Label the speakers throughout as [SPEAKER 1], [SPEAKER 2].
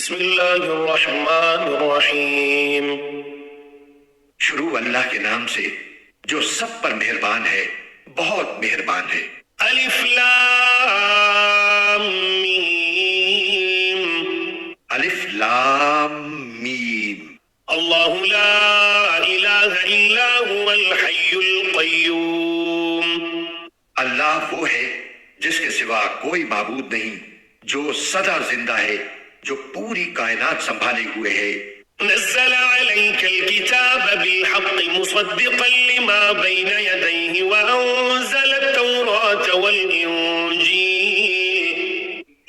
[SPEAKER 1] بسم اللہ الرحمن الرحیم.
[SPEAKER 2] شروع اللہ کے نام سے جو سب پر مہربان ہے، بہت مہربان ہے.
[SPEAKER 1] الف لام میم.
[SPEAKER 2] الف لام میم.
[SPEAKER 1] اللہ لا الہ الا هو الحی القیوم.
[SPEAKER 2] اللہ وہ ہے جس کے سوا کوئی معبود نہیں، جو سدا زندہ ہے، جو پوری کائنات سنبھالے ہوئے ہے.
[SPEAKER 1] نزل عليك الكتاب بالحق مصدقا لما بين يديه وأنزل التوراة والإنجيل.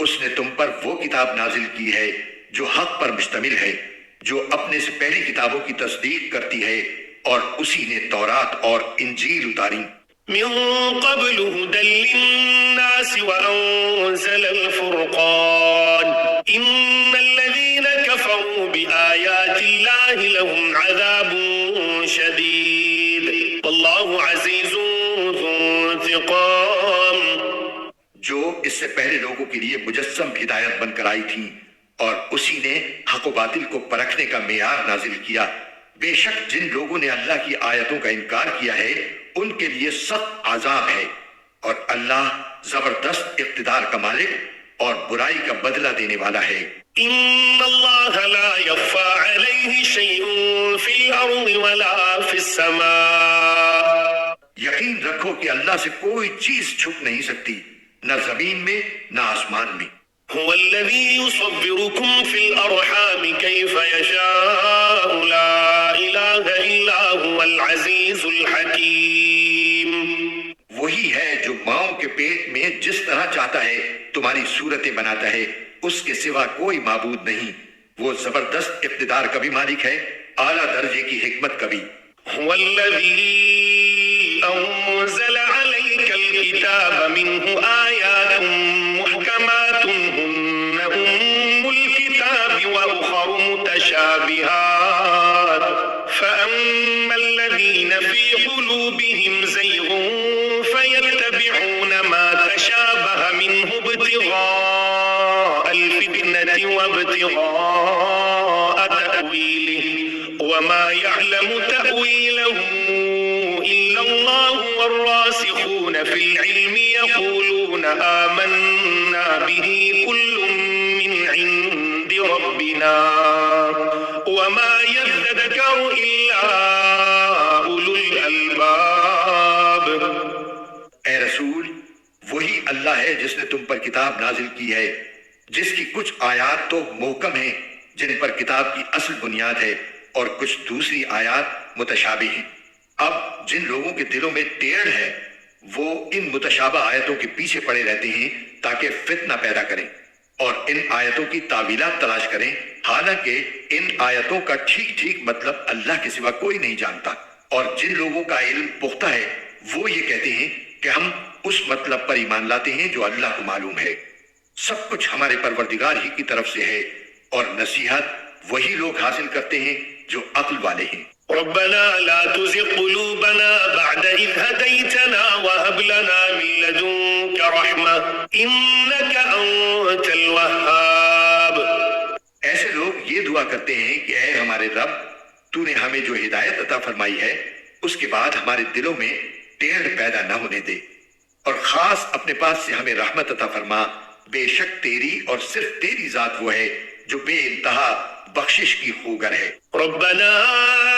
[SPEAKER 2] اس نے تم پر وہ کتاب نازل کی ہے جو حق پر مشتمل ہے، جو اپنے سے پہلی کتابوں کی تصدیق کرتی ہے، اور اسی نے تورات اور انجیل اتاری.
[SPEAKER 1] من قبل هدى للناس وأنزل الفرقان. إن الذين كفروا بآيات الله لهم عذاب شديد والله عزيز ذو انتقام.
[SPEAKER 2] جو اس سے پہلے لوگوں کے لیے مجسم ہدایت بن کر آئی تھی، اور اسی نے حق و باطل کو پرکھنے کا معیار نازل کیا. بے شک جن لوگوں نے اللہ کی آیتوں کا انکار کیا ہے ان کے لیے سخت عذاب ہے، اور اللہ زبردست اقتدار کا مالک اور برائی کا بدلہ دینے والا ہے.
[SPEAKER 1] ان اللہ لا يخفى عليه شيء في الارض ولا في السماء.
[SPEAKER 2] یقین رکھو کہ اللہ سے کوئی چیز چھپ نہیں سکتی، نہ زمین میں نہ آسمان میں.
[SPEAKER 1] هو الذي يصوركم في الارحام كيف يشاء لا اله الا هو العزيز الحكيم.
[SPEAKER 2] وہی ہے جو ماؤں کے پیٹ میں جس طرح چاہتا ہے تمہاری صورتیں بناتا ہے، اس کے سوا کوئی معبود نہیں. وہ زبردست اقتدار کا بھی مالک ہے، اعلیٰ درجے کی حکمت کا بھی.
[SPEAKER 1] هو الذي انزل عليك الكتاب منه آيات محكمات هن أم الكتاب وأخر متشابهات فأما الذين في قلوبهم زيغ فيتبعون ما تشابه منه ابتغاء الفتنة وابتغاء تأويله وما يعلم تأويله إلا الله والراسخون في العلم يقولون آمنا به كل من عند ربنا وما يذكر إلا أولو الألباب.
[SPEAKER 2] اے رسول، وہی اللہ ہے جس نے تم پر کتاب نازل کی ہے، جس کی کچھ آیات تو محکم ہیں جن پر کتاب کی اصل بنیاد ہے، اور کچھ دوسری آیات متشابہ ہیں. اب جن لوگوں کے دلوں میں ٹیڑھ ہے وہ ان متشابہ آیتوں کے پیچھے پڑے رہتے ہیں تاکہ فتنہ پیدا کریں اور ان آیتوں کی تعویلات تلاش کریں، حالانکہ ان آیتوں کا ٹھیک ٹھیک مطلب اللہ کے سوا کوئی نہیں جانتا. اور جن لوگوں کا علم پختہ ہے وہ یہ کہتے ہیں کہ ہم اس مطلب پر ایمان لاتے ہیں جو اللہ کو معلوم ہے. سب کچھ ہمارے پروردگار ہی کی طرف سے ہے، اور نصیحت وہی لوگ حاصل کرتے ہیں جو عقل والے ہیں.
[SPEAKER 1] ربنا لا تزغ قلوبنا بعد إذ هديتنا وهب لنا من لدنك رحمة إنك أنت الوهاب.
[SPEAKER 2] ایسے لوگ یہ دعا کرتے ہیں کہ اے ہمارے رب، تو نے ہمیں جو ہدایت عطا فرمائی ہے اس کے بعد ہمارے دلوں میں ٹیڑھ پیدا نہ ہونے دے، اور خاص اپنے پاس سے ہمیں رحمت عطا فرما. بے شک تیری اور صرف تیری ذات وہ ہے جو بے انتہا بخشش کی خوگر ہے.
[SPEAKER 1] ربنا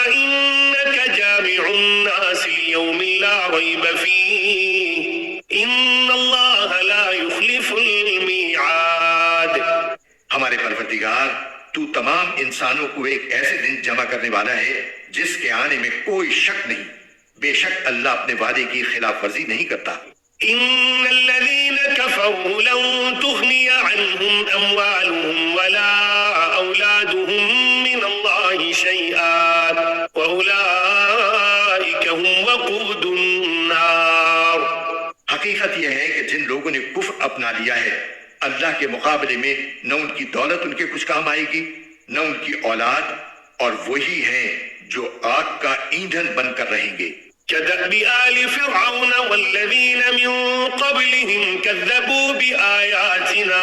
[SPEAKER 1] إنك جامع الناس ليوم لا ريب فيه إن الله لا يخلف الميعاد.
[SPEAKER 2] ہمارے پروردگار، تو تمام انسانوں کو ایک ایسے دن جمع کرنے والا ہے جس کے آنے میں کوئی شک نہیں. بے شک اللہ اپنے وعدے کی خلاف ورزی نہیں کرتا.
[SPEAKER 1] إن الذين كفروا لن تغني عنهم أموالهم ولا أولادهم من الله شيئا وأولئك هم وقود النار.
[SPEAKER 2] حقیقت یہ ہے کہ جن لوگوں نے کفر اپنا لیا ہے اللہ کے مقابلے میں نہ ان کی دولت ان کے کچھ کام آئے گی نہ ان کی اولاد، اور وہی ہیں جو آگ کا ایندھن بن کر رہیں گے.
[SPEAKER 1] كدأب آل فرعون والذين من قبلهم كذبوا بآياتنا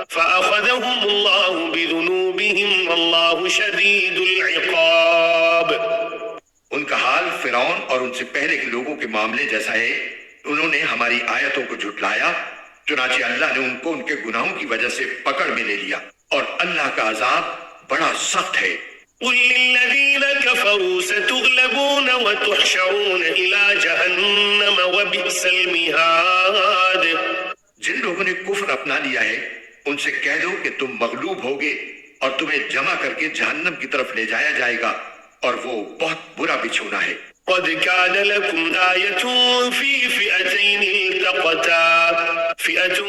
[SPEAKER 1] فأخذهم الله بذنوبهم بهم والله شديد العقاب.
[SPEAKER 2] ان کا حال فرعون اور ان سے پہلے کے لوگوں کے معاملے جیسا ہے. انہوں نے ہماری آیتوں کو جھٹلایا، چنانچہ اللہ نے ان کو ان کے گناہوں کی وجہ سے پکڑ میں لے لیا، اور اللہ کا عذاب بڑا سخت ہے.
[SPEAKER 1] قل للذين كفروا ستغلبون وتحشرون إلى جهنم وبئس المهاد.
[SPEAKER 2] جن لوگوں نے کفر اپنا لیا ہے ان سے کہہ دو کہ تم مغلوب ہوگے اور تمہیں جمع کر کے جہنم کی طرف لے جایا جائے گا، اور وہ بہت برا بچھونا ہے.
[SPEAKER 1] قد كان لكم آية في فئتين التقتا فئة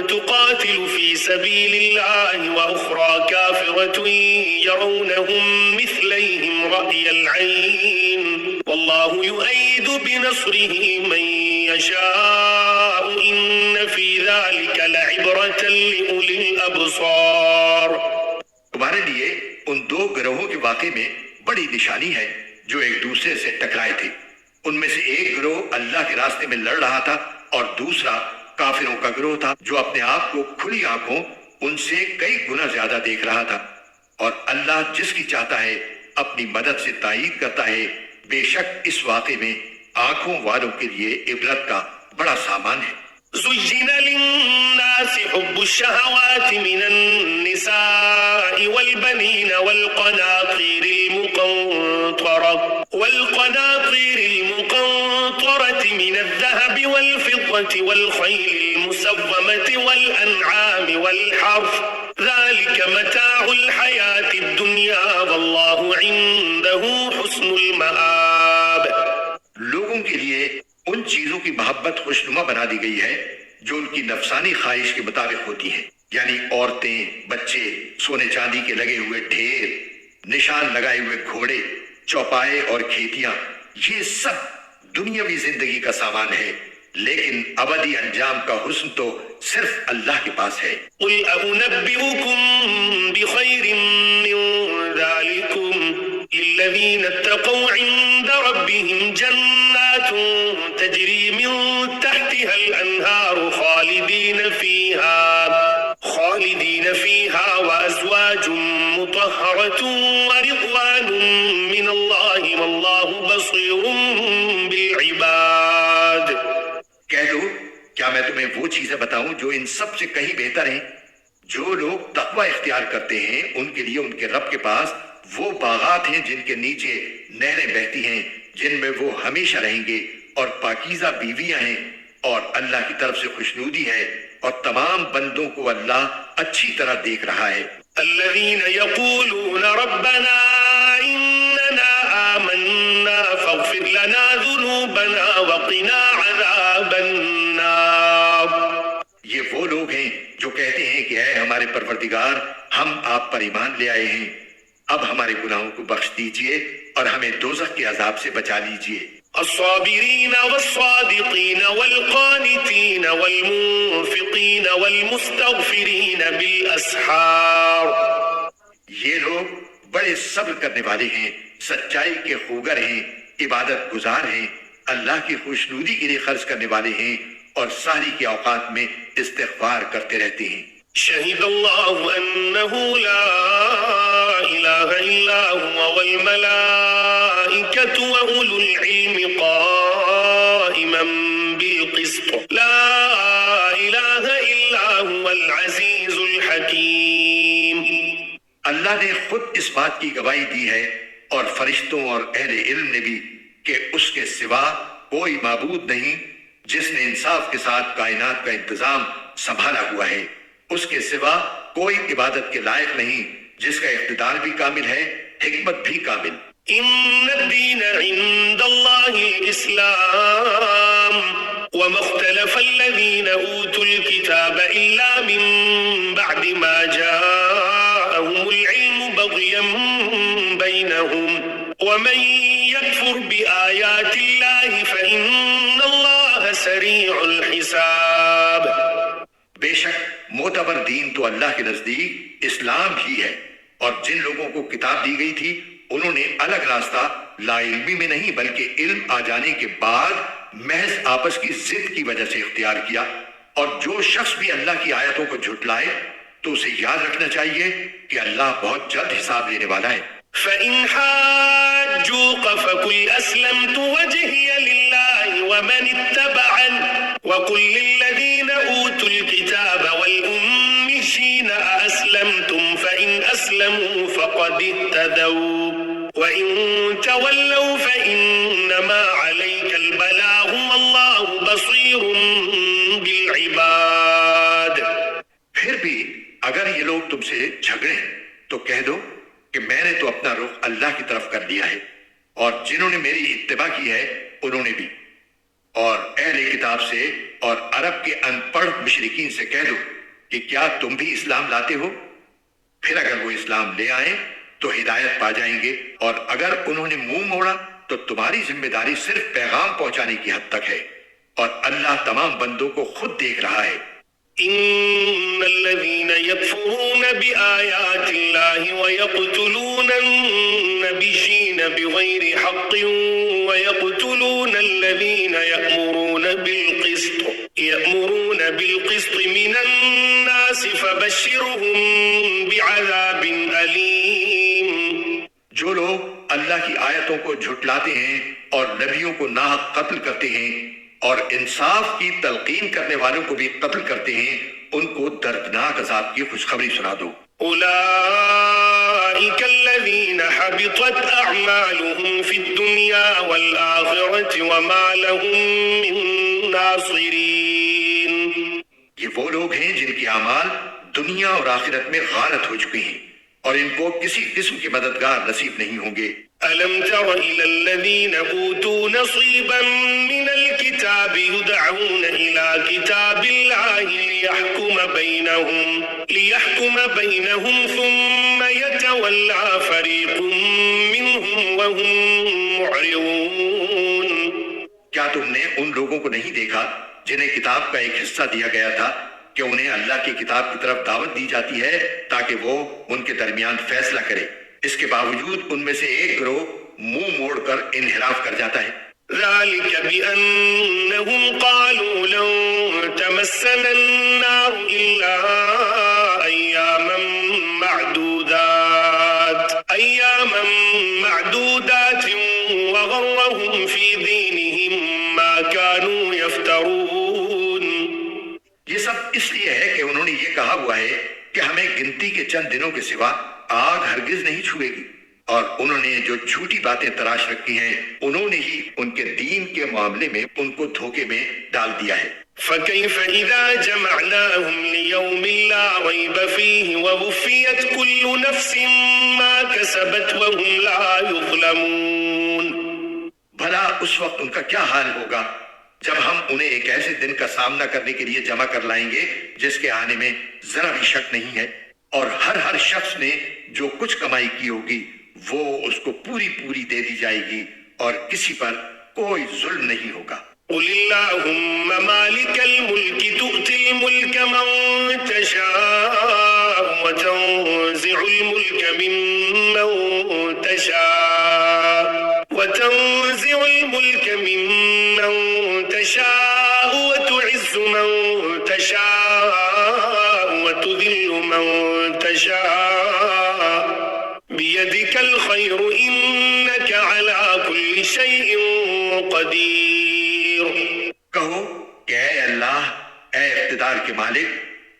[SPEAKER 1] تقاتل في سبيل الله وأخرى كافرة يرونهم مثليهم رأي العين والله يؤيد بنصره من يشاء إن في ذلك لعبرة لأولي الأبصار.
[SPEAKER 2] تمہارے لیے ان دو گروہوں کے واقعے میں بڑی نشانی ہے جو ایک دوسرے سے ٹکرائے تھے. ان میں سے ایک گروہ اللہ کے راستے میں لڑ رہا تھا اور دوسرا کافروں کا گروہ تھا جو اپنے آپ کو کھلی آنکھوں ان سے کئی گنا زیادہ دیکھ رہا تھا. اور اللہ جس کی چاہتا ہے اپنی مدد سے تائید کرتا ہے. بے شک اس واقعے میں آنکھوں والوں کے لیے عبرت کا بڑا سامان ہے.
[SPEAKER 1] زين للناس حب الشهوات من النساء والبنين والقناطير المقنطرة من الذهب والفضة والخيل المسومة والأنعام والحرث ذلك متاع الحياة الدنيا والله عنده حسن المآب.
[SPEAKER 2] لوگوں کے لیے ان چیزوں کی محبت خوشنما بنا دی گئی ہے جو ان کی نفسانی خواہش کے مطابق ہوتی ہیں، یعنی عورتیں، بچے، سونے چاندی کے لگے ہوئے ڈھیر، نشان لگائے ہوئے گھوڑے، چوپائے اور کھیتیاں. یہ سب دنیاوی زندگی کا سامان ہے، لیکن ابدی انجام کا حسن تو صرف اللہ کے پاس ہے.
[SPEAKER 1] قل أنبئكم بخير من ذلكم للذين اتقوا عند ربهم جنات تجري من تحتها الأنهار خالدين فيها وأزواج مطهرة ورضوان من الله والله بصير بالعباد.
[SPEAKER 2] کہہ دو کیا میں تمہیں وہ چیزیں بتاؤں جو ان سب سے کہیں بہتر ہیں؟ جو لوگ تقوی اختیار کرتے ہیں ان کے لیے ان کے رب کے پاس وہ باغات ہیں جن کے نیچے نہریں بہتی ہیں، جن میں وہ ہمیشہ رہیں گے، اور پاکیزہ بیویاں ہیں، اور اللہ کی طرف سے خوشنودی ہے، اور تمام بندوں کو اللہ اچھی طرح دیکھ رہا ہے.
[SPEAKER 1] الذين يقولون ربنا إننا آمنا فاغفر لنا ذنوبنا وقنا عذاب النار.
[SPEAKER 2] یہ وہ لوگ ہیں جو کہتے ہیں کہ اے ہمارے پروردگار، ہم آپ پر ایمان لے آئے ہیں، اب ہمارے گناہوں کو بخش دیجئے اور ہمیں دوزخ کے عذاب سے بچا لیجئے.
[SPEAKER 1] الصابرين والصادقين والقانتين والمنفقين والمستغفرين بالأسحار.
[SPEAKER 2] یہ لوگ بڑے صبر کرنے والے ہیں، سچائی کے خوگر ہیں، عبادت گزار ہیں، اللہ کی خوشنودی کے لیے خرچ کرنے والے ہیں، اور سحری کے اوقات میں استغفار کرتے رہتے ہیں.
[SPEAKER 1] شهد الله أنه لا إله إلا هو والملائكة وأولو العلم قائما بالقسط لا إله إلا هو العزيز الحكيم.
[SPEAKER 2] اللہ نے خود اس بات کی گواہی دی ہے اور فرشتوں اور اہل علم نے بھی کہ اس کے سوا کوئی معبود نہیں جس نے انصاف کے ساتھ کائنات کا انتظام سنبھالا ہوا ہے. اس کے سوا کوئی عبادت کے لائق نہیں جس کا اقتدار بھی کامل ہے، حکمت بھی کامل.
[SPEAKER 1] ان الدین عند اللہ الاسلام وما اختلف الذین اوتوا الكتاب الا من بعد ما جاءهم العلم بغیا بینهم ومن يكفر بآیات اللہ فإن اللہ سریع الحساب.
[SPEAKER 2] بے شک معتبر دین تو اللہ کے نزدیک اسلام ہی ہے، اور جن لوگوں کو کتاب دی گئی تھی انہوں نے الگ راستہ لا علمی میں نہیں بلکہ علم آ جانے کے بعد محض آپس کی ضد کی وجہ سے اختیار کیا. اور جو شخص بھی اللہ کی آیتوں کو جھٹلائے تو اسے یاد رکھنا چاہیے کہ اللہ بہت جلد حساب لینے والا ہے۔
[SPEAKER 1] فإن حاجوك فقل أسلمت وجهي لله ومن اتبعني وقل للذين أوتوا الكتاب والأميين أأسلمتم فإن أسلموا فقد اهتدوا وإن تولوا فإنما عليك البلاغ والله بصير بالعباد۔
[SPEAKER 2] پھر بھی اگر یہ لوگ تم سے جھگڑیں تو کہہ دو کہ میں نے تو اپنا رخ اللہ کی طرف کر لیا ہے، اور جنہوں نے میری اتباع کی ہے انہوں نے بھی، اور اہل کتاب سے اور عرب کے ان پڑھ مشرکین سے کہہ دو کہ کیا تم بھی اسلام لاتے ہو؟ پھر اگر وہ اسلام لے آئیں تو ہدایت پا جائیں گے، اور اگر انہوں نے منہ موڑا تو تمہاری ذمہ داری صرف پیغام پہنچانے کی حد تک ہے، اور اللہ تمام بندوں کو خود دیکھ رہا ہے۔
[SPEAKER 1] إن الذين يكفرون بآيات الله ويقتلون النبيين بغير حق ويقتلون الذين يأمرون بالقسط من الناس فبشرهم بعذاب أليم۔
[SPEAKER 2] جو لوگ اللہ کی آیتوں کو جھٹلاتے ہیں اور نبیوں کو ناحق قتل کرتے ہیں اور انصاف کی تلقین کرنے والوں کو بھی قتل کرتے ہیں، ان کو دردناک عذاب کی خوشخبری سنا دو۔
[SPEAKER 1] أولئك الذين حبطت أعمالهم في الدنيا والآخرة وما لهم من ناصرين۔
[SPEAKER 2] یہ وہ لوگ ہیں جن کے اعمال دنیا اور آخرت میں غارت ہو چکے ہیں، اور ان کو کسی قسم کے مددگار نصیب نہیں ہوں گے۔
[SPEAKER 1] ألم تر إلى الذين أوتوا نصيبا من الكتاب يدعون إلى كتاب الله ليحكم بينهم ثم يتولى فريق منهم وهم معرضون۔
[SPEAKER 2] کیا تم نے ان لوگوں کو نہیں دیکھا جنہیں کتاب کا ایک حصہ دیا گیا تھا کہ انہیں اللہ کی کتاب کی طرف دعوت دی جاتی ہے تاکہ وہ ان کے درمیان فیصلہ کرے، اس کے باوجود ان میں سے ایک گروہ منہ موڑ کر انحراف کر جاتا ہے۔
[SPEAKER 1] ذلك بأنهم قالوا لن تمسنا النار إلا أياما معدودات وغرهم في دينهم ما كانوا يفترون۔
[SPEAKER 2] یہ سب اس لیے ہے کہ انہوں نے یہ کہا ہوا ہے کہ ہمیں گنتی کے چند دنوں کے سوا آگ ہرگز نہیں چھوئے گی، اور انہوں نے جو جھوٹی باتیں تراش رکھی ہیں انہوں نے ہی ان کے دین کے معاملے میں ان کو دھوکے میں ڈال دیا ہے۔
[SPEAKER 1] فكيف إذا جمعناهم ليوم لا ريب فيه ووفيت كل نفس ما كسبت وهم لا يظلمون۔
[SPEAKER 2] بھلا اس وقت ان کا کیا حال ہوگا جب ہم انہیں ایک ایسے دن کا سامنا کرنے کے لیے جمع کر لائیں گے جس کے آنے میں ذرا بھی شک نہیں ہے، اور ہر شخص نے جو کچھ کمائی کی ہوگی وہ اس کو پوری دے دی جائے گی، اور کسی پر کوئی ظلم نہیں ہوگا۔
[SPEAKER 1] قل اللهم مالك الملك تؤتي الملك من تشاء وتنزع الملك ممن تشاء وتعز من تشاء وتذل من تشاء بيدك الخير إنك على كل شيء قدير۔
[SPEAKER 2] کہو کہ اے اللہ، اے اقتدار کے مالک،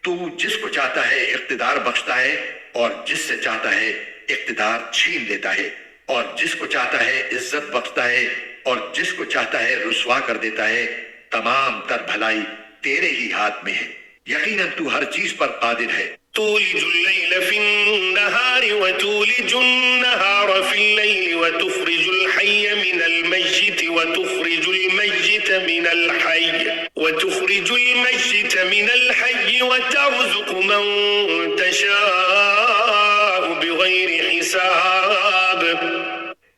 [SPEAKER 2] تو جس کو چاہتا ہے اقتدار بخشتا ہے، اور جس سے چاہتا ہے اقتدار چھین لیتا ہے، اور جس کو چاہتا ہے عزت بخشتا ہے، اور جس کو چاہتا ہے رسوا کر دیتا ہے۔ تمام تر بھلائی تیرے ہی ہاتھ میں ہے، یقیناً تو ہر چیز پر قادر ہے۔
[SPEAKER 1] تولج الليل في النهار وتولج النهار في الليل وتخرج الحي من الميت وتخرج الميت من الحي وترزق من تشاء بغير حساب۔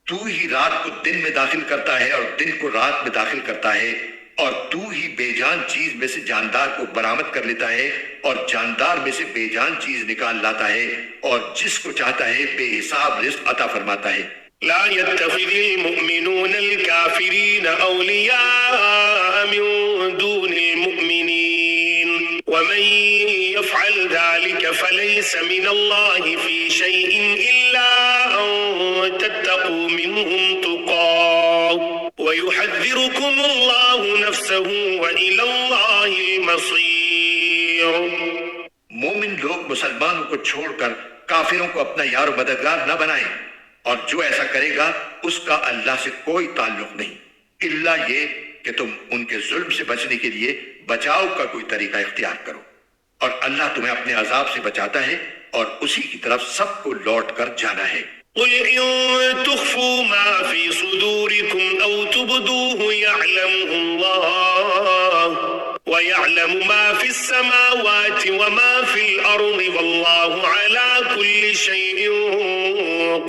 [SPEAKER 2] تو ہی رات کو دن میں داخل کرتا ہے اور دن کو رات میں داخل کرتا ہے، اور تو ہی بے جان چیز میں سے جاندار کو برآمد کر لیتا ہے اور جاندار میں سے بے جان چیز نکال لاتا ہے، اور جس کو چاہتا ہے بے حساب رزق عطا فرماتا ہے۔
[SPEAKER 1] لا يتخذ المؤمنون الكافرين أولياء من دون المؤمنين ومن يفعل ذلك فليس من الله في شيء إلا أن تتقوا منهم تقاه ويحذركم الله نفسه وإلى الله المصير.
[SPEAKER 2] مومن لوگ مسلمانوں کو چھوڑ کر کافروں کو اپنا یار و مددگار نہ بنائیں، اور جو ایسا کرے گا اس کا اللہ سے کوئی تعلق نہیں، الا یہ کہ تم ان کے ظلم سے بچنے کے لیے بچاؤ کا کوئی طریقہ اختیار کرو، اور اللہ تمہیں اپنے عذاب سے بچاتا ہے اور اسی کی طرف سب کو لوٹ کر جانا ہے.
[SPEAKER 1] قل إن تخفوا ما في صدوركم أو تبدوه يعلمه الله ويعلم ما في السماوات وما في الأرض والله على كل شيء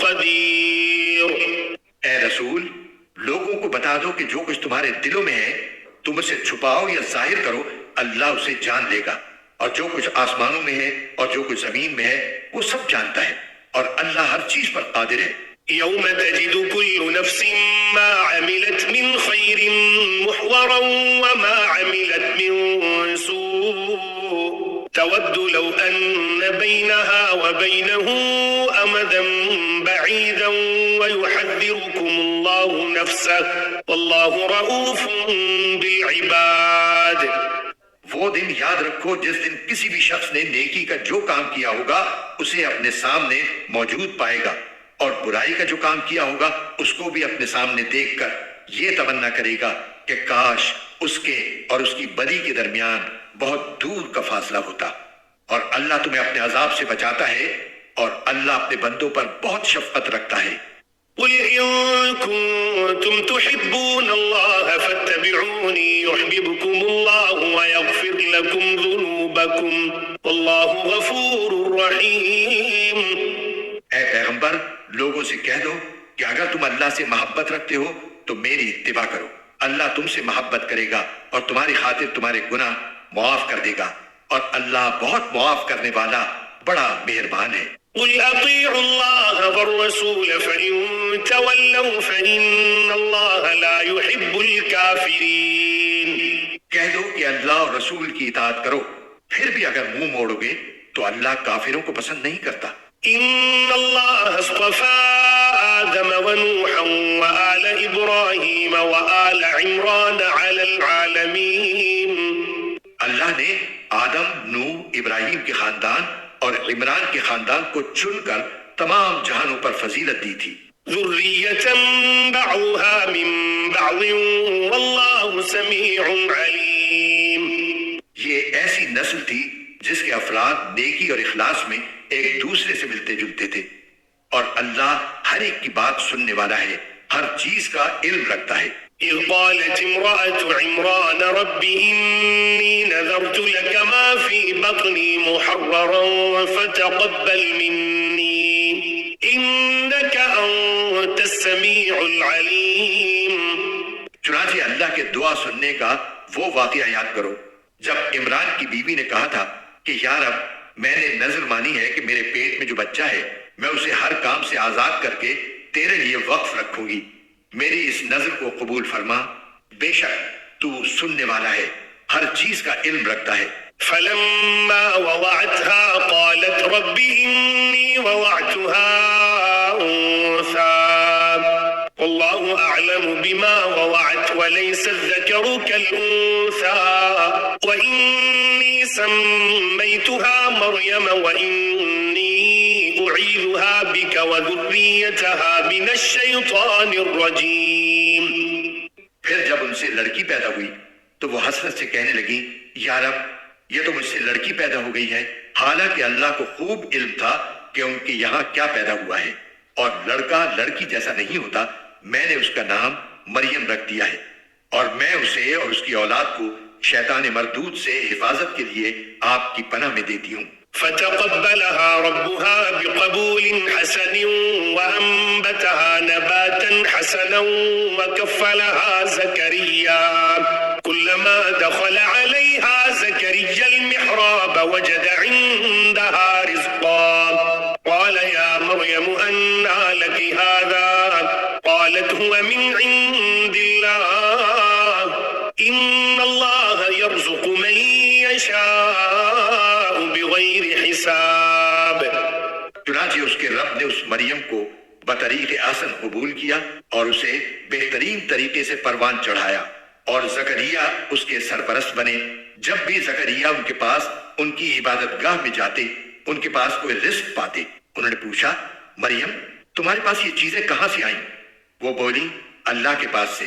[SPEAKER 1] قدير.
[SPEAKER 2] اے رسول، لوگوں کو بتا دو کہ جو کچھ تمہارے دلوں میں ہے تم اسے چھپاؤ یا ظاہر کرو، اللہ اسے جان لے گا، اور جو کچھ آسمانوں میں ہے اور جو کچھ زمین میں ہے وہ سب جانتا ہے، اور اللہ ہر چیز پر قادر ہے.
[SPEAKER 1] يوم تجد كل نفس ما عملت من خير محضرا وما عملت من سوء تود لو أن بينها وبينه أمدا بعيدا ويحذركم الله نفسه والله رؤوف بالعباد.
[SPEAKER 2] وہ دن یاد رکھو جس دن کسی بھی شخص نے نیکی کا جو کام کیا ہوگا اسے اپنے سامنے موجود پائے گا، اور برائی کا جو کام کیا ہوگا اس کو بھی اپنے سامنے دیکھ کر یہ تمنا کرے گا کہ کاش اس کے اور اس کی بدی کے درمیان بہت دور کا فاصلہ ہوتا. اور اللہ تمہیں اپنے عذاب سے بچاتا ہے، اور اللہ اپنے بندوں پر بہت شفقت رکھتا ہے.
[SPEAKER 1] قل إن كنتم تحبون الله فاتبعوني يحببكم الله ويغفر لكم ذنوبكم والله غفور رحيم.
[SPEAKER 2] اے پیغمبر، لوگوں سے کہہ دو کہ اگر تم اللہ سے محبت رکھتے ہو تو میری اتباع کرو، اللہ تم سے محبت کرے گا اور تمہاری خاطر تمہارے گناہ معاف کر دے گا، اور اللہ بہت معاف کرنے والا بڑا مہربان ہے.
[SPEAKER 1] قل اطیعوا الله والرسول فإن تولوا فإن الله لا يحب الكافرين.
[SPEAKER 2] کہہ دو کہ اللہ اور رسول کی اطاعت کرو، پھر بھی اگر منہ موڑو گے تو اللہ کافروں کو پسند نہیں کرتا.
[SPEAKER 1] إن الله اصطفى آدم ونوحا وآل إبراهيم وآل عمران على العالمين.
[SPEAKER 2] اللہ نے آدم، نوح، ابراہیم کے خاندان اور عمران کے خاندان کو چن کر تمام جہانوں پر فضیلت دی تھی.
[SPEAKER 1] ذرية بعضها من بعض والله سميع عليم.
[SPEAKER 2] یہ ایسی نسل تھی جس کے افراد نیکی اور اخلاص میں ایک دوسرے سے ملتے جلتے تھے، اور اللہ ہر ایک کی بات سننے والا ہے، ہر چیز کا علم رکھتا ہے.
[SPEAKER 1] إذ قالت امرأة عمران رب إني نذرت لك ما في بطني محررا فتقبل مني إنك أنت السميع العليم.
[SPEAKER 2] چنانچہ اللہ کے دعا سننے کا وہ واقعہ یاد کرو جب عمران کی بیوی نے کہا تھا کہ یا رب، میں نے نذر مانی ہے کہ میرے پیٹ میں جو بچہ ہے میں اسے ہر کام سے آزاد کر کے تیرے لیے وقف رکھوں گی، میری اس نذر کو قبول فرما، بے شک تو سننے والا ہے، ہر چیز کا علم رکھتا ہے.
[SPEAKER 1] فلما وضعتها قالت رب إني وضعتها أنثى والله أعلم بما وضعت وليس الذكر كالأنثى وإني سميتها مريم وإني أعيذها بك وذريتها من الشيطان الرجيم.
[SPEAKER 2] پھر جب ان سے لڑکی پیدا ہوئی تو وہ حسرت سے کہنے لگی، یا رب، یہ تو مجھ سے لڑکی پیدا ہو گئی ہے، حالانکہ اللہ کو خوب علم تھا کہ ان کے یہاں کیا پیدا ہوا ہے، اور لڑکا لڑکی جیسا نہیں ہوتا، میں نے اس کا نام مریم رکھ دیا ہے، اور میں اسے اور اس کی اولاد کو شیطان مردود سے حفاظت کے لیے آپ کی پناہ میں دیتی ہوں.
[SPEAKER 1] فتقبلها ربها بقبول حسن وأنبتها نباتا حسنا وكفلها زكريا كلما دخل عليها زكريا المحراب وجد عندها رزقا قال يا مريم أنى لك هذا قالت هو من عند الله إن الله يرزق من يشاء حساب.
[SPEAKER 2] چنانچہ اس کے رب نے اس مریم کو بطریق احسن قبول کیا اور اسے بہترین طریقے سے پروان چڑھایا، اور زکریا اس کے سرپرست بنے۔ جب بھی زکریا ان کے پاس ان کی عبادت گاہ میں جاتے، ان کے پاس کوئی رزق پاتے، انہوں نے پوچھا، مریم تمہارے پاس یہ چیزیں کہاں سے آئیں؟ وہ بولی، اللہ کے پاس سے،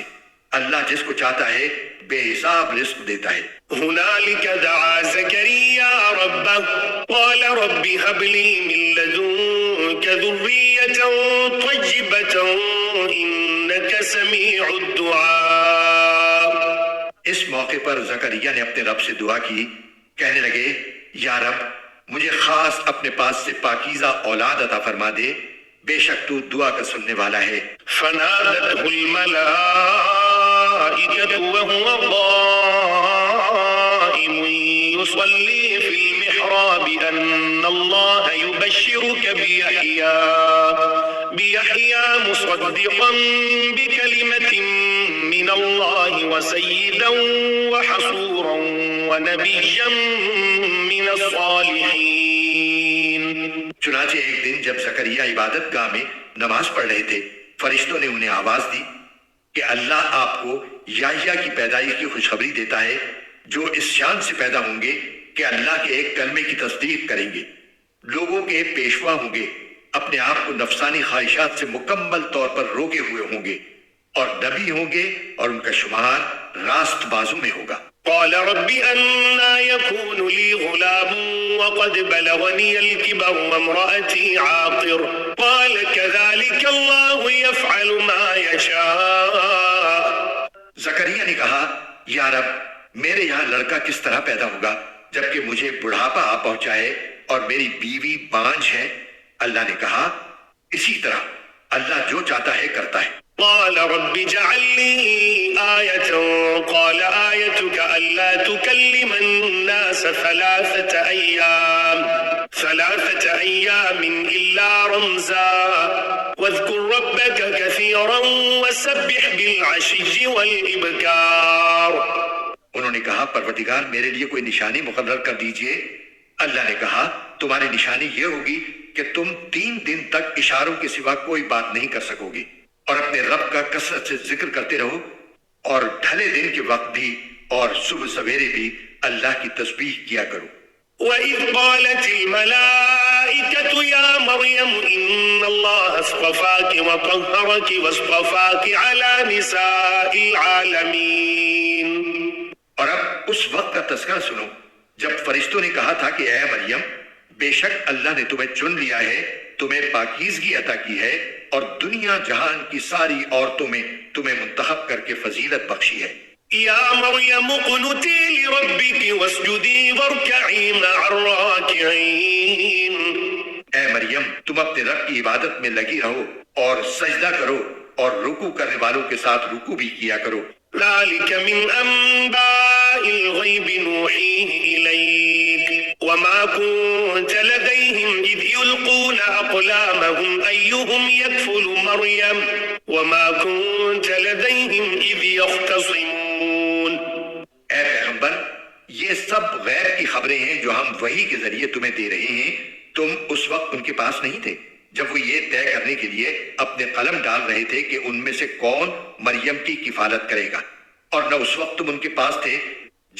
[SPEAKER 2] اللہ جس کو چاہتا ہے بے حساب رزق دیتا ہے۔
[SPEAKER 1] هنالك دعا زكريا ربه قال رب هب لي من لدنك ذرية طيبة إنك سميع الدعاء.
[SPEAKER 2] اس موقع پر زکریا نے اپنے رب سے دعا کی، کہنے لگے، یا رب مجھے خاص اپنے پاس سے پاکیزہ اولاد عطا فرما دے، بے شک تو دعا کا سننے والا ہے۔
[SPEAKER 1] فنادته الملائكة وهو قائم يصلي في المحراب أن الله يبشرك بيحيى مصدقا بكلمة من الله وسيدا وحصورا ونبيا من الصالحين.
[SPEAKER 2] چنانچہ ایک دن جب زکریا عبادت گاہ میں نماز پڑھ رہے تھے، فرشتوں نے انہیں آواز دی کہ اللہ آپ کو یحییٰ کی پیدائش کی خوشخبری دیتا ہے، جو اس شان سے پیدا ہوں گے کہ اللہ کے ایک کلمے کی تصدیق کریں گے، لوگوں کے پیشوا ہوں گے، اپنے آپ کو نفسانی خواہشات سے مکمل طور پر روکے ہوئے ہوں گے، اور نبی ہوں گے، اور ان کا شمار راست بازو میں ہوگا۔
[SPEAKER 1] قال رب أنا يكون لي غلام وقد بلغني الكبر وامرأتي عاقر قال كذلك الله يفعل ما يشاء.
[SPEAKER 2] زکریا نے کہا، یا رب میرے یہاں لڑکا کس طرح پیدا ہوگا جبکہ مجھے بڑھاپا آ پہنچا ہے اور میری بیوی بانجھ ہے؟ اللہ نے کہا، اسی طرح اللہ جو چاہتا ہے کرتا ہے۔
[SPEAKER 1] قال رب اجعل لي آية قال آيتك ألا تكلم الناس ثلاثة أيام إلا رمزا واذكر ربك كثيرا وسبح بالعشي والإبكار.
[SPEAKER 2] انہوں نے کہا، پروردگار میرے لیے کوئی نشانی مقرر کر دیجئے۔ اللہ نے کہا، تمہاری نشانی یہ ہوگی کہ تم 3 دن تک اشاروں کے سوا کوئی بات نہیں کر سکو گی، اور اپنے رب کا کثرت سے ذکر کرتے رہو، اور ڈھلے دن کے وقت بھی اور صبح سویرے بھی اللہ کی تسبیح کیا کرو۔
[SPEAKER 1] وَإِذْ قَالَتِ الْمَلَائِكَةُ يَا مَرْيَمُ إِنَّ اللَّهَ اصْطَفَاكِ وَطَهَّرَكِ وَاصْطَفَاكِ عَلَى نِسَاءِ الْعَالَمِينَ.
[SPEAKER 2] اور اب اس وقت کا تذکرہ سنو جب فرشتوں نے کہا تھا کہ اے مریم، بے شک اللہ نے تمہیں چن لیا ہے، تمہیں پاکیزگی عطا کی ہے، اور دنیا جہان کی ساری عورتوں میں تمہیں منتخب کر کے فضیلت بخشی ہے۔
[SPEAKER 1] یا مریم اقنتی لربک واسجدی وارکعی مع الراکعین.
[SPEAKER 2] اے مریم تم اپنے رب کی عبادت میں لگی رہو اور سجدہ کرو اور رکوع کرنے والوں کے ساتھ رکوع بھی کیا کرو۔
[SPEAKER 1] ذلك من انباء الغیب نوحیہ الیک وما كنت لديهم إذ يلقون أقلامهم أيهم يكفل مريم وما كنت لديهم إذ يختصمون.
[SPEAKER 2] اے پیغمبر، یہ سب غیب کی خبریں ہیں جو ہم وحی کے ذریعے تمہیں دے رہے ہیں، تم اس وقت ان کے پاس نہیں تھے جب وہ یہ طے کرنے کے لیے اپنے قلم ڈال رہے تھے کہ ان میں سے کون مریم کی کفالت کرے گا، اور نہ اس وقت تم ان کے پاس تھے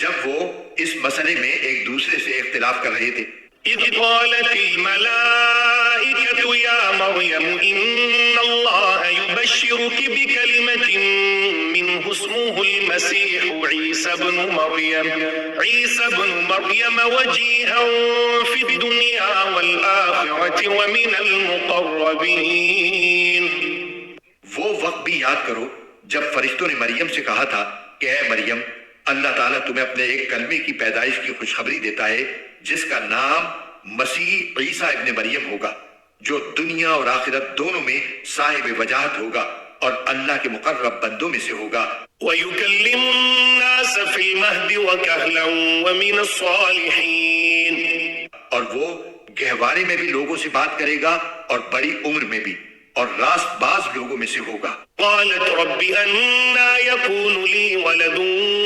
[SPEAKER 2] جب وہ اس مسئلے میں ایک دوسرے سے اختلاف کر رہے تھے۔
[SPEAKER 1] اذ قالت الملائکة یا مریم ان اللہ یبشرک بکلمة منہ اسمہ المسیح عیسی بن مریم وجیہا فی الدنیا والآخرة ومن المقربین.
[SPEAKER 2] وہ وقت بھی یاد کرو جب فرشتوں نے مریم سے کہا تھا کہ اے مریم، اللہ تعالیٰ تمہیں اپنے ایک کلمے کی پیدائش کی خوشخبری دیتا ہے جس کا نام مسیح عیسیٰ ابن مریم ہوگا، جو دنیا اور آخرت دونوں میں صاحب وجاہت ہوگا اور اللہ کے مقرب بندوں میں سے ہوگا۔
[SPEAKER 1] وَيُكَلِّمُ النَّاسَ فِي الْمَهْدِ وَكَهْلًا وَمِنَ الصَّالِحِينَ.
[SPEAKER 2] اور وہ گہوارے میں بھی لوگوں سے بات کرے گا اور بڑی عمر میں بھی، اور راست باز لوگوں میں سے ہوگا۔
[SPEAKER 1] قالت رب أنا يكون لي ولد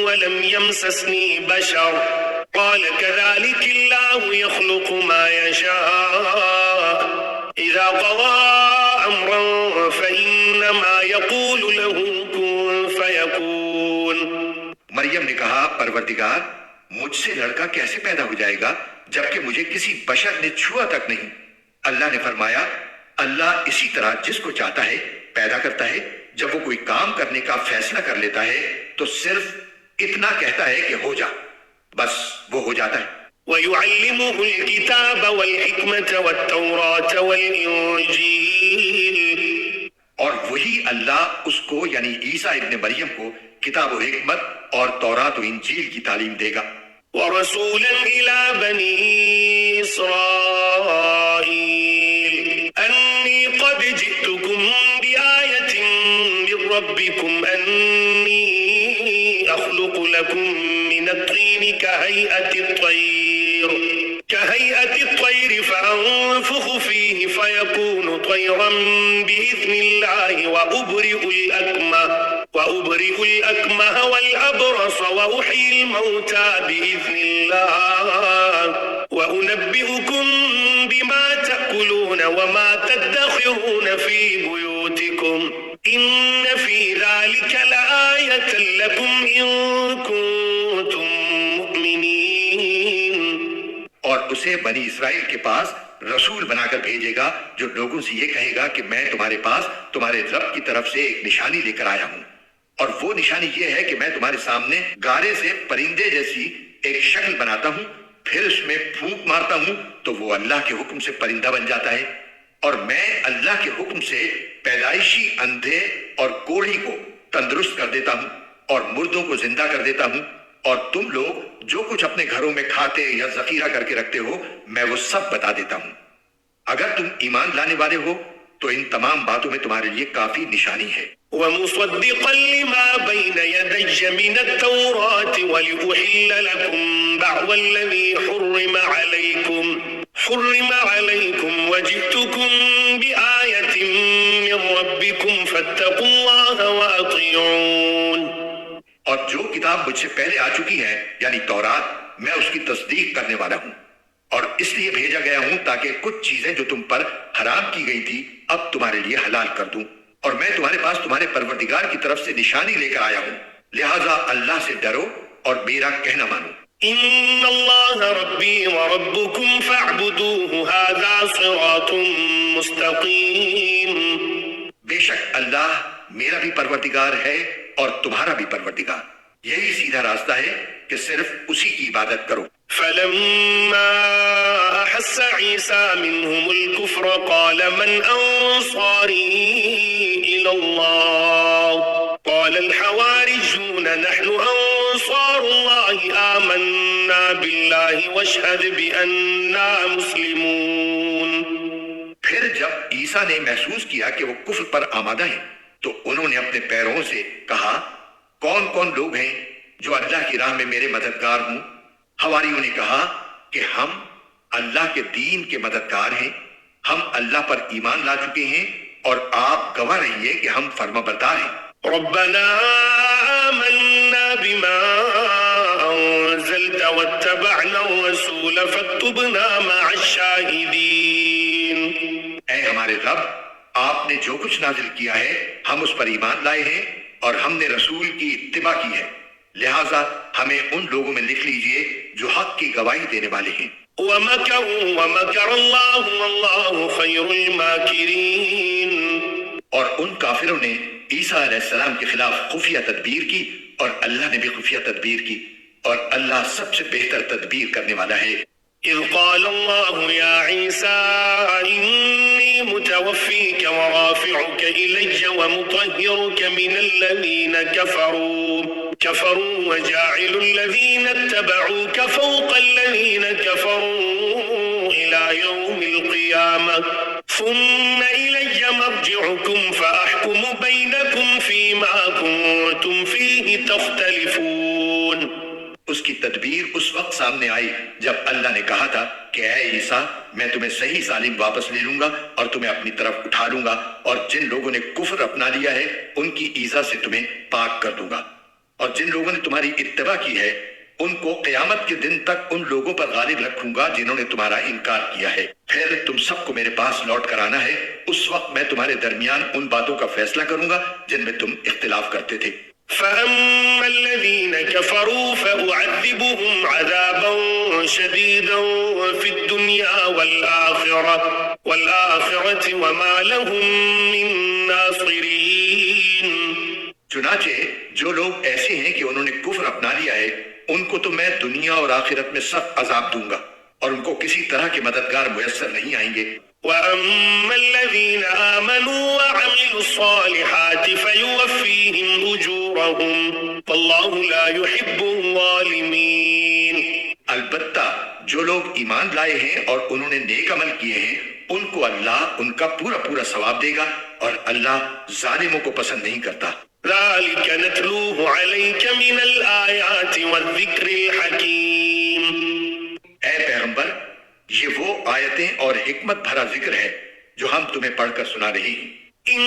[SPEAKER 1] ولم يمسسني بشر قال كذلك الله يخلق ما يشاء إذا قضى أمرا فإنما يقول له كن فيكون.
[SPEAKER 2] مریم نے کہا پروردگار مجھ سے لڑکا کیسے پیدا ہو جائے گا جبکہ مجھے کسی بشر نے چھوا تک نہیں. اللہ نے فرمایا اللہ اسی طرح جس کو چاہتا ہے پیدا کرتا ہے. جب وہ کوئی کام کرنے کا فیصلہ کر لیتا ہے تو صرف اتنا کہتا ہے کہ ہو جا، بس وہ ہو جاتا ہے.
[SPEAKER 1] وَيُعَلِّمُهُ الْكِتَابَ وَالْحِكْمَةَ وَالتَّوْرَاةَ وَالْإِنْجِيلَ.
[SPEAKER 2] اور وہی اللہ اس کو یعنی عیسیٰ ابن مریم کو کتاب و حکمت اور تورات و انجیل کی تعلیم دے گا.
[SPEAKER 1] وَرَسُولًا إِلَى بَنِي إِسْرَائِيلَ أَنِّي قَدْ جِئْتُكُمْ بِآيَةٍ مِّن رَّبِّكُمْ أَنِّي أَخْلُقُ لَكُم مِّنَ الطِّينِ كهيئة الطير فأنفخ فيه فيكون طيرا بإذن الله وأبرئ الأكمه والأبرص وأحيي الموتى بإذن الله وأنبئكم بما تأكلون وما تدخرون في بيوتكم إن في ذلك لآية لكم إن كنتم مؤمنين.
[SPEAKER 2] اور اسے بنی اسرائیل کے پاس رسول بنا کر بھیجے گا جو لوگوں سے یہ کہے گا کہ میں تمہارے پاس تمہارے رب کی طرف سے ایک نشانی لے کر آیا ہوں، اور وہ نشانی یہ ہے کہ میں تمہارے سامنے گارے سے پرندے جیسی ایک شکل بناتا ہوں، پھر اس میں پھونک مارتا ہوں تو وہ اللہ کے حکم سے پرندہ بن جاتا ہے. اور میں اللہ کے حکم سے پیدائشی اندھے اور کوڑھی کو تندرست کر دیتا ہوں اور مردوں کو زندہ کر دیتا ہوں. اور تم لوگ جو کچھ اپنے گھروں میں کھاتے یا ذخیرہ کر کے رکھتے ہو میں وہ سب بتا دیتا ہوں. اگر تم ایمان لانے والے ہو تو ان تمام باتوں میں تمہارے لیے کافی نشانی ہے.
[SPEAKER 1] وَمُصَدِّقًا لِمَا بَيْنَ يَدَيَّ مِنَ التَّوْرَاةِ وَلِأُحِلَّ لَكُمْ بَعْضَ الَّذِي حُرِّمَ عَلَيْكُمْ وَجِئْتُكُمْ بِآيَةٍ مِّن رَّبِّكُمْ فَاتَّقُوا اللَّهَ وَأَطِيعُونِ.
[SPEAKER 2] اور جو کتاب مجھ سے پہلے آ چکی ہے یعنی تورات میں اس کی تصدیق کرنے والا ہوں، اور اس لیے بھیجا گیا ہوں تاکہ کچھ چیزیں جو تم پر حرام کی گئی تھی اب تمہارے لیے حلال کر دوں. اور میں تمہارے پاس تمہارے پروردگار کی طرف سے نشانی لے کر آیا ہوں، لہٰذا اللہ سے ڈرو اور میرا کہنا مانو.
[SPEAKER 1] ان اللہ ربی وربکم فاعبدوه هذا صراط مستقیم.
[SPEAKER 2] بے شک اللہ میرا بھی پروردگار ہے اور تمہارا بھی پروردگار، یہی سیدھا راستہ ہے کہ صرف اسی کی عبادت کرو.
[SPEAKER 1] فلما احس عیسیٰ منهم الكفر قال من انصاری الى اللہ قال الحواریون نحن انصار اللہ آمنا باللہ واشہد بأننا مسلمون.
[SPEAKER 2] پھر جب عیسیٰ نے محسوس کیا کہ وہ کفر پر آمادہ ہیں تو انہوں نے اپنے پیروں سے کہا کون کون لوگ ہیں جو اللہ کی راہ میں میرے مددگار ہوں؟ حواریوں نے کہا کہ ہم اللہ کے دین کے مددگار ہیں، ہم اللہ پر ایمان لا چکے ہیں اور آپ گواہ رہیے کہ ہم فرما بردار ہیں.
[SPEAKER 1] ربنا آمنا بما انزلت واتبعنا الرسول فاكتبنا مع الشاہدین.
[SPEAKER 2] اے ہمارے رب، آپ نے جو کچھ نازل کیا ہے ہم اس پر ایمان لائے ہیں اور ہم نے رسول کی اتباع کی ہے، لہٰذا ہمیں ان لوگوں میں لکھ لیجئے جو حق کی گواہی دینے والے ہیں.
[SPEAKER 1] وَمَكَرُوا وَمَكَرَ اللَّهُ وَاللَّهُ خَيْرُ الْمَاكِرِينَ.
[SPEAKER 2] اور ان کافروں نے عیسیٰ علیہ السلام کے خلاف خفیہ تدبیر کی اور اللہ نے بھی خفیہ تدبیر کی، اور اللہ سب سے بہتر تدبیر کرنے والا ہے.
[SPEAKER 1] اذ قال اللہ یا عیسیٰ انی متوفیک ورافعک الی ومطہرک من الذین کفروا وجاعل الذین اتبعوک فوق الذین کفروا الى یوم القیامة ثم الی مرجعکم فاحکم بینکم فیما کنتم فیہ تختلفون.
[SPEAKER 2] اس کی تدبیر اس وقت سامنے آئی جب اللہ نے کہا تھا کہ اے عیسیٰ میں تمہیں صحیح سالم واپس لے لوں گا اور تمہیں اپنی طرف اٹھا لوں گا، اور جن لوگوں نے کفر اپنا لیا ہے ان کی ایذا سے تمہیں پاک کر دوں گا، اور جن لوگوں نے تمہاری اتباع کی ہے ان کو قیامت کے دن تک ان لوگوں پر غالب رکھوں گا جنہوں نے تمہارا انکار کیا ہے. پھر تم سب کو میرے پاس لوٹ کر آنا ہے. اس وقت میں تمہارے درمیان ان باتوں کا فیصلہ کروں گا جن میں تم اختلاف کرتے تھے.
[SPEAKER 1] فأما الذين كفروا فأعذبهم عذابا شديدا في الدنيا والآخرة وما لهم من ناصرين.
[SPEAKER 2] چنانچہ جو لوگ ایسے ہیں کہ انہوں نے کفر اپنا لیا ہے ان کو تو میں دنیا اور آخرت میں سخت عذاب دوں گا اور ان کو کسی طرح کے مددگار میسر نہیں آئیں گے.
[SPEAKER 1] وَأَمَّا الَّذِينَ آمَنُوا وَعَمِلُوا الصَّالِحَاتِ فَيُوَفِّيهِمْ أُجُورَهُمْ وَاللَّهُ لَا يُحِبُّ الظَّالِمِينَ.
[SPEAKER 2] البتہ جو لوگ ایمان لائے ہیں اور انہوں نے نیک عمل کیے ہیں ان کو اللہ ان کا پورا ثواب دے گا اور اللہ ظالموں کو پسند نہیں کرتا.
[SPEAKER 1] ذَلِكَ نَتْلُوهُ عَلَيْكَ مِنَ الْآيَاتِ وَالذِّكْرِ الْحَكِيمِ.
[SPEAKER 2] اے پیغمبر یہ وہ آیتیں اور حکمت بھرا ذکر ہے جو ہم تمہیں پڑھ کر سنا رہے ہیں.
[SPEAKER 1] إن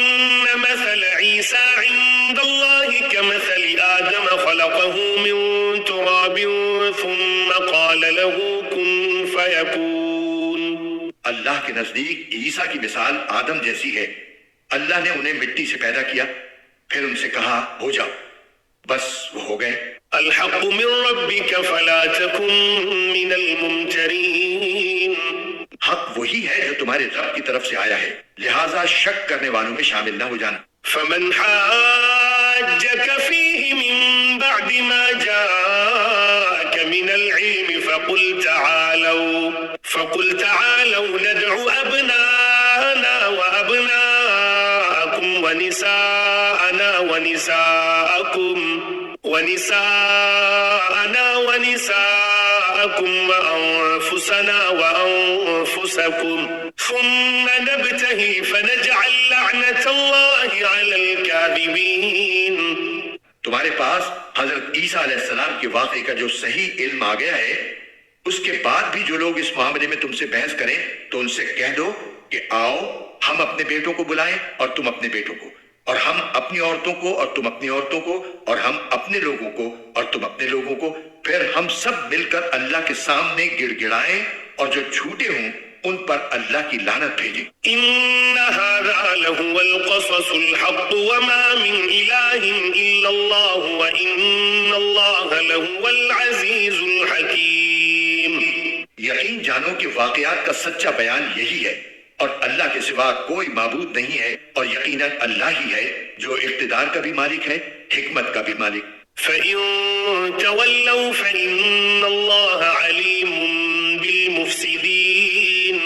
[SPEAKER 1] مثل عيسى عند الله كمثل آدم خلقه من تراب ثم قال له كن فيكون.
[SPEAKER 2] اللہ کے نزدیک عیسیٰ کی مثال آدم جیسی ہے. اللہ نے انہیں مٹی سے پیدا کیا پھر ان سے کہا ہو جاؤ بس وہ ہو گئے.
[SPEAKER 1] الحق من ربك فلا تكن من الممترين.
[SPEAKER 2] حق وہی ہے جو تمہارے رب کی طرف سے آیا ہے لہٰذا شک کرنے والوں میں شامل نہ ہو جانا.
[SPEAKER 1] فمن حاجك فيه من بعد ما جاءك من العلم فقل تعالوا ندعو أبناءنا وأبناءكم ونساءنا ونساءكم وأنفسنا وأنفسكم ثم نبتهل فنجعل لعنة الله على الكاذبين.
[SPEAKER 2] تمہارے پاس حضرت عیسیٰ علیہ السلام کے واقعے کا جو صحیح علم آ گیا ہے اس کے بعد بھی جو لوگ اس معاملے میں تم سے بحث کریں تو ان سے کہہ دو کہ آؤ ہم اپنے بیٹوں کو بلائیں اور تم اپنے بیٹوں کو اور ہم اپنی عورتوں کو اور تم اپنی عورتوں کو اور ہم اپنے لوگوں کو اور تم اپنے لوگوں کو پھر ہم سب مل کر اللہ کے سامنے گڑ گڑائیں اور جو جھوٹے ہوں ان پر اللہ کی لعنت بھیجیں.
[SPEAKER 1] ان هذا لهو القصص الحق وما من اله الا الله وان الله لهو العزيز الحكيم.
[SPEAKER 2] یقین جانو کہ واقعات کا سچا بیان یہی ہے اور اللہ کے سوا کوئی معبود نہیں ہے اور یقیناً اللہ ہی ہے جو اقتدار کا بھی مالک ہے حکمت کا بھی مالک.
[SPEAKER 1] فَإِن تَوَلَّوْا فَإِنَّ اللَّهَ عَلِيمٌ بِالْمُفْسِدِينَ.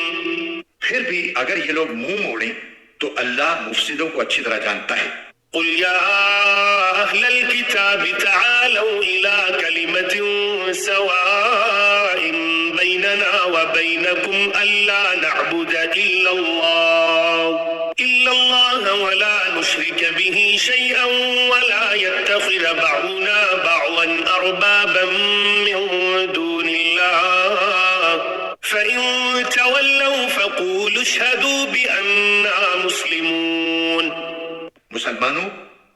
[SPEAKER 2] پھر بھی اگر یہ لوگ منہ موڑیں تو اللہ مفسدوں کو اچھی طرح جانتا ہے.
[SPEAKER 1] قُلْ يَا أَهْلَ الْكِتَابِ تَعَالَوْا إِلَىٰ كَلِمَةٍ سَوَاءٍ بَيْنَنَا وَبَيْنَكُمْ أَلَّا نَعْبُدَ إِلَّا اللَّهَ وَلَا نُشْرِكَ بِهِ شَيْئًا وَلَا يَتَّخِذَ بَعْضُنَا بَعْضًا أَرْبَابًا مِّن دُونِ اللَّهِ فَإِن تَوَلَّوْا فَقُولُوا اشْهَدُوا بِأَنَّا مُسْلِمُونَ.
[SPEAKER 2] مسلمانوں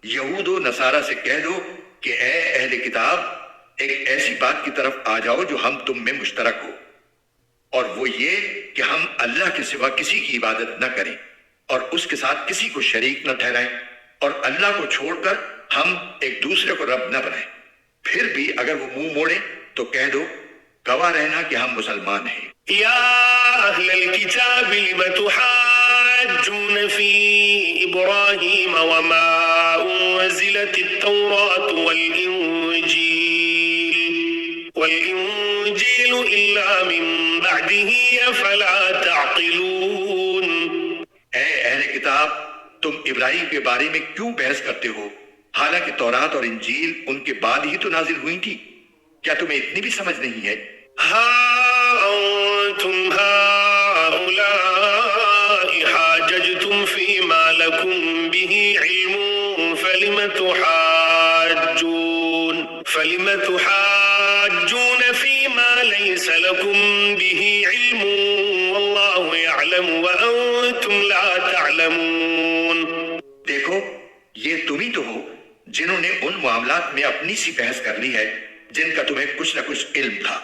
[SPEAKER 2] یہود و نصارہ سے کہہ دو کہ اے اہل کتاب ایک ایسی بات کی طرف آ جاؤ جو ہم تم میں مشترک ہو اور وہ یہ کہ ہم اللہ کے سوا کسی کی عبادت نہ کریں اور اس کے ساتھ کسی کو شریک نہ ٹھہرائیں اور اللہ کو چھوڑ کر ہم ایک دوسرے کو رب نہ بنائیں. پھر بھی اگر وہ منہ موڑیں تو کہہ دو گواہ رہنا کہ ہم مسلمان ہیں.
[SPEAKER 1] یا اہل الکتاب لم تحاجون فی ابراہیم وما انزلت التوراة والانجیل الا من بعده افلا تعقلون.
[SPEAKER 2] اے اہل کتاب تم ابراہیم کے بارے میں کیوں بحث کرتے ہو حالانکہ تورات اور انجیل ان کے بعد ہی تو نازل ہوئی تھی کیا تمہیں اتنی بھی سمجھ نہیں ہے؟
[SPEAKER 1] ہا انتم هؤلاء حاججتم فيما لكم به علم فلم تحاجون فيما ليس لكم به علم والله يعلم وأنتم لا تعلمون.
[SPEAKER 2] دیکھو یہ تم ہی تو ہو جنہوں نے ان معاملات میں اپنی سی بحث کر لی ہے جن کا تمہیں کچھ نہ کچھ علم تھا۔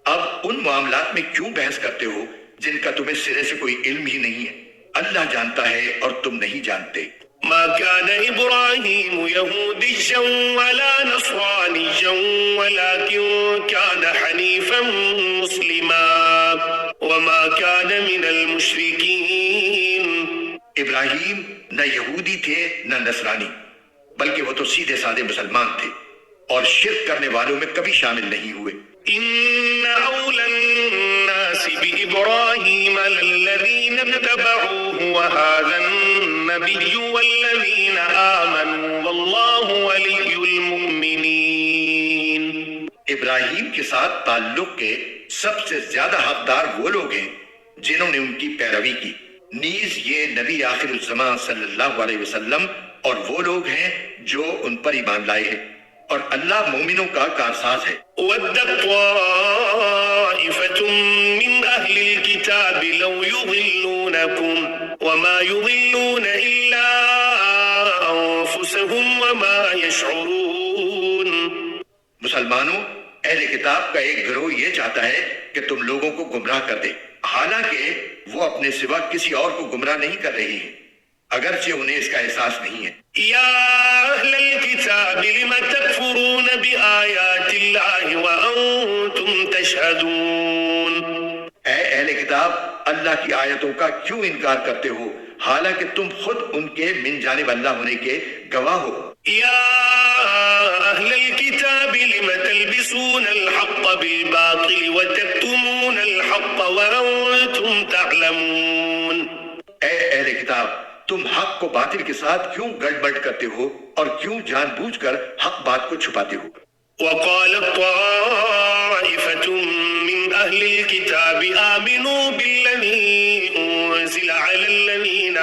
[SPEAKER 2] اب ان معاملات میں کیوں بحث کرتے ہو جن کا تمہیں سرے سے کوئی علم ہی نہیں ہے؟ اللہ جانتا ہے اور تم نہیں جانتے۔
[SPEAKER 1] ما كان إبراهيم يهوديا ولا نصرانيا ولكن كان حنيفا مسلما وما كان من المشركين۔
[SPEAKER 2] ابراہیم نہ یہودی تھے نہ نصرانی، بلکہ وہ تو سیدھے سادے مسلمان تھے اور شرک کرنے والوں میں کبھی شامل نہیں ہوئے۔
[SPEAKER 1] إن أولى الناس بإبراهيم للذين اتبعوه وهذا النبي والذين آمنوا والله ولي المؤمنين۔
[SPEAKER 2] ابراہیم کے ساتھ تعلق کے سب سے زیادہ حقدار وہ لوگ ہیں جنہوں نے ان کی پیروی کی، نیز یہ نبی آخر الزمان صلی اللہ علیہ وسلم اور وہ لوگ ہیں جو ان پر ایمان لائے ہیں، اور اللہ مومنوں کا کارساز ہے۔
[SPEAKER 1] وَدَّتْ طَائِفَةٌ مِّنْ أَهْلِ الْكِتَابِ لَوْ يُضِلُّونَكُمْ وَمَا يُضِلُّونَ إِلَّا أَنفُسَهُمْ وَمَا يَشْعُرُونَ۔
[SPEAKER 2] مسلمانوں، اہل کتاب کا ایک گروہ یہ چاہتا ہے کہ تم لوگوں کو گمراہ کر دے، حالانکہ وہ اپنے سوا کسی اور کو گمراہ نہیں کر رہی ہیں، اگرچہ انہیں اس کا احساس نہیں ہے۔
[SPEAKER 1] یا اہل الکتاب لم تکفرون بآیات اللہ وانتم تشہدون۔
[SPEAKER 2] اے اہل کتاب، اللہ کی آیتوں کا کیوں انکار کرتے ہو حالانکہ تم خود ان کے من جانب اللہ ہونے کے گواہ ہو۔
[SPEAKER 1] یا اہل الکتاب لم تلبسون الحق بالباطل وتکتمون الحق وانتم تعلمون۔
[SPEAKER 2] اے اہل کتاب، تم حق کو باطل کے ساتھ کیوں گڑبڑ کرتے ہو اور کیوں جان بوجھ کر حق بات کو چھپاتے ہو؟
[SPEAKER 1] وقالت طائفة من أهل الكتاب آمنوا بالذي أنزل على الذين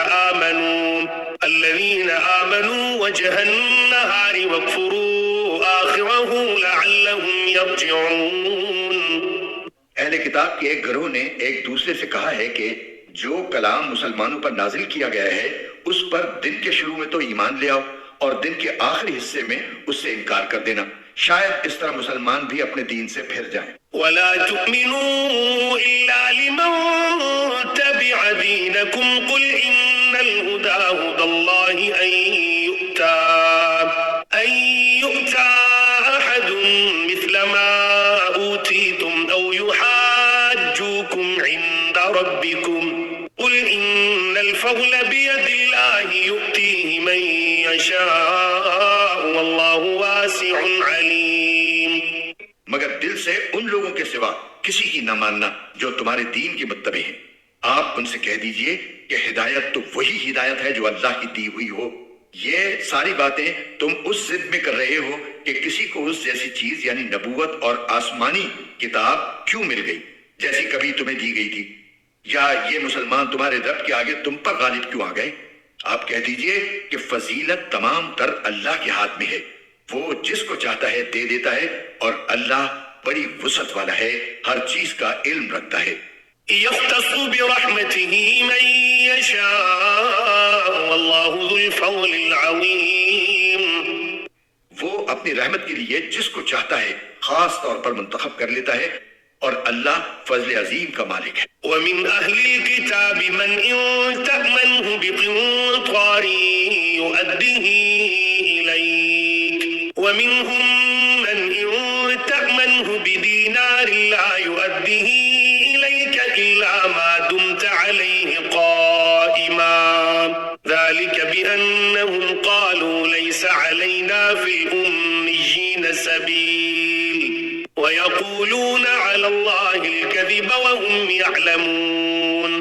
[SPEAKER 1] آمنوا وجه النهار واكفروا آخره لعلهم يرجعون۔
[SPEAKER 2] اہل کتاب کے ایک گروہ نے ایک دوسرے سے کہا ہے کہ جو کلام مسلمانوں پر نازل کیا گیا ہے اس پر دن کے شروع میں تو ایمان لے آؤ اور دن کے آخری حصے میں اس سے انکار کر دینا، شاید اس طرح مسلمان بھی اپنے دین سے پھر جائیں۔
[SPEAKER 1] وَلَا تُؤْمِنُوا إِلَّا لِمَن تَبِعَ دِينَكُمْ قُلْ إِنَّ الْهُدَى هُدَى اللَّهِ أَن يُؤْتَى أَحَدٌ مِثْلَ مَا أُوتِيتُمْ أَوْ يُحَاجُّوكُمْ عِندَ رَبِّكُمْ قُلْ إِنَّ الْفَضْلَ بِيَدِ اللَّهِ يُؤْتِيهِ مَن يَشَاءُ وَاللَّهُ وَاسِعٌ عَلِيمٌ۔
[SPEAKER 2] مگر دل سے ان لوگوں کے سوا کسی کی نہ ماننا جو تمہارے دین کے متبع ہیں۔ آپ ان سے کہہ دیجئے کہ ہدایت تو وہی ہدایت ہے جو اللہ کی دی ہوئی ہو۔ یہ ساری باتیں تم اس ضد میں کر رہے ہو کہ کسی کو اس جیسی چیز یعنی نبوت اور آسمانی کتاب کیوں مل گئی جیسی کبھی تمہیں دی گئی تھی، یا یہ مسلمان تمہارے رب کے آگے تم پر غالب کیوں آ گئے؟ آپ کہہ دیجئے کہ فضیلت تمام تر اللہ کے ہاتھ میں ہے، وہ جس کو چاہتا ہے دے دیتا ہے، اور اللہ بڑی وسعت والا ہے، ہر چیز کا علم رکھتا ہے۔
[SPEAKER 1] يختص برحمته من يشاء والله ذو الفضل العظيم۔
[SPEAKER 2] وہ اپنی رحمت کے لیے جس کو چاہتا ہے خاص طور پر منتخب کر لیتا ہے، اور اللہ فضل عظیم کا مالک ہے۔
[SPEAKER 1] ومن أهل الكتاب من إن تأمنه بقنطار يؤديه إليك ومنهم من إن تأمنه بدينار لا يؤديه إليك إلا ما دمت عليه قائما ذلك بأنهم قالوا ليس علينا في الأميين سبيل ويقولون على الله الكذب وهم يعلمون۔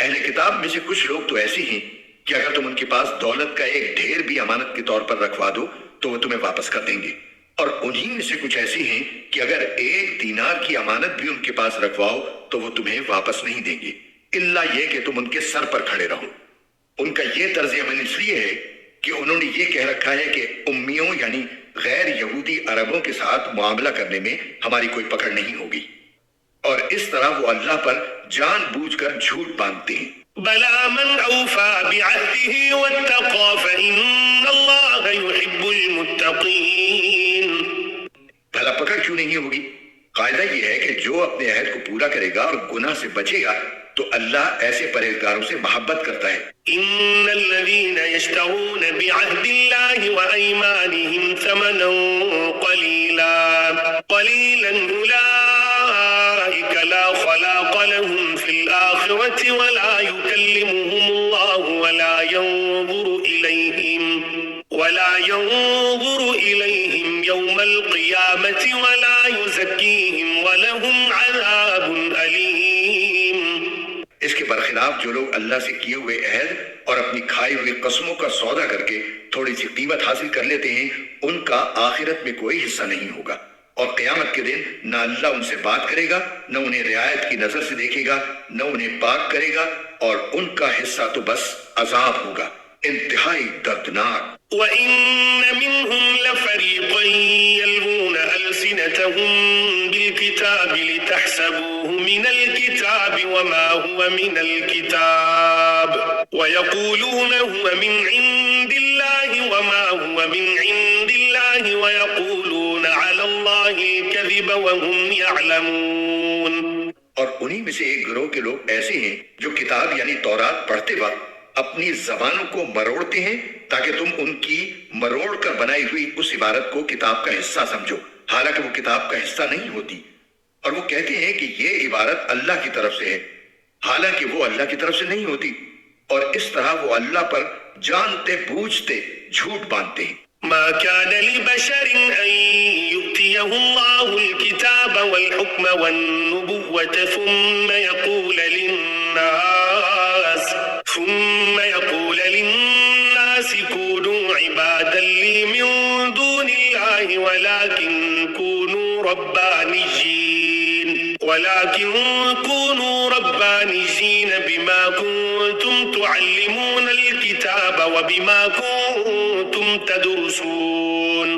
[SPEAKER 2] اہل کتاب میں سے کچھ لوگ تو ایسے ہیں کہ اگر تم ان کے پاس دولت کا ایک ڈھیر بھی امانت کے طور پر رکھوا دو تو وہ تمہیں واپس کر دیں گے، اور انہی میں سے کچھ ایسے ہیں کہ اگر ایک دینار کی امانت بھی ان کے پاس رکھواؤ تو وہ تمہیں واپس نہیں دیں گے، الا یہ کہ تم ان کے سر پر کھڑے رہو۔ ان کا یہ طرز عمل اس لیے ہے کہ انہوں نے یہ کہہ رکھا ہے کہ امیوں یعنی غیر یہودی عربوں کے ساتھ معاملہ کرنے میں ہماری کوئی پکڑ نہیں ہوگی، اور اس طرح وہ اللہ پر جان بوجھ کر جھوٹ باندھتے ہیں۔
[SPEAKER 1] بلى من أوفى بعهده واتقى فإن الله يحب المتقين۔
[SPEAKER 2] بھلا پکڑ کیوں نہیں ہوگی؟ قاعدہ یہ ہے کہ جو اپنے عہد کو پورا کرے گا اور گناہ سے بچے گا تو اللہ ایسے پرہیزگاروں سے محبت کرتا ہے۔
[SPEAKER 1] ان الذين يشترون بعهد الله وايمانهم ثمنا قليلا اولئك لا خلاق لهم في الاخره ولا يكلمهم الله ولا ينظر اليهم يوم القيامه ولا يزكيهم ولهم عذاب اليم۔
[SPEAKER 2] اس کے برخلاف جو لوگ اللہ سے کیے ہوئے عہد اور اپنی کھائی ہوئی قسموں کا سودا کر کے تھوڑی سی قیمت حاصل کر لیتے ہیں، ان کا آخرت میں کوئی حصہ نہیں ہوگا، اور قیامت کے دن نہ اللہ ان سے بات کرے گا، نہ انہیں رعایت کی نظر سے دیکھے گا، نہ انہیں پاک کرے گا، اور ان کا حصہ تو بس عذاب ہوگا، انتہائی دردناک۔
[SPEAKER 1] وَإِنَّ مِنْهُمْ لَفَرِيقًا يَلْوُونَ أَلْسِنَتَهُمْ بِالْكِتَابِ لِتَحْسَبُوهُ مِنَ الْكِتَابِ وَمَا هُوَ مِنَ الْكِتَابِ وَيَقُولُونَ هُوَ مِنْ عِنْدِ اللَّهِ وَمَا هُوَ مِنْ عِنْدِ اللَّهِ وَيَقُولُونَ عَلَى اللَّهِ الْكَذِبَ وَهُمْ يَعْلَمُونَ۔
[SPEAKER 2] اور انہی میں سے ایک گروہ کے لوگ ایسے ہیں جو کتاب یعنی تورات پڑھتے وقت اپنی زبانوں کو مروڑتے ہیں تاکہ تم ان کی مروڑ کر بنائی ہوئی اس عبارت کو کتاب کا حصہ سمجھو، حالانکہ وہ کتاب کا حصہ نہیں ہوتی، اور وہ کہتے ہیں کہ یہ عبارت اللہ کی طرف سے ہے، حالانکہ وہ اللہ کی طرف سے نہیں ہوتی، اور اس طرح وہ اللہ پر جانتے بوجھتے جھوٹ باندھتے ہیں۔
[SPEAKER 1] ما كان لبشر أن يؤتيه الله الكتاب والحكم والنبوة ثم يقول للناس كونوا عبادا لي من دون الله ولكن كونوا ربانيين بما كنتم تعلمون الكتاب وبما كنتم تدرسون۔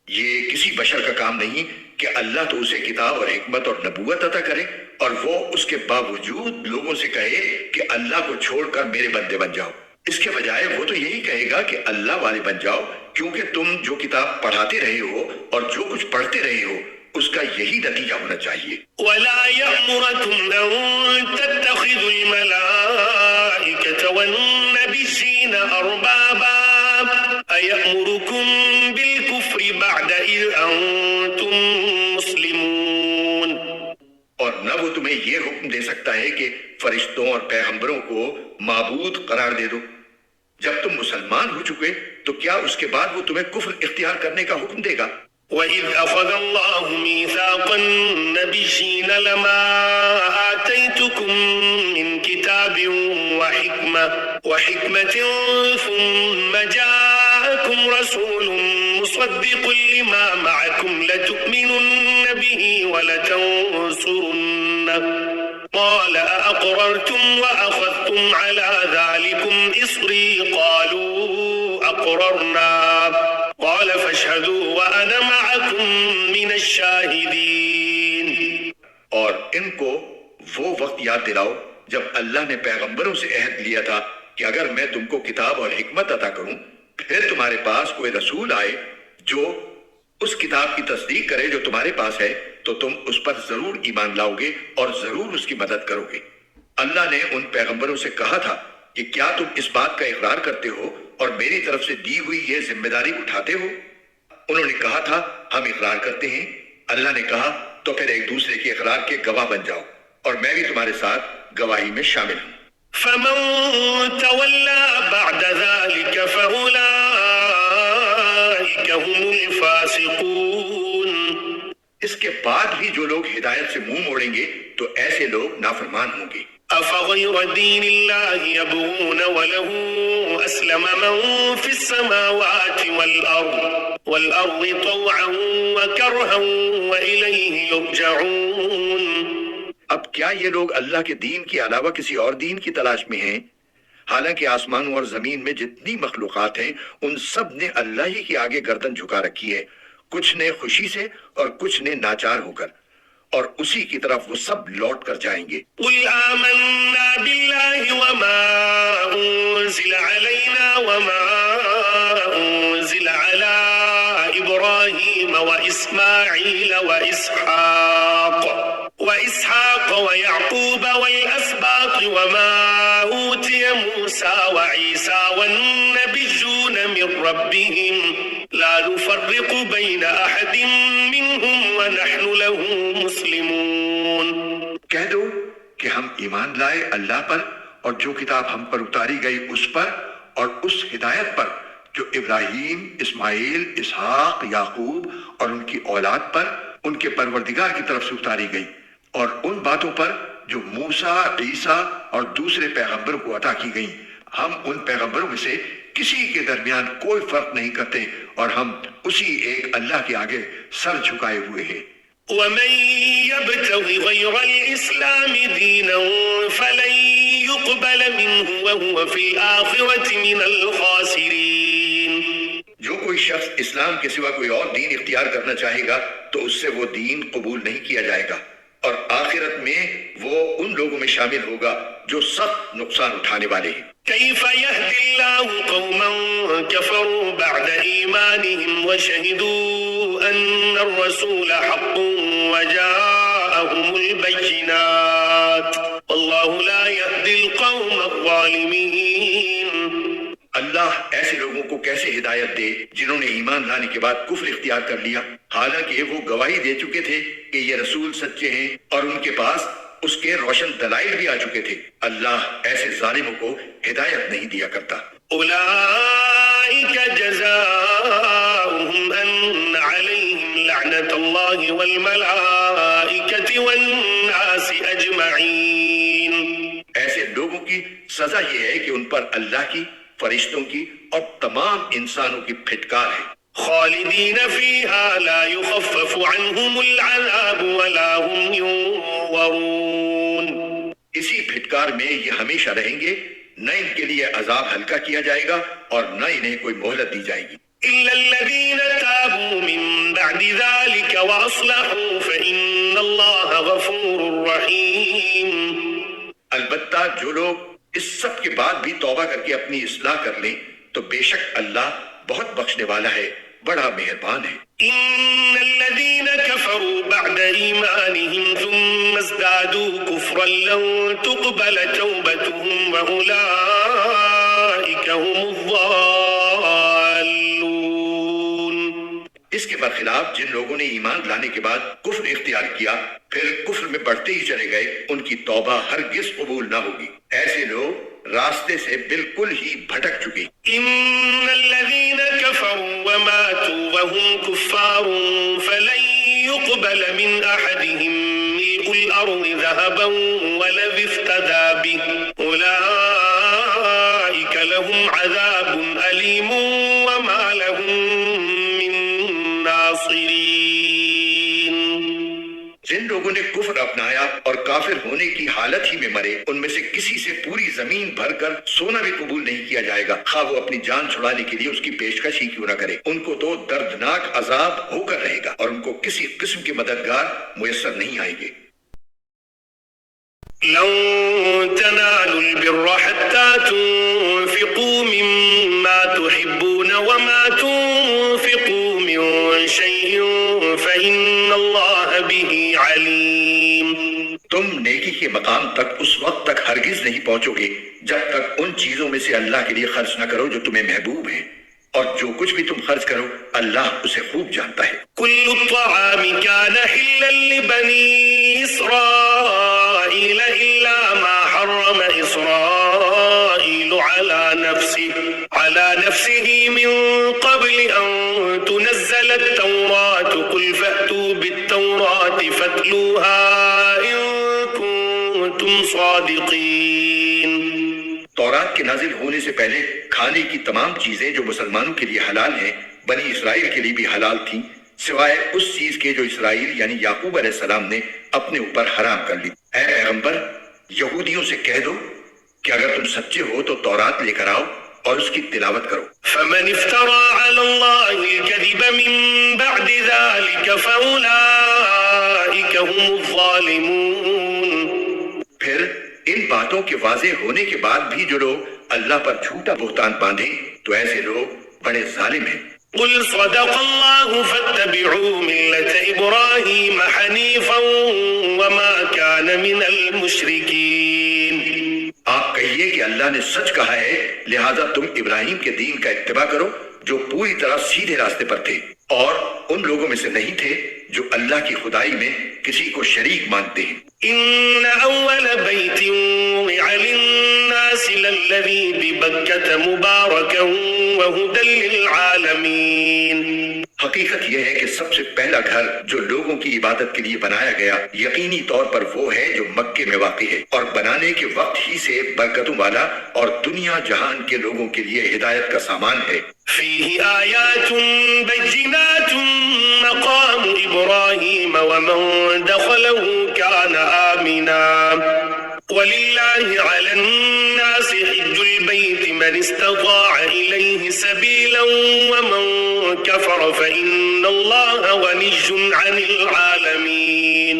[SPEAKER 2] یہ کسی بشر کا کام نہیں کہ اللہ تو اسے کتاب اور حکمت اور نبوت عطا کرے اور وہ اس کے باوجود لوگوں سے کہے کہ اللہ کو چھوڑ کر میرے بندے بن جاؤ۔ اس کے بجائے وہ تو یہی کہے گا کہ اللہ والے بن جاؤ، کیونکہ تم جو کتاب پڑھاتے رہے ہو اور جو کچھ پڑھتے رہے ہو اس کا یہی نتیجہ ہونا چاہیے۔
[SPEAKER 1] وَلَا يَأْمُرَكُمْ أَن تَتَّخِذُوا الْمَلَائِكَةَ وَالنَّبِيِّينَ أَرْبَابًا أَيَأْمُرُكُمْ بِالْكُفْرِ بَعْدَ إِذْ أَنْتُمْ مُسْلِمُونَ۔
[SPEAKER 2] اور نہ وہ تمہیں یہ حکم دے سکتا ہے کہ فرشتوں اور پیغمبروں کو معبود قرار دے دو جب تم مسلمان ہو چکے، تو کیا اس کے بعد وہ تمہیں کفر اختیار کرنے کا حکم دے گا؟
[SPEAKER 1] وَإِذْ أَخَذَ اللَّهُ مِيثَاقَ النَّبِيِّينَ لَمَا آتَيْتُكُم مِّن كِتَابٍ وَحِكْمَةٍ ثُمَّ جَاءَكُمْ رَسُولٌ مُصَدِّقٌ لِّمَا مَعَكُمْ لَتُؤْمِنُنَّ بِهِ وَلَتَنصُرُنَّهُ قَالَ أَأَقْرَرْتُمْ وَأَخَذْتُمْ عَلَى ذَلِكُمْ إِصْرِي قَالُوا أَقْرَرْنَا قال فاشهدوا وأنا معكم من الشاهدين۔
[SPEAKER 2] اور ان کو وہ وقت یاد دلاؤ جب اللہ نے پیغمبروں سے عہد لیا تھا کہ اگر میں تم کو کتاب اور حکمت عطا کروں، پھر تمہارے پاس کوئی رسول آئے جو اس کتاب کی تصدیق کرے جو تمہارے پاس ہے، تو تم اس پر ضرور ایمان لاؤ گے اور ضرور اس کی مدد کرو گے۔ اللہ نے ان پیغمبروں سے کہا تھا کہ کیا تم اس بات کا اقرار کرتے ہو اور میری طرف سے دی ہوئی یہ ذمہ داری اٹھاتے ہو؟ انہوں نے کہا تھا ہم اقرار کرتے ہیں۔ اللہ نے کہا تو پھر ایک دوسرے کے اقرار کے گواہ بن جاؤ، اور میں بھی تمہارے ساتھ گواہی میں شامل ہوں۔
[SPEAKER 1] فمن تولى بعد ذلك فأولئك هم الفاسقون۔
[SPEAKER 2] اس کے بعد بھی جو لوگ ہدایت سے منہ موڑیں گے تو ایسے لوگ نافرمان ہوں گے۔
[SPEAKER 1] أفغير دين الله يبغون وله أسلم من في السماوات والأرض طوعا وكرها وإليه يرجعون۔
[SPEAKER 2] اب کیا یہ لوگ اللہ کے دین کے علاوہ کسی اور دین کی تلاش میں ہیں؟ حالانکہ آسمانوں اور زمین میں جتنی مخلوقات ہیں ان سب نے اللہ ہی کے آگے گردن جھکا رکھی ہے، کچھ نے خوشی سے اور کچھ نے ناچار ہو کر، اور اسی کی طرف وہ سب لوٹ کر جائیں گے۔
[SPEAKER 1] قل آمنا بالله وما أنزل علينا وما أنزل على إبراهيم إبراهيم وإسماعيل وإسحاق ويعقوب والأسباط وما أوتي موسى وعيسى والنبيون من ربهم لا نفرق بين أحد منهم ونحن له مسلمون.
[SPEAKER 2] کہہ دو کہ ہم ایمان لائے اللہ پر اور جو کتاب ہم پر اتاری گئی اس پر اور اس ہدایت پر جو ابراہیم، اسماعیل، اسحاق، یعقوب اور ان کی اولاد پر ان کے پروردگار کی طرف سے اتاری گئی، اور ان باتوں پر جو موسیٰ، عیسیٰ اور دوسرے پیغمبروں کو عطا کی گئیں. ہم ان پیغمبروں میں سے کسی کے درمیان کوئی فرق نہیں کرتے اور ہم اسی ایک اللہ کے آگے سر جھکائے ہوئے ہیں.
[SPEAKER 1] ومن يبتغ غير الإسلام دينا فلن يقبل منه وهو في الآخرة من الخاسرين.
[SPEAKER 2] جو کوئی شخص اسلام کے سوا کوئی اور دین اختیار کرنا چاہے گا تو اس سے وہ دین قبول نہیں کیا جائے گا اور آخرت میں وہ ان لوگوں میں شامل ہوگا جو سخت نقصان اٹھانے والے ہیں.
[SPEAKER 1] كيف يهدي الله قوما كفروا بعد إيمانهم وشهدوا أن الرسول حق وجاءهم البينات والله لا يهدي القوم الظالمين.
[SPEAKER 2] اللہ ایسے لوگوں کو کیسے ہدایت دے جنہوں نے ایمان لانے کے بعد کفر اختیار کر لیا حالانکہ وہ گواہی دے چکے تھے کہ یہ رسول سچے ہیں اور ان کے پاس اس کے روشن دلائل بھی آ چکے تھے. اللہ ایسے ظالموں کو ہدایت نہیں دیا کرتا.
[SPEAKER 1] أولئك جزاؤهم أن عليهم لعنة الله والملائكة والناس أجمعين.
[SPEAKER 2] ایسے لوگوں کی سزا یہ ہے کہ ان پر اللہ کی، فرشتوں کی اور تمام انسانوں کی پھٹکار ہے.
[SPEAKER 1] خالدین فیہا لا یخفف عنہم العذاب ولا هم ينظرون.
[SPEAKER 2] اسی پھٹکار میں یہ ہمیشہ رہیں گے، نہ ان کے لیے عذاب ہلکا کیا جائے گا اور نہ انہیں کوئی مہلت دی جائے گی.
[SPEAKER 1] الا الذین تابوا من بعد ذلك واصلحوا فإن اللہ غفور رحیم.
[SPEAKER 2] البتہ جو لوگ اس سب کے بعد بھی توبہ کر کے اپنی اصلاح کر لیں تو بے شک اللہ بہت بخشنے والا ہے، بڑا مہربان ہے.
[SPEAKER 1] ان الذين كفروا بعد ایمانهم ثم ازدادوا كفرا لن تقبل توبتهم واولئك هم الضالون.
[SPEAKER 2] اس کے برخلاف جن لوگوں نے ایمان لانے کے بعد کفر اختیار کیا پھر کفر میں بڑھتے ہی چلے گئے ان کی توبہ ہرگز قبول نہ ہوگی. ایسے لوگ راستے سے بالکل ہی بھٹک چکے.
[SPEAKER 1] ان الذين كفروا وماتوا وهم كفار فلن يقبل من احدهم ملء الارض ذهبا ولو افتدى به اولئك لهم عذاب اليم وما لهم من ناصرين.
[SPEAKER 2] جن لوگوں نے کفر اپنایا اور کافر ہونے کی حالت ہی میں مرے ان میں سے کسی سے پوری زمین بھر کر سونا بھی قبول نہیں کیا جائے گا خواہ وہ اپنی جان چھڑانے کے لیے اس کی پیشکش ہی کیوں نہ کرے. ان کو تو دردناک عذاب ہو کر رہے گا اور ان کو کسی قسم کے مددگار میسر نہیں آئیں گے.
[SPEAKER 1] لن تنالوا البر حتى تنفقوا مما تحبون وما تنفقوا من شيء فإن الله به عليم.
[SPEAKER 2] تم نیکی کے مقام تک اس وقت تک ہرگز نہیں پہنچو گے جب تک ان چیزوں میں سے اللہ کے لیے خرچ نہ کرو جو تمہیں محبوب ہیں، اور جو کچھ بھی تم خرچ کرو اللہ اسے خوب جانتا ہے.
[SPEAKER 1] كل الطعام كان حلا لبني إسرائيل إلا ما حرم إسرائيل على نفسه من قبل أن تنزل التوراة قل فأتوا بالتوراة فاتلوها إن كنتم صادقين.
[SPEAKER 2] تورات کے نازل ہونے سے پہلے کھانے کی تمام چیزیں جو مسلمانوں کے لیے حلال ہیں بنی اسرائیل کے لیے بھی حلال تھیں سوائے اس چیز کے جو اسرائیل یعنی یعقوب علیہ السلام نے اپنے اوپر حرام کر لی. اے پیغمبر یہودیوں سے کہہ دو کہ اگر تم سچے ہو تو تورات لے کر آؤ اور اس کی تلاوت کرو.
[SPEAKER 1] فمن افترى على الله الكذب من بعد ذلك فأولئك هم الظالمون.
[SPEAKER 2] پھر ان باتوں کے واضح ہونے کے بعد بھی جو لوگ اللہ پر جھوٹا بہتان باندھیں تو ایسے لوگ بڑے ظالم ہیں.
[SPEAKER 1] قل صدق الله فاتبعوا ملة إبراهيم حنيفا وما كان من المشركين.
[SPEAKER 2] آپ کہیے کہ اللہ نے سچ کہا ہے، لہذا تم ابراہیم کے دین کا اتباع کرو جو پوری طرح سیدھے راستے پر تھے، اور ان لوگوں میں سے نہیں تھے جو اللہ کی خدائی میں کسی کو شریک مانتے ہیں.
[SPEAKER 1] إن أول بيت وضع للناس للذي ببكة مباركا وهدى للعالمين.
[SPEAKER 2] حقیقت یہ ہے کہ سب سے پہلا گھر جو لوگوں کی عبادت کے لیے بنایا گیا یقینی طور پر وہ ہے جو مکے میں واقع ہے، اور بنانے کے وقت ہی سے برکتوں والا اور دنیا جہان کے لوگوں کے لیے ہدایت کا سامان ہے.
[SPEAKER 1] فيه آيات بينات مقام إبراهيم ومن دخله كان آمنا ولله على الناس حج البيت من استطاع إليه سبيلا ومن كفر فإن الله غني عن العالمين.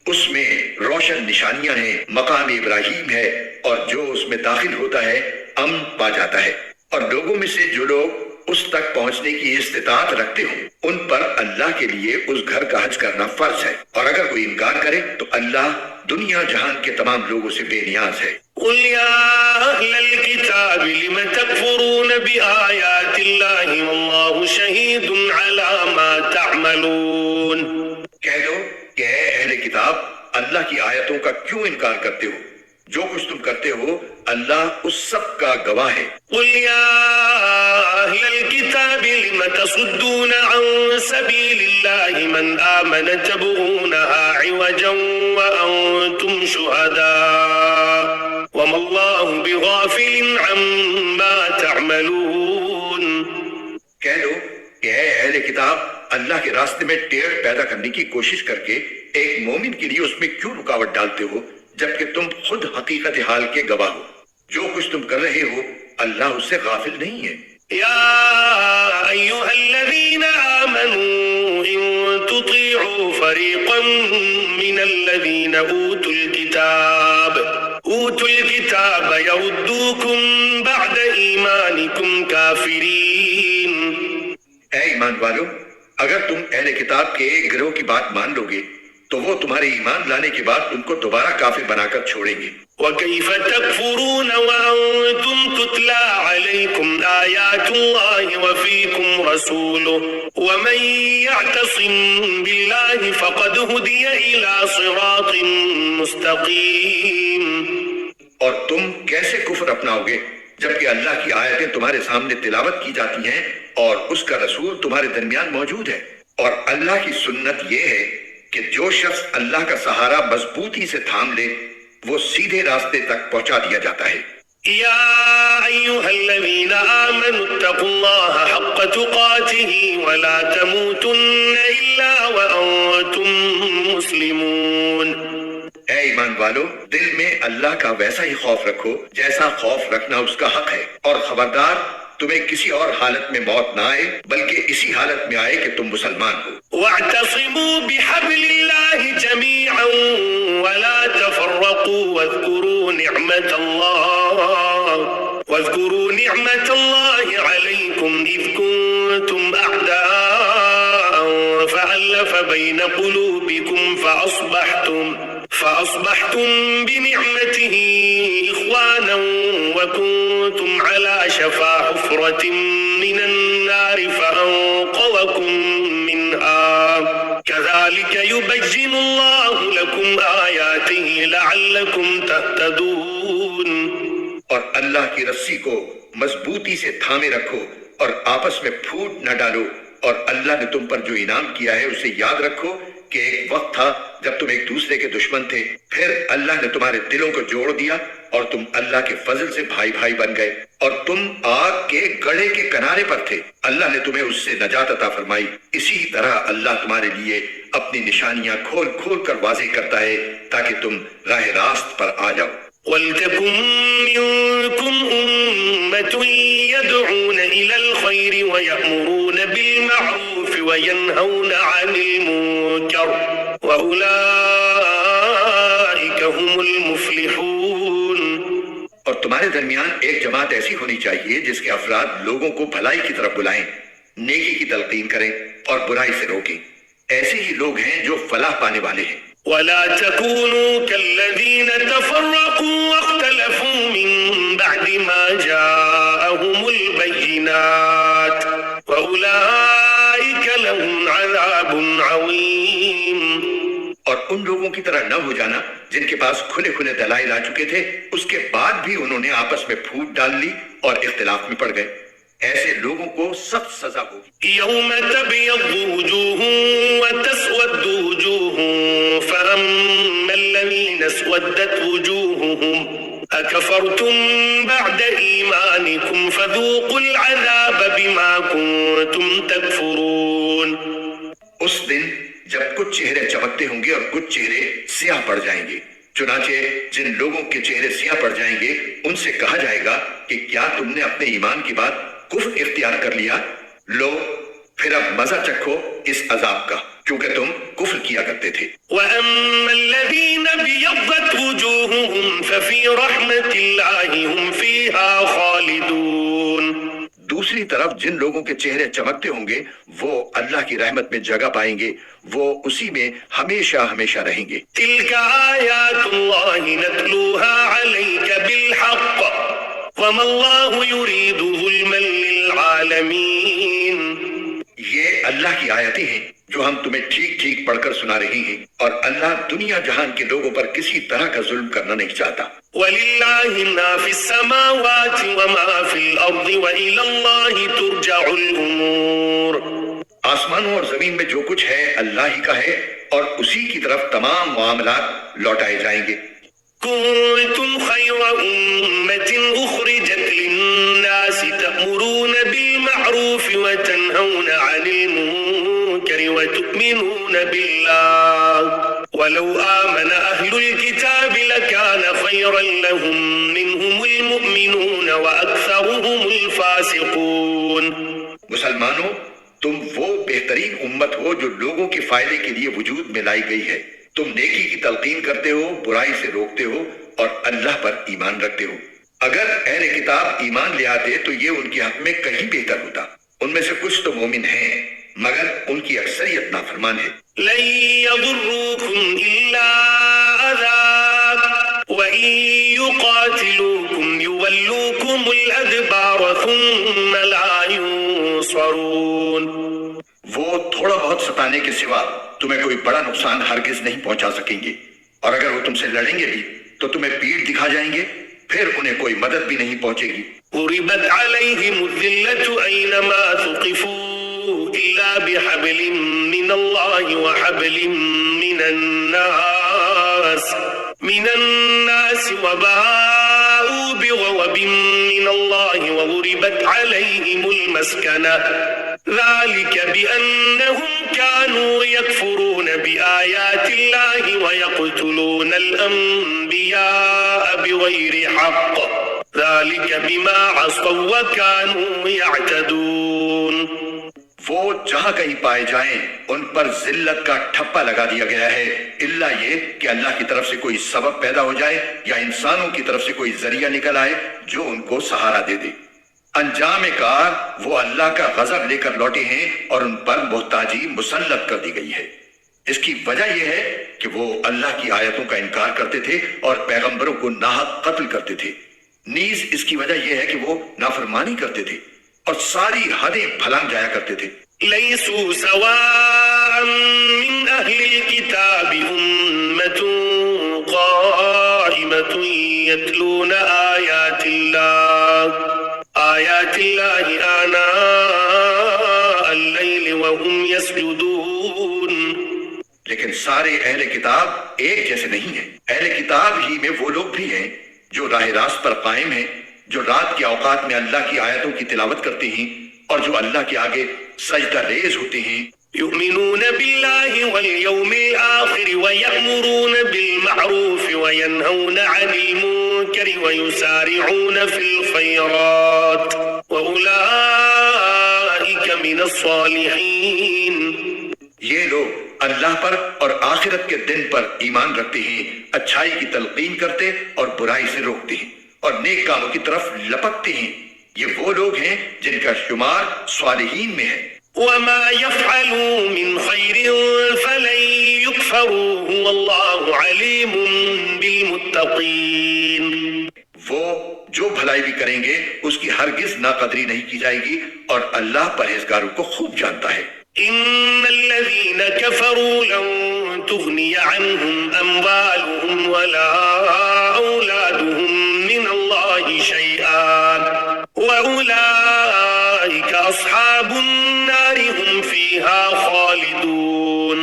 [SPEAKER 2] اس میں روشن نشانیاں ہیں، مقام ابراہیم ہے، اور جو اس میں داخل ہوتا ہے امن پا جاتا ہے، اور لوگوں میں سے جو لوگ اس تک پہنچنے کی استطاعت رکھتے ہوں ان پر اللہ کے لیے اس گھر کا حج کرنا فرض ہے، اور اگر کوئی انکار کرے تو اللہ دنیا جہان کے تمام لوگوں سے بے نیاز ہے.
[SPEAKER 1] قل يا أهل الكتاب لم تكفرون بآيات الله والله شهيد على ما تعملون.
[SPEAKER 2] کہہ دو کہ اے اہل کتاب، اللہ کی آیتوں کا کیوں انکار کرتے ہو؟ جو کچھ تم کرتے ہو اللہ اس سب کا گواہ ہے.
[SPEAKER 1] قل يا أهل الكتاب لم تصدون عن سبيل الله من آمن تبغونها عوجا وأنتم شهداء وما الله بغافل عما تعملون.
[SPEAKER 2] کہہ دو کہ اے اہل کتاب، اللہ کے راستے میں ٹیڑھ پیدا کرنے کی کوشش کر کے ایک مومن کے لیے اس میں کیوں رکاوٹ ڈالتے ہو جبکہ تم خود حقیقت حال کے گواہ ہو؟ جو کچھ تم کر رہے ہو اللہ اس سے غافل نہیں ہے.
[SPEAKER 1] يا أيها الذين آمنوا إن تطيعوا فريقا من الذين أوتوا الكتاب يردوكم بعد إيمانكم كافرين.
[SPEAKER 2] اے ایمان والو، اگر تم اہل کتاب کے ایک گروہ کی بات مان لو گے تو وہ تمہارے ایمان لانے کے بعد تم کو دوبارہ کافر بنا کر چھوڑیں گے.
[SPEAKER 1] وكيف تكفرون وأنتم تتلى عليكم آيات الله وفيكم رسوله ومن يعتصم بالله فقد هدي إلى صراط مستقيم.
[SPEAKER 2] اور تم کیسے کفر اپناؤ گے جبکہ اللہ کی آیتیں تمہارے سامنے تلاوت کی جاتی ہیں اور اس کا رسول تمہارے درمیان موجود ہے. اور اللہ کی سنت یہ ہے کہ جو شخص اللہ کا سہارا مضبوطی سے تھام لے وہ سیدھے راستے تک پہنچا دیا جاتا ہے.
[SPEAKER 1] يا أيها الذين آمنوا اتقوا الله حق تقاته ولا تموتن إلا وأنتم مسلمون.
[SPEAKER 2] اے ایمان والو، دل میں اللہ کا ویسا ہی خوف رکھو جیسا خوف رکھنا اس کا حق ہے، اور خبردار تمہیں کسی اور حالت میں موت نہ آئے بلکہ اسی حالت میں آئے کہ تم مسلمان ہو.
[SPEAKER 1] واعتصموا بحبل الله جميعا ولا تفرقوا واذكروا نعمة الله عليكم إذ كنتم أعداء فألف بين قلوبكم فأصبحتم بنعمته إخوانا وكنتم على شفا حفرة من النار فأنقذكم منها كذلك يبين الله لكم آياته لعلكم تهتدون.
[SPEAKER 2] اور اللہ کی رسی کو مضبوطی سے تھامے رکھو اور آپس میں پھوٹ نہ ڈالو، اور اللہ نے تم پر جو انعام کیا ہے اسے یاد رکھو کہ ایک وقت تھا جب تم ایک دوسرے کے دشمن تھے، پھر اللہ نے تمہارے دلوں کو جوڑ دیا اور تم اللہ کے فضل سے بھائی بھائی بن گئے، اور تم آگ کے گڑھے کے کنارے پر تھے، اللہ نے تمہیں اس سے نجات عطا فرمائی. اسی طرح اللہ تمہارے لیے اپنی نشانیاں کھول کھول کر واضح کرتا ہے تاکہ تم راہ راست پر آ جاؤ.
[SPEAKER 1] وَلْتَكُن مِّنكُمْ أُمَّةٌ يَدْعُونَ إِلَى الْخَيْرِ وَيَأْمُرُونَ بِالْمَعْرُوفِ وَيَنْهَوْنَ عَنِ الْمُنكَرِ وَأُولَئِكَ هُمُ الْمُفْلِحُونَ.
[SPEAKER 2] اور تمہارے درمیان ایک جماعت ایسی ہونی چاہیے جس کے افراد لوگوں کو بھلائی کی طرف بلائیں، نیکی کی تلقین کریں اور برائی سے روکیں. ایسے ہی لوگ ہیں جو فلاح پانے والے ہیں.
[SPEAKER 1] ولا تكونوا كالذين تفرقوا واختلفوا من بعد ما جاءهم البينات وأولئك لهم عذاب عظيم.
[SPEAKER 2] اور ان لوگوں کی طرح نہ ہو جانا جن کے پاس کھلے کھلے دلائل آ چکے تھے، اس کے بعد بھی انہوں نے آپس میں پھوٹ ڈال لی اور اختلاف میں پڑ گئے. ایسے لوگوں کو سخت سزا ہوگی.
[SPEAKER 1] يوم تبيض وجوه وتسود وجوه فأما الذين اسودت وجوههم أكفرتم بعد إيمانكم فذوقوا العذاب بما كنتم تكفرون.
[SPEAKER 2] اس دن جب کچھ چہرے چمکتے ہوں گے اور کچھ چہرے سیاہ پڑ جائیں گے، چنانچہ جن لوگوں کے چہرے سیاہ پڑ جائیں گے ان سے کہا جائے گا کہ کیا تم نے اپنے ایمان کے بعد کفر اختیار کر لیا؟ لو پھر اب مزہ چکھو اس عذاب کا، کیونکہ تم کفر کیا کرتے تھے.
[SPEAKER 1] وَأَمَّا الَّذِينَ بِيَضَّتْ وُجُوهُهُمْ فَفِي رَحْمَةِ اللَّهِ هُمْ فِيهَا خَالِدُونَ.
[SPEAKER 2] دوسری طرف جن لوگوں کے چہرے چمکتے ہوں گے وہ اللہ کی رحمت میں جگہ پائیں گے، وہ اسی میں ہمیشہ ہمیشہ رہیں گے.
[SPEAKER 1] تِلْكَ آيَاتُ اللَّهِ نَتْلُوهَا عَلَيْكَ بِالْحَقِّ وَمَا اللَّهُ يُرِيدُ ظُلْمًا لِلْعَالَمِينَ. یہ
[SPEAKER 2] اللہ کی آیتیں ہیں جو ہم تمہیں ٹھیک ٹھیک پڑھ کر سنا رہے ہیں، اور اللہ دنیا جہان کے لوگوں پر کسی طرح کا ظلم کرنا نہیں چاہتا.
[SPEAKER 1] وَلِلَّهِ مَا فِي السَّمَاوَاتِ وَمَا فِي الْأَرْضِ وَإِلَى اللَّهِ تُرْجَعُ الْأُمُورُ.
[SPEAKER 2] آسمانوں اور زمین میں جو کچھ ہے اللہ ہی کا ہے، اور اسی کی طرف تمام معاملات لوٹائے جائیں گے.
[SPEAKER 1] كنتم خير أمة أخرجت للناس تأمرون بالمعروف وتنهون عن المنكر وتؤمنون بالله ولو آمن أهل الكتاب لكان خيرا لهم منهم المؤمنون وأكثرهم الفاسقون.
[SPEAKER 2] مسلمانوں، تم وہ بہترین امت ہو جو لوگوں کے فائدے کے لیے وجود میں لائی گئی ہے. تم نیکی کی تلقین کرتے ہو، برائی سے روکتے ہو اور اللہ پر ایمان رکھتے ہو. اگر اہل کتاب ایمان لے آتے تو یہ ان کے حق میں کہیں بہتر ہوتا. ان میں سے کچھ تو مومن ہیں مگر ان کی اکثریت نافرمان ہے.
[SPEAKER 1] لن يضروكم إلا أذى وإن يقاتلوكم يولوكم الأدبار ثم لا ينصرون.
[SPEAKER 2] وہ تھوڑا بہت ستانے کے سوا تمہیں کوئی بڑا نقصان ہرگز نہیں پہنچا سکیں گے، اور اگر وہ تم سے لڑیں گے بھی تو تمہیں پیٹھ دکھا جائیں گے، پھر انہیں کوئی مدد بھی نہیں پہنچے گی.
[SPEAKER 1] ضربت عليهم الذلة أينما ثقفوا إلا بحبل من الله وحبل من الناس وباءوا بغضب من الله وضربت عليهم المسكنة ذلك بأنهم كانوا يكفرون بآيات الله ويقتلون الأنبياء بغير حق ذلك بما عصوا وكانوا يعتدون.
[SPEAKER 2] وہ جہاں کہیں پائے جائیں ان پر ذلت کا ٹھپا لگا دیا گیا ہے، الا یہ کہ اللہ کی طرف سے کوئی سبب پیدا ہو جائے یا انسانوں کی طرف سے کوئی ذریعہ نکل آئے جو ان کو سہارا دے دے. انجام کار وہ اللہ کا غضب لے کر لوٹے ہیں اور ان پر محتاجی مسلط کر دی گئی ہے. اس کی وجہ یہ ہے کہ وہ اللہ کی آیتوں کا انکار کرتے تھے اور پیغمبروں کو ناحق قتل کرتے تھے. نیز اس کی وجہ یہ ہے کہ وہ نافرمانی کرتے تھے اور ساری حدیں پھلانگ جایا کرتے تھے.
[SPEAKER 1] ليسوا سواء من أهل الكتاب أمة قائمة يتلون آيات الله آناء الليل وهم يسجدون.
[SPEAKER 2] لیکن سارے اہل کتاب ایک جیسے نہیں ہیں. اہل کتاب ہی میں وہ لوگ بھی ہیں جو راہ راست پر قائم ہیں، جو رات کے اوقات میں اللہ کی آیتوں کی تلاوت کرتے ہیں اور جو اللہ کے آگے سجدہ ریز ہوتے ہیں.
[SPEAKER 1] يؤمنون بالله واليوم الآخر ويأمرون بالمعروف وينهون عن المنكر ويسارعون في الخيرات وأولئك من الصالحين.
[SPEAKER 2] یہ لوگ اللہ پر اور آخرت کے دن پر ایمان رکھتے ہیں، اچھائی کی تلقین کرتے اور برائی سے روکتے ہیں اور نیک کاموں کی طرف لپکتے ہیں. یہ وہ لوگ ہیں جن کا شمار صالحین میں ہے۔
[SPEAKER 1] وما يفعلوا من خير فلن يكفروه والله عليم بالمتقين۔
[SPEAKER 2] وہ جو بھلائی بھی کریں گے اس کی ہرگز ناقدری نہیں کی جائے گی اور اللہ پرہیزگاروں کو خوب جانتا ہے۔
[SPEAKER 1] ان الذين كفروا لن تغني عنهم اموالهم ولا اولادهم من الله شيئا واولئك اصحاب النار هم فيها خالدون۔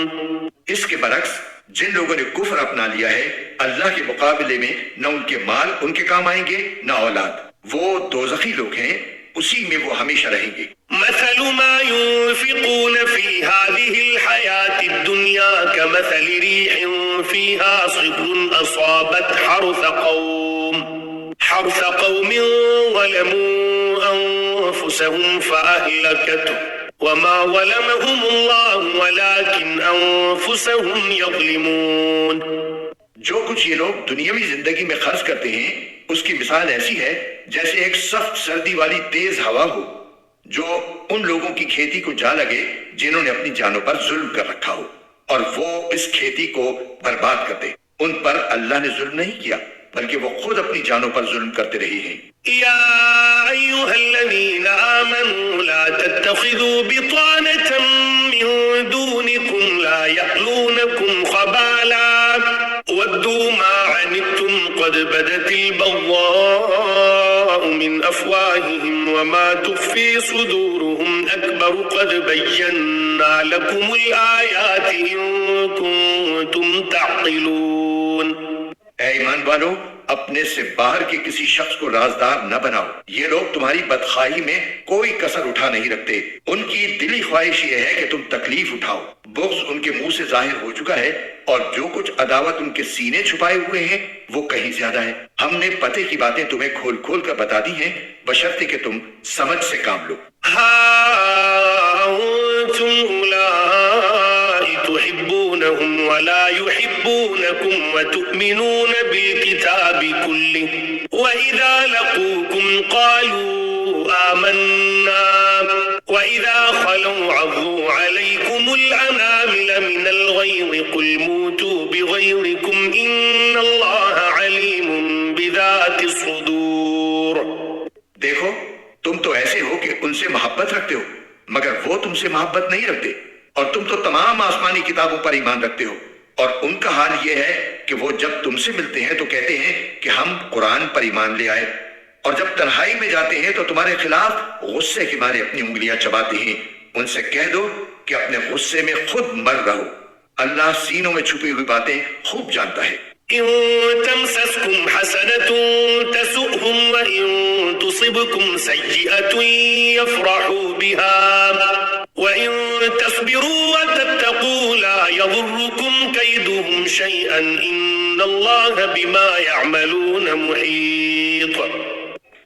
[SPEAKER 2] اس کے برعکس جن لوگوں نے کفر اپنا لیا ہے اللہ کے مقابلے میں نہ ان کے مال ان کے کام آئیں گے نہ اولاد، وہ دوزخی لوگ ہیں، اسی میں وہ ہمیشہ رہیں گے۔
[SPEAKER 1] مثل ما ينفقون في هذه الحياة الدنيا كمثل ريح فيها صبر أصابت حرث قوم ظلموا أنفسهم فأهلكته وما ظلمهم الله ولكن أنفسهم يظلمون۔
[SPEAKER 2] جو کچھ یہ لوگ دنیاوی زندگی میں خرچ کرتے ہیں اس کی مثال ایسی ہے جیسے ایک سخت سردی والی تیز ہوا ہو جو ان لوگوں کی کھیتی کو جا لگے جنہوں نے اپنی جانوں پر ظلم کر رکھا ہو اور وہ اس کھیتی کو برباد کر دے۔ ان پر اللہ نے ظلم نہیں کیا بلکہ وہ خود اپنی جانوں پر ظلم کرتے رہے ہیں۔
[SPEAKER 1] یا ایھا الذین آمنوا لا تتخذوا بطانة من دونکم لا یألونکم خبالا ودوا ما عنتم قد بدت البغضاء من أفواههم وما تخفي صدورهم أكبر قد بينا لكم الآيات إن كنتم تعقلون۔
[SPEAKER 2] اے ایمان والو، اپنے سے باہر کے کسی شخص کو رازدار نہ بناؤ، یہ لوگ تمہاری بدخواہی میں کوئی کسر اٹھا نہیں رکھتے۔ ان کی دلی خواہش یہ ہے کہ تم تکلیف اٹھاؤ، بغض ان کے منہ سے ظاہر ہو چکا ہے اور جو کچھ عداوت ان کے سینے چھپائے ہوئے ہیں وہ کہیں زیادہ ہے۔ ہم نے پتے کی باتیں تمہیں کھول کھول کر بتا دی ہیں بشرطے کہ تم سمجھ سے کام لو۔
[SPEAKER 1] تحبونهم ولا يحبونكم وتؤمنون بالكتاب كله وإذا لقوكم قالوا آمنا وإذا خلوا عضوا عليكم الأنامل من الغيظ قل موتوا بغيظكم إن الله عليم بذات الصدور۔
[SPEAKER 2] دیکھو تم تو ایسے ہو کہ ان سے محبت رکھتے ہو مگر وہ تم سے محبت نہیں رکھتے، اور تم تو تمام آسمانی کتابوں پر ایمان رکھتے ہو، اور ان کا حال یہ ہے کہ وہ جب تم سے ملتے ہیں تو کہتے ہیں کہ ہم قرآن پر ایمان لے آئے، اور جب تنہائی میں جاتے ہیں تو تمہارے خلاف غصے کے مارے اپنی انگلیاں چباتے ہیں۔ ان سے کہہ دو کہ اپنے غصے میں خود مر رہو، اللہ سینوں میں چھپی ہوئی باتیں خوب جانتا ہے۔
[SPEAKER 1] إن تمسسكم حسنة تسؤهم وإن تصبكم سيئة يفرحوا بها وإن تصبروا وتتقوا لا يضركم كيدهم شيئا إن الله بما يعملون محيط۔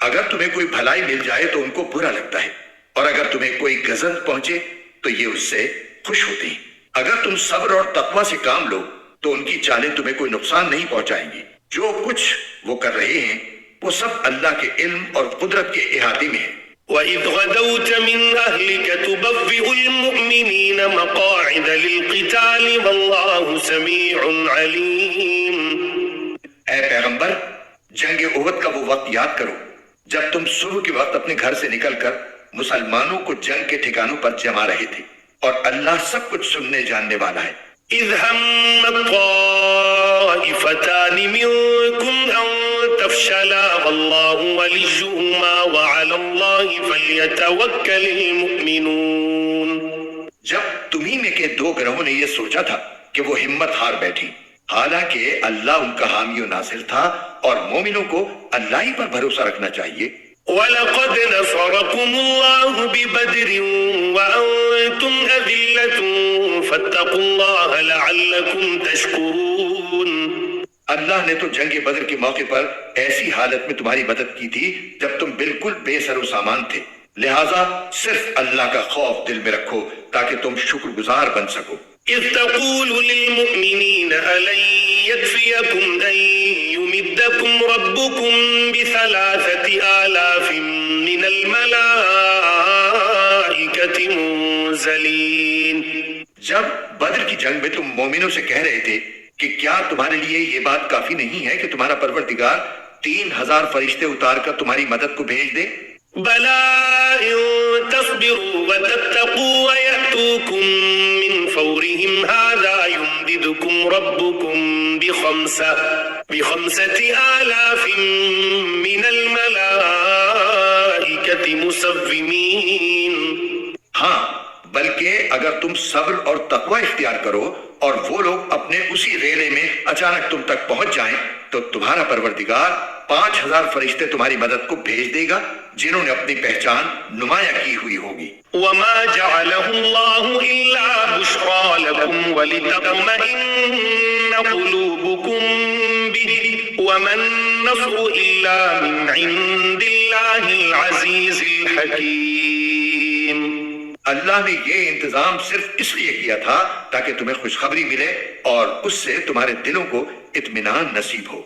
[SPEAKER 2] اگر تمہیں کوئی بھلائی مل جائے تو ان کو برا لگتا ہے، اور اگر تمہیں کوئی غضب پہنچے تو یہ اس سے خوش ہوتے ہیں۔ اگر تم صبر اور تقوی سے کام لو تو ان کی چالیں تمہیں کوئی نقصان نہیں پہنچائیں گی۔ جو کچھ وہ کر رہے ہیں وہ سب اللہ کے علم اور قدرت کے احاطے میں ہے۔
[SPEAKER 1] وَإِذْ غَدَوْتَ مِنْ أَهْلِكَ تُبَوِّئُ الْمُؤْمِنِينَ مَقَاعِدَ لِلْقِتَالِ وَاللَّهُ سَمِيعٌ عَلِيمٌ۔
[SPEAKER 2] اے پیغمبر، جنگ احد کا وہ وقت یاد کرو جب تم صبح کے وقت اپنے گھر سے نکل کر مسلمانوں کو جنگ کے ٹھکانوں پر جما رہے تھے، اور اللہ سب کچھ سننے جاننے والا ہے۔
[SPEAKER 1] إِذْ هَمَّتْ طَائِفَتَانِ مِنْكُمْ أَنْ تَفْشَلَا وَاللَّهُ وَلِيُّهُمَا وَعَلَى اللَّهِ فَلْيَتَوَكَّلِ الْمُؤْمِنُونَ۔
[SPEAKER 2] جب تمہیں میں کے دو گروہوں نے یہ سوچا تھا کہ وہ ہمت ہار بیٹھی، حالانکہ اللہ ان کا حامی و ناصر تھا اور مومنوں کو اللہ ہی پر بھروسہ رکھنا چاہیے۔
[SPEAKER 1] وَلَقَدْ نَصَرَكُمُ اللَّهُ بِبَدْرٍ وَأَنْتُمْ أَذِلَّةٌ فَاتَّقُوا اللَّهَ لَعَلَّكُمْ تَشْكُرُونَ۔
[SPEAKER 2] اللہ نے تو جنگ بدر کے موقع پر ایسی حالت میں تمہاری مدد کی تھی جب تم بالکل بے سر و سامان تھے، لہٰذا صرف اللہ کا خوف دل میں رکھو تاکہ تم شکر گزار بن سکو۔
[SPEAKER 1] إذ تقول للمؤمنين ألن يكفيكم أن يمدكم ربكم ب3,000 من الملائكة منزلين.
[SPEAKER 2] جب بدر کی جنگ میں تم مومنوں سے کہہ رہے تھے کہ کیا تمہارے لیے یہ بات کافی نہیں ہے کہ تمہارا پروردگار 3,000 فرشتے اتار کر تمہاری مدد کو بھیج دے؟
[SPEAKER 1] بلى إن تصبروا وتتقوا ويأتوكم من فورهم هذا يمددكم ربكم ب5,000 من الملائكة مسومين.
[SPEAKER 2] ہاں، بلکہ اگر تم صبر اور تقوی اختیار کرو اور وہ لوگ اپنے اسی ریلے میں اچانک تم تک پہنچ جائیں تو تمہارا پروردگار 5,000 فرشتے تمہاری مدد کو بھیج دے گا جنہوں نے اپنی پہچان نمایاں کی ہوئی ہوگی.
[SPEAKER 1] وما جعله الله إلا بشرى لكم ولتطمئن قلوبكم به وما النصر إلا من عند الله العزيز الحكيم.
[SPEAKER 2] اللہ نے یہ انتظام صرف اس لیے کیا تھا تاکہ تمہیں خوشخبری ملے اور اس سے تمہارے دلوں کو اطمینان نصیب ہو،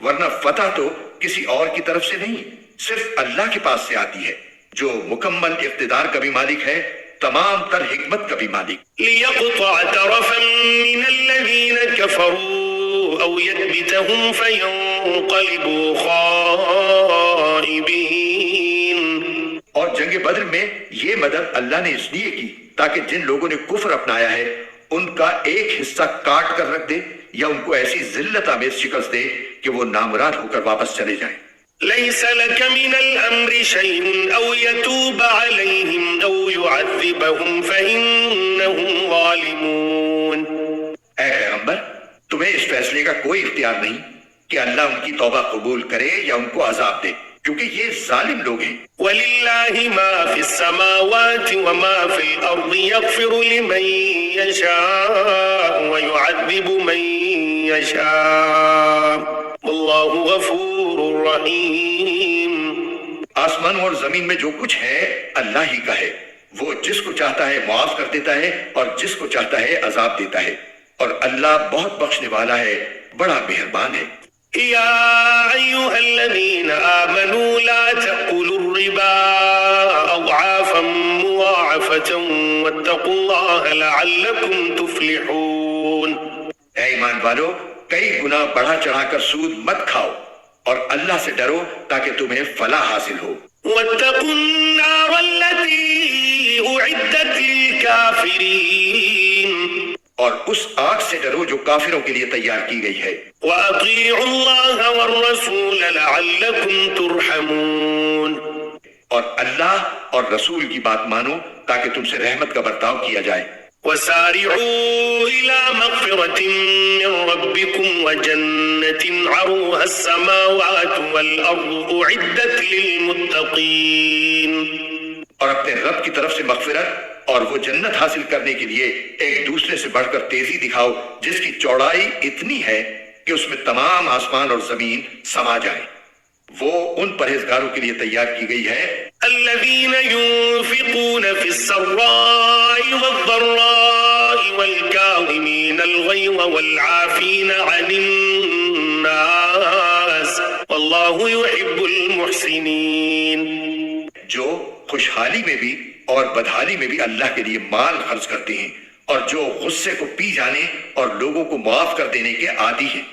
[SPEAKER 2] ورنہ فتح تو کسی اور کی طرف سے نہیں، صرف اللہ کے پاس سے آتی ہے جو مکمل اقتدار کا بھی مالک ہے، تمام تر حکمت کا بھی مالک.
[SPEAKER 1] ليقطع طرفا من الذين كفروا أو يكبتهم فينقلبوا خائبين.
[SPEAKER 2] اور جنگ بدر میں یہ مدد اللہ نے اس لیے کی تاکہ جن لوگوں نے کفر اپنایا ہے ان کا ایک حصہ کاٹ کر رکھ دے یا ان کو ایسی ذلت آمیز شکست دے کہ وہ نامراد ہو کر واپس چلے جائیں.
[SPEAKER 1] ليس لك من الأمر شيء أو يتوب عليهم أو يعذبهم فإنهم ظالمون.
[SPEAKER 2] اے پیغمبر، تمہیں اس فیصلے کا کوئی اختیار نہیں کہ اللہ ان کی توبہ قبول کرے یا ان کو عذاب دے، کیونکہ یہ ظالم لوگ ہیں.
[SPEAKER 1] وَلِلَّهِ مَا فِي السَّمَاوَاتِ وَمَا فِي الْأَرْضِ يَغْفِرُ لِمَن يَشَاءُ وَيُعَذِّبُ مَن يَشَاءُ وَاللَّهُ غَفُورٌ رَحِيمٌ.
[SPEAKER 2] آسمانوں اور زمین میں جو کچھ ہے اللہ ہی کا ہے، وہ جس کو چاہتا ہے معاف کر دیتا ہے اور جس کو چاہتا ہے عذاب دیتا ہے، اور اللہ بہت بخشنے والا ہے، بڑا مہربان ہے.
[SPEAKER 1] يا أيها الذين آمنوا لا تأكلوا الربا أضعافا مضاعفة واتقوا الله لعلكم تفلحون.
[SPEAKER 2] اے ایمان والو، کئی گنا بڑھا چڑھا کر سود مت کھاؤ اور اللہ سے ڈرو تاکہ تمہیں فلاح حاصل ہو.
[SPEAKER 1] واتقوا النار التي أعدت للكافرين.
[SPEAKER 2] اور اس آگ سے ڈرو جو کافروں کے لیے تیار کی گئی ہے.
[SPEAKER 1] وَأَطِيعُوا اللَّهَ وَالرَّسُولَ لَعَلَّكُمْ تُرْحَمُونَ.
[SPEAKER 2] اور اللہ اور رسول کی بات مانو تاکہ تم سے رحمت کا برتاؤ کیا جائے.
[SPEAKER 1] وَسَارِعُوا إِلَى مَغْفِرَةٍ مِّن رَّبِّكُمْ وَجَنَّةٍ عَرْضُهَا السَّمَاوَاتُ وَالْأَرْضُ أُعِدَّتْ لِلْمُتَّقِينَ.
[SPEAKER 2] اور اپنے رب کی طرف سے مغفرت اور وہ جنت حاصل کرنے کے لیے ایک دوسرے سے بڑھ کر تیزی دکھاؤ جس کی چوڑائی اتنی ہے کہ اس میں تمام آسمان اور زمین سما جائیں. وہ ان پرہیزگاروں کے لیے تیار کی گئی ہے
[SPEAKER 1] الذين ينفقون في السراء والضراء والكاظمين الغيظ والعافين عن الناس والله يحب المحسنين.
[SPEAKER 2] جو خوشحالی میں بھی اور بدحالی میں بھی اللہ کے لیے مال خرچ کرتے ہیں اور جو غصے کو پی جانے اور لوگوں کو معاف کر دینے کے عادی ہیں.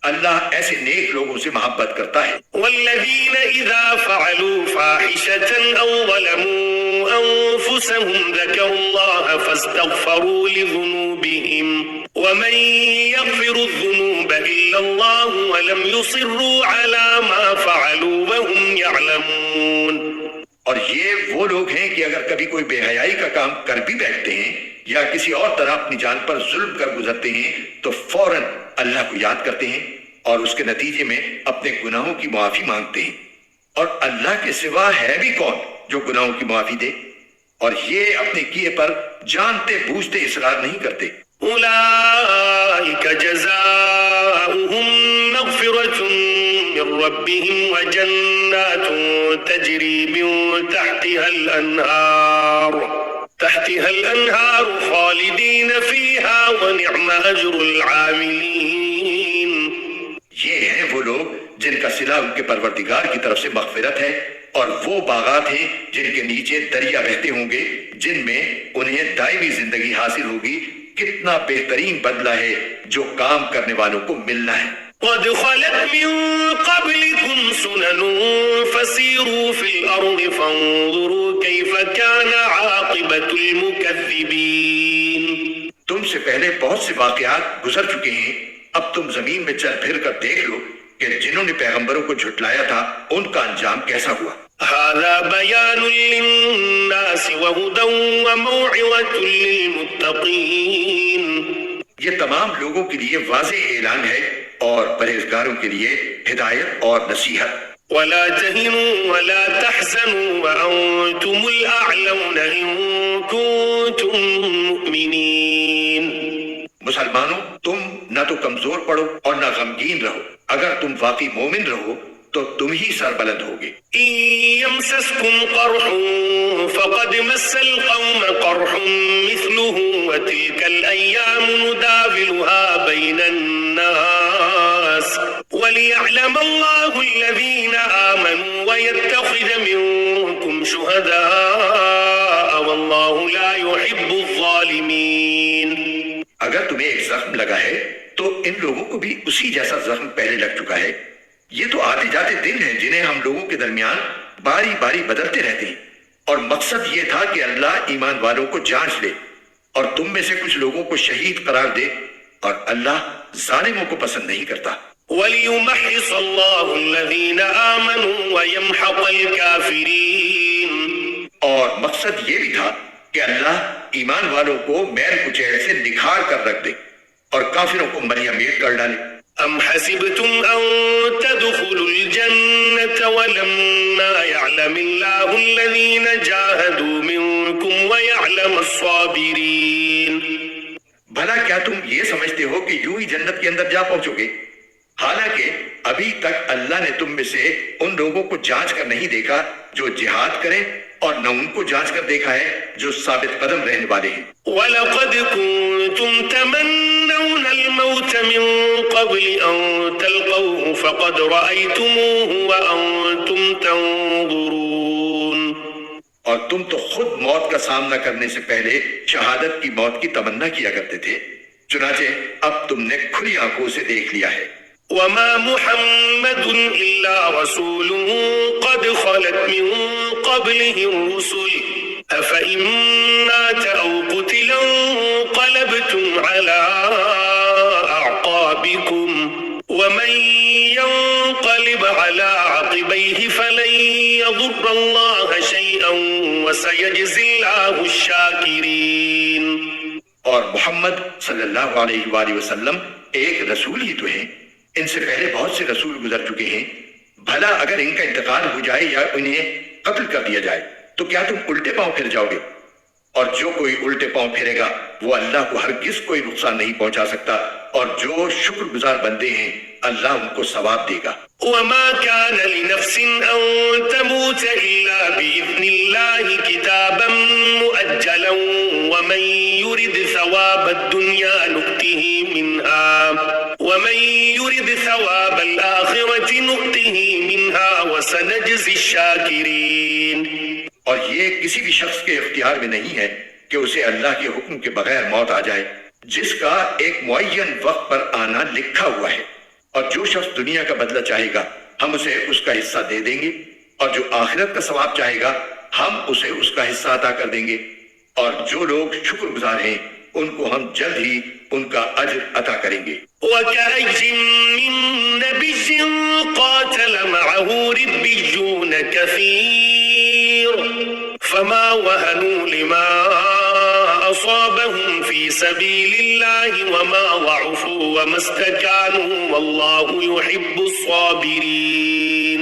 [SPEAKER 2] اللہ ایسے نیک لوگوں سے محبت کرتا ہے.
[SPEAKER 1] والذین اذا فعلوا فاحشة او ظلموا انفسهم ذکروا اللہ فاستغفروا لذنوبهم ومن يغفر الذنوب الا اللہ ولم يصروا على ما فعلوا وهم يعلمون.
[SPEAKER 2] اور یہ وہ لوگ ہیں کہ اگر کبھی کوئی بے حیائی کا کام کر بھی بیٹھتے ہیں یا کسی اور طرح اپنی جان پر ظلم کر گزرتے ہیں تو فوراً اللہ کو یاد کرتے ہیں اور اس کے نتیجے میں اپنے گناہوں کی معافی مانگتے ہیں. اور اللہ کے سوا ہے بھی کون جو گناہوں کی معافی دے؟ اور یہ اپنے کیے پر جانتے بوجھتے اصرار نہیں کرتے.
[SPEAKER 1] اولئک جزاؤہم مغفرۃ من ربهم وجنات تجری من تحتها الانہار. تحتها الأنهار خالدين فيها ونعم أجر العاملين.
[SPEAKER 2] یہ ہیں وہ لوگ جن کا صلہ ان کے پروردگار کی طرف سے مغفرت ہے، اور وہ باغات ہیں جن کے نیچے دریا بہتے ہوں گے، جن میں انہیں دائمی زندگی حاصل ہوگی. کتنا بہترین بدلہ ہے جو کام کرنے والوں کو ملنا ہے.
[SPEAKER 1] قد خلت من قبلكم سنن فسيروا في الأرض فانظروا كيف كان عاقبة المكذبين.
[SPEAKER 2] تم سے پہلے بہت سے واقعات گزر چکے ہیں، اب تم زمین میں چل پھر کر دیکھ لو کہ جنہوں نے پیغمبروں کو جھٹلایا تھا ان کا انجام کیسا ہوا.
[SPEAKER 1] هذا بيان للناس وهدى وموعظة للمتقين.
[SPEAKER 2] یہ تمام لوگوں کے لیے واضح اعلان ہے اور پرہیزگاروں کے لیے ہدایت اور نصیحت.
[SPEAKER 1] ولا تهنوا ولا تحزنوا وأنتم الأعلون إن كنتم مؤمنين.
[SPEAKER 2] مسلمانوں، تم نہ تو کمزور پڑو اور نہ غمگین رہو، اگر تم واقعی مومن رہو تو تم ہی سربلند ہوگے.
[SPEAKER 1] إن يمسسكم قرح فقد مس القوم قرح مثله وتلك الأيام نداولها بين الناس وليعلم الله الذين آمنوا ويتخذ منكم شهداء والله لا يحب الظالمين.
[SPEAKER 2] اگر تمہیں ایک زخم لگا ہے تو ان لوگوں کو بھی اسی جیسا زخم پہلے لگ چکا ہے. یہ تو آتے جاتے دن ہیں جنہیں ہم لوگوں کے درمیان باری باری بدلتے رہتے ہیں، اور مقصد یہ تھا کہ اللہ ایمان والوں کو جانچ لے اور تم میں سے کچھ لوگوں کو شہید قرار دے، اور اللہ ظالموں کو پسند نہیں کرتا.
[SPEAKER 1] وَلِيُمَحِّصَ اللَّهُ الَّذِينَ آمَنُوا وَيَمْحَقَ الْكَافِرِينَ.
[SPEAKER 2] اور مقصد یہ بھی تھا کہ اللہ ایمان والوں کو میل کچیل سے نکھار کر رکھ دے اور کافروں کو مریا میٹ کر ڈالے.
[SPEAKER 1] أَمْ حَسِبْتُمْ أَن تَدْخُلُوا الْجَنَّةَ وَلَمَّا يَعْلَمِ اللَّهُ الَّذِينَ جَاهَدُوا مِنكُمْ وَيَعْلَمَ الصَّابِرِينَ.
[SPEAKER 2] بھلا کیا تم یہ سمجھتے ہو کہ یوں ہی جنت کے اندر جا پہنچو گے؟ حالانکہ ابھی تک اللہ نے تم میں سے ان لوگوں کو جانچ کر نہیں دیکھا جو جہاد کریں، اور نہ ان کو جانچ کر دیکھا ہے جو ثابت قدم رہنے والے ہیں.
[SPEAKER 1] وَلَقَدْ كُنْتُمْ تَمَنَّوْنَ الْمَوْتَ مِنْ قَبْلِ أَنْ تَلْقَوْهُ فَقَدْ رَأَيْتُمُوهُ وَأَنْتُمْ تَنْظُرُونَ.
[SPEAKER 2] اور تم تو خود موت کا سامنا کرنے سے پہلے شہادت کی موت کی تمنا کیا کرتے تھے، چنانچہ اب تم نے کھلی آنکھوں سے دیکھ لیا ہے.
[SPEAKER 1] وَمَا مُحَمَّدٌ إِلَّا رَسُولٌ قَدْ خَلَتْ مِنْ قَبْلِهِ الرُّسُلُ أَفَإِنْ مَاتَ أَوْ قُتِلَ انقَلَبْتُمْ عَلَى أَعْقَابِكُمْ وَمَنْ يَنْقَلِبْ عَلَى عَقِبَيْهِ فَلَنْ يَضُرَّ اللَّهَ شَيْئًا وَسَيَجْزِي اللَّهُ الشَّاكِرِينَ.
[SPEAKER 2] اور محمد صلی اللہ علیہ وآلہ وسلم ایک رسول ہی تو ہیں، ان سے پہلے بہت سے رسول گزر چکے ہیں. بھلا اگر ان کا انتقال ہو جائے یا انہیں قتل کر دیا جائے تو کیا تم الٹے پاؤں پھر جاؤ گے؟ اور جو کوئی الٹے پاؤں پھرے گا وہ اللہ کو ہرگز کوئی نقصان نہیں پہنچا سکتا، اور جو شکر گزار بندے ہیں اللہ ان کو ثواب دے گا.
[SPEAKER 1] وَمَا كَانَ لِنَفْسٍ أَن تَمُوتَ إِلَّا بِإِذْنِ اللَّهِ كِتَابًا مُؤَجَّلًا وَمَن يُرِدْ ثَوَابَ الدُّنْيَا نُؤْتِهِ مِنْهَا وَمَن يُرِدْ ثَوَابَ الْآخِرَةِ نُؤْتِهِ مِنْهَا وَسَنَجْزِي الشَّاكِرِينَ.
[SPEAKER 2] اور یہ کسی بھی شخص کے اختیار میں نہیں ہے کہ اسے اللہ کے حکم کے بغیر موت آ جائے، جس کا ایک معین وقت پر آنا لکھا ہوا ہے. اور جو شخص دنیا کا بدلہ چاہے گا ہم اسے اس کا حصہ دے دیں گے، اور جو آخرت کا ثواب چاہے گا ہم اسے اس کا حصہ عطا کر دیں گے. اور جو لوگ شکر گزار ہیں ان کو ہم جلد ہی ان کا اجر عطا کریں گے.
[SPEAKER 1] وَكَأَيٍّ مِّن نَّبِيٍّ قَاتَلَ مَعَهُ رِبِّيُّونَ كَثِيرٌ فَمَا وَهَنُوا لِمَا أَصَابَهُمْ فِي سَبِيلِ اللَّهِ وَمَا ضَعُفُوا وَمَا اسْتَكَانُوا وَاللَّهُ يُحِبُّ الصَّابِرِينَ.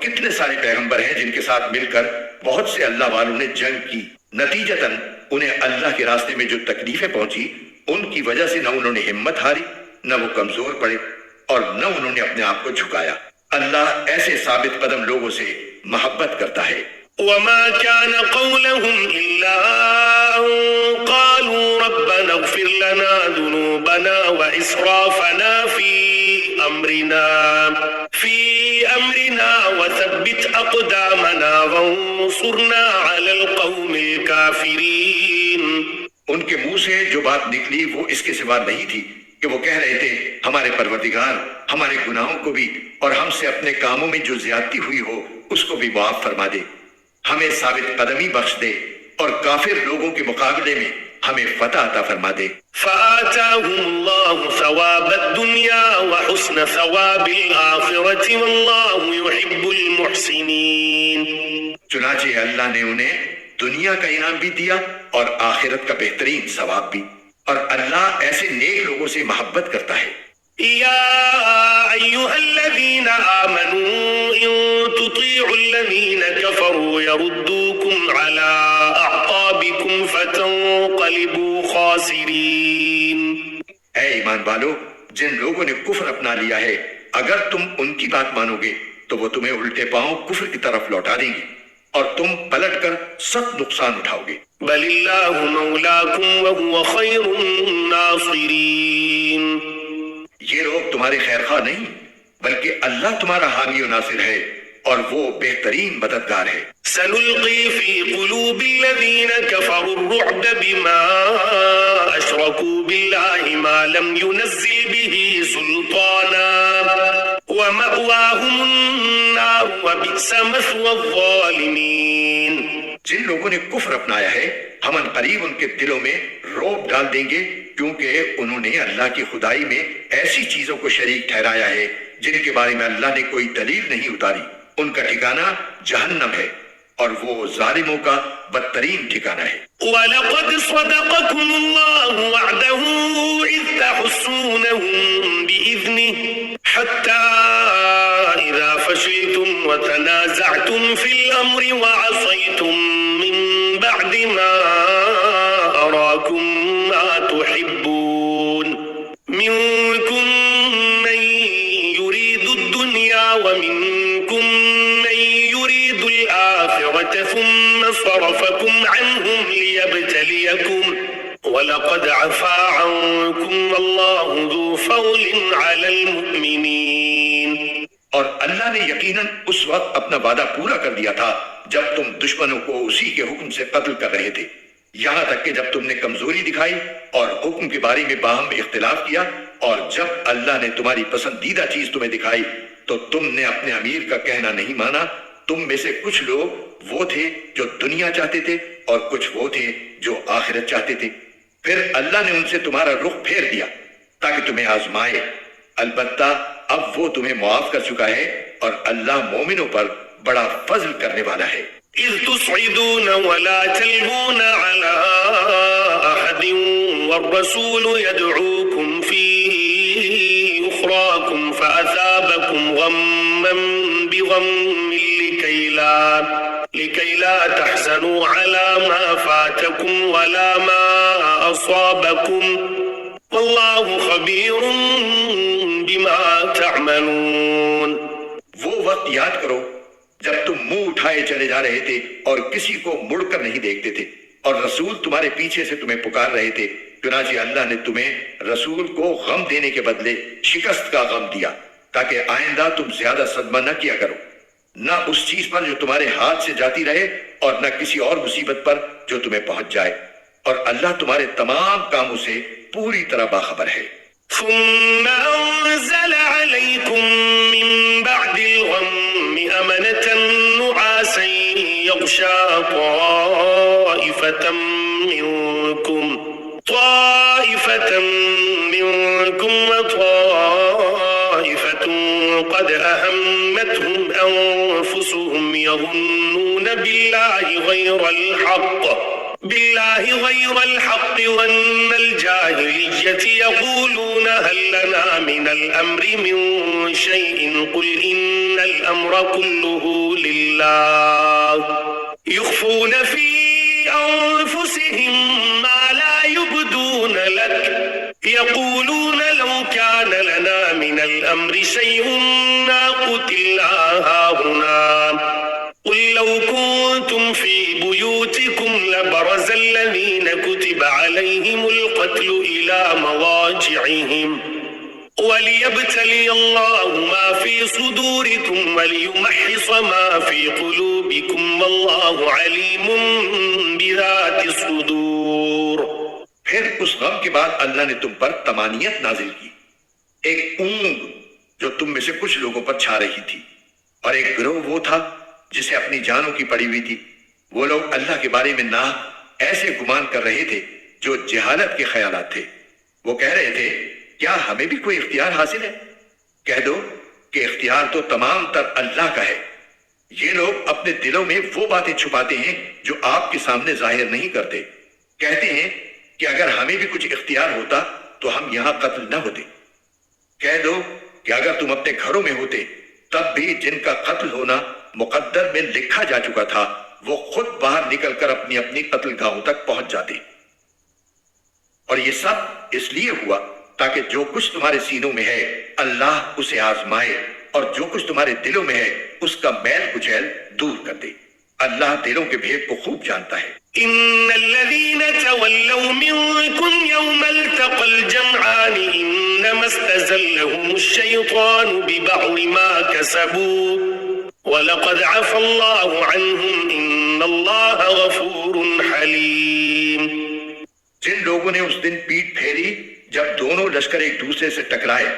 [SPEAKER 2] کتنے سارے پیغمبر ہیں جن کے ساتھ مل کر بہت سے اللہ والوں نے جنگ کی، نتیجتاً انہیں اللہ کے راستے میں جو تکلیفیں پہنچی ان کی وجہ سے نہ انہوں نے ہمت ہاری، نہ وہ کمزور پڑے، اور نہ انہوں نے اپنے آپ کو جھکایا. اللہ ایسے ثابت قدم لوگوں سے محبت کرتا ہے.
[SPEAKER 1] وما كان قولهم إلا أن قالوا ربنا اغفر لنا ذنوبنا وإسرافنا في أمرنا وثبت أقدامنا وانصرنا على القوم الكافرين.
[SPEAKER 2] ان کے منہ سے جو بات نکلی وہ اس کے سوا نہیں تھی کہ وہ کہہ رہے تھے ہمارے پروردگار ہمارے گناہوں کو بھی اور ہم سے اپنے کاموں میں جو زیادتی ہوئی ہو اس کو بھی معاف فرما دے، ہمیں ثابت قدمی بخش دے اور کافر لوگوں کے مقابلے میں ہمیں فتح عطا فرما دے.
[SPEAKER 1] فآتاهم الله ثواب الدنيا وحسن ثواب الآخرة والله يحب المحسنين.
[SPEAKER 2] چنانچہ اللہ نے انہیں دنیا کا انعام بھی دیا اور آخرت کا بہترین ثواب بھی، اور اللہ ایسے نیک لوگوں سے محبت کرتا ہے.
[SPEAKER 1] يا أيها الذين آمنوا إن تطيعوا الذين كفروا يردوكم على أعقابكم فتنقلبوا خاسرين.
[SPEAKER 2] اے ایمان والو، جن لوگوں نے کفر اپنا لیا ہے اگر تم ان کی بات مانو گے تو وہ تمہیں الٹے پاؤں کفر کی طرف لوٹا دیں گے اور تم پلٹ کر سخت نقصان اٹھاؤ گے.
[SPEAKER 1] بل اللہ مولاکم وهو خیر الناصرین.
[SPEAKER 2] یہ لوگ تمہارے خیر خواہ نہیں بلکہ اللہ تمہارا حامی و ناصر ہے اور وہ بہترین مددگار ہے.
[SPEAKER 1] سنلقی فی قلوب الذین کفروا الرعب بما اشرکوا باللہ ما لم ينزل به سلطانا ومأواهم النار وبئس مثوى الظالمین.
[SPEAKER 2] جن لوگوں نے کفر اپنایا ہے ہم ان قریب ان کے دلوں میں رعب ڈال دیں گے کیونکہ انہوں نے اللہ کی خدائی میں ایسی چیزوں کو شریک ٹھہرایا ہے جن کے بارے میں اللہ نے کوئی دلیل نہیں اتاری. ان کا ٹھکانہ جہنم ہے اور وہ ظالموں کا بدترین ٹھکانہ ہے.
[SPEAKER 1] وَلَقَدْ صَدَقَكُمُ اللَّهُ وَعْدَهُ إِذْ تَحُسُّونَهُم بِإِذْنِهِ حَتَّى إِذَا فَشِلْتُمْ وَتَنَازَعْتُمْ فِي الْأَمْرِ وَعَصَيْتُمْ مِنْ بَعْدِ مَا أَرَاكُمْ مَا تُحِبُّونَ مِنْكُمْ مَنْ يُرِيدُ الدُّنْيَا وَمِنْكُمْ مَنْ يُرِيدُ الْآخِرَةَ ثُمَّ صَرَفَكُمْ عَنْهُمْ لِيَبْتَلِيَكُمْ وَلَقَدْ عَفَا عَنْكُمْ وَاللَّهُ ذُو فَضْلٍ عَلَى الْمُؤْمِنِينَ.
[SPEAKER 2] اور اللہ نے یقیناً اس وقت اپنا وعدہ پورا کر دیا تھا جب تم دشمنوں کو اسی کے حکم سے قتل کر رہے تھے، یہاں تک کہ جب تم نے کمزوری دکھائی اور حکم کے بارے میں باہم اختلاف کیا، اور جب اللہ نے تمہاری پسندیدہ چیز تمہیں دکھائی تو تم نے اپنے امیر کا کہنا نہیں مانا. تم میں سے کچھ لوگ وہ تھے جو دنیا چاہتے تھے اور کچھ وہ تھے جو آخرت چاہتے تھے. پھر اللہ نے ان سے تمہارا رخ پھیر دیا تاکہ تمہیں آزمائے. البتہ اب وہ تمہیں معاف کر چکا ہے اور اللہ مومنوں پر بڑا فضل کرنے والا ہے.
[SPEAKER 1] اذ تصعدون ولا تلوون على احد والرسول يدعوكم في اخراكم فاثابكم غما بغم لكي لا تحزنوا على ما فاتكم ولا ما اصابكم والله خبير بما تعملون.
[SPEAKER 2] وہ وقت یاد کرو جب تم منہ اٹھائے چلے جا رہے تھے اور کسی کو مڑ کر نہیں دیکھتے تھے اور رسول تمہارے پیچھے سے تمہیں پکار رہے تھے. چنانچہ اللہ نے تمہیں رسول کو غم دینے کے بدلے شکست کا غم دیا تاکہ آئندہ تم زیادہ صدمہ نہ کیا کرو، نہ اس چیز پر جو تمہارے ہاتھ سے جاتی رہے اور نہ کسی اور مصیبت پر جو تمہیں پہنچ جائے، اور اللہ تمہارے تمام کاموں سے پوری طرح باخبر ہے.
[SPEAKER 1] ثم أنزل عليكم من بعد الغم أمنة نعاسا يغشى طائفة منكم وطائفة قد أهمتهم أنفسهم يظنون بالله غير الحق وأن الجاهلية يقولون هل لنا من الأمر من شيء قل إن الأمر كله لله يخفون في أنفسهم ما لا يبدون لك يقولون لو كان لنا من الأمر شيء ما قتلنا هاهنا قل لو كنتم في بيوتكم لبرز الذين كتب عليهم القتل إلى مضاجعهم وليبتلي الله ما في صدوركم وليمحص ما في قلوبكم والله عليم بذات الصدور.
[SPEAKER 2] پھر اس غم کے بعد اللہ نے تم پر طمانینت نازل کی، ایک اونگ جو تم میں سے کچھ لوگوں پر چھا رہی تھی، اور ایک گروہ وہ تھا جسے اپنی جانوں کی پڑی ہوئی تھی. وہ لوگ اللہ کے بارے میں ایسے گمان کر رہے تھے جو جہالت کے خیالات تھے. وہ کہہ رہے تھے کیا ہمیں بھی کوئی اختیار حاصل ہے؟ کہہ دو کہ اختیار تو تمام تر اللہ کا ہے. یہ لوگ اپنے دلوں میں وہ باتیں چھپاتے ہیں جو آپ کے سامنے ظاہر نہیں کرتے. کہتے ہیں کہ اگر ہمیں بھی کچھ اختیار ہوتا تو ہم یہاں قتل نہ ہوتے. کہہ دو کہ اگر تم اپنے گھروں میں ہوتے تب بھی جن کا قتل ہونا مقدر میں لکھا جا چکا تھا وہ خود باہر نکل کر اپنی اپنی قتل گاہوں تک پہنچ جاتے. اور یہ سب اس لیے ہوا تاکہ جو کچھ تمہارے سینوں میں ہے اللہ اسے آزمائے اور جو کچھ تمہارے دلوں میں ہے اس کا میل کچیل دور کر دے. اللہ دلوں کے بھید کو خوب جانتا ہے.
[SPEAKER 1] ان الذين تولوا منكم يوم التقى الجمعان انما استزلهم الشيطان ببعض ما كسبوا ولقد عفى الله عنهم ان الله غفور حليم.
[SPEAKER 2] جن لوگوں نے اس دن پیٹ پھیری جب دونوں لشکر ایک دوسرے سے ٹکرائے،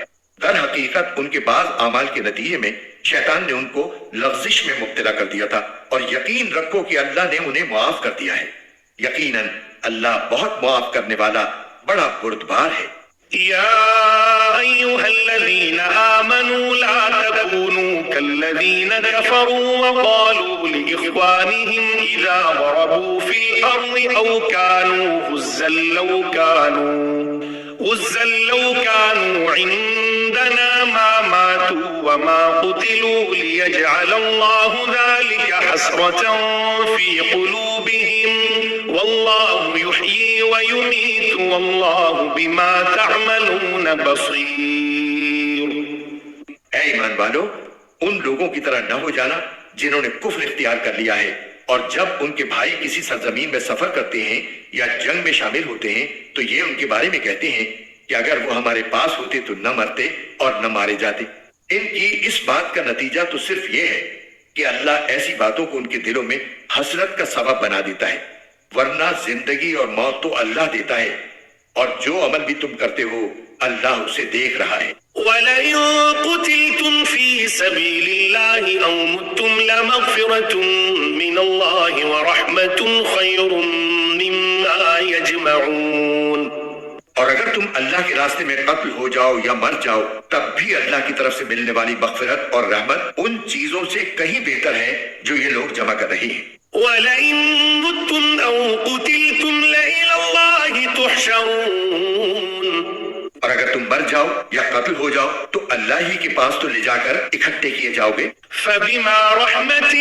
[SPEAKER 2] در حقیقت ان کے بعض اعمال کے نتیجے میں شیطان نے ان کو لغزش میں مبتلا کر دیا تھا، اور یقین رکھو کہ اللہ نے انہیں معاف کر دیا ہے. یقیناً اللہ بہت معاف کرنے والا بڑا بردبار ہے.
[SPEAKER 1] يا أيها الذين آمنوا لا تكونوا كالذين كفروا وقالوا لإخوانهم إذا ضربوا في الأرض أو كانوا غزا لو كانوا عندنا ما ماتوا وما قتلوا ليجعل الله ذلك حسرة في قلوبهم والله يحيي ويميت والله بما تعملون بصير.
[SPEAKER 2] اے ایمان والو، ان لوگوں کی طرح نہ ہو جانا جنہوں نے کفر اختیار کر لیا ہے، اور جب ان کے بھائی کسی سرزمین میں سفر کرتے ہیں یا جنگ میں شامل ہوتے ہیں تو یہ ان کے بارے میں کہتے ہیں کہ اگر وہ ہمارے پاس ہوتے تو نہ مرتے اور نہ مارے جاتے. ان کی اس بات کا نتیجہ تو صرف یہ ہے کہ اللہ ایسی باتوں کو ان کے دلوں میں حسرت کا سبب بنا دیتا ہے، ورنہ زندگی اور موت تو اللہ دیتا ہے، اور جو عمل بھی تم کرتے ہو اللہ اسے دیکھ رہا ہے.
[SPEAKER 1] وَلَئِن قُتِلْتُمْ فِي سَبِيلِ اللَّهِ أَوْ مُتُّمْ لَمَغْفِرَةٌ مِّنَ اللَّهِ وَرَحْمَةٌ خَيْرٌ مِّمَّا يَجْمَعُونَ.
[SPEAKER 2] اور اگر تم اللہ کے راستے میں قتل ہو جاؤ یا مر جاؤ تب بھی اللہ کی طرف سے ملنے والی مغفرت اور رحمت ان چیزوں سے کہیں بہتر ہے جو یہ لوگ جمع کر رہے ہیں.
[SPEAKER 1] وَلَئِن مُتُّمْ أَوْ قُتِلْتُمْ لَإِلَى اللَّهِ تُحْشَرُونَ.
[SPEAKER 2] اور اگر تم مر جاؤ یا قتل ہو جاؤ تو اللہ ہی کے پاس تو لے جا کر اکٹھے کیے جاؤ گے.
[SPEAKER 1] فَبِمَا رَحْمَةٍ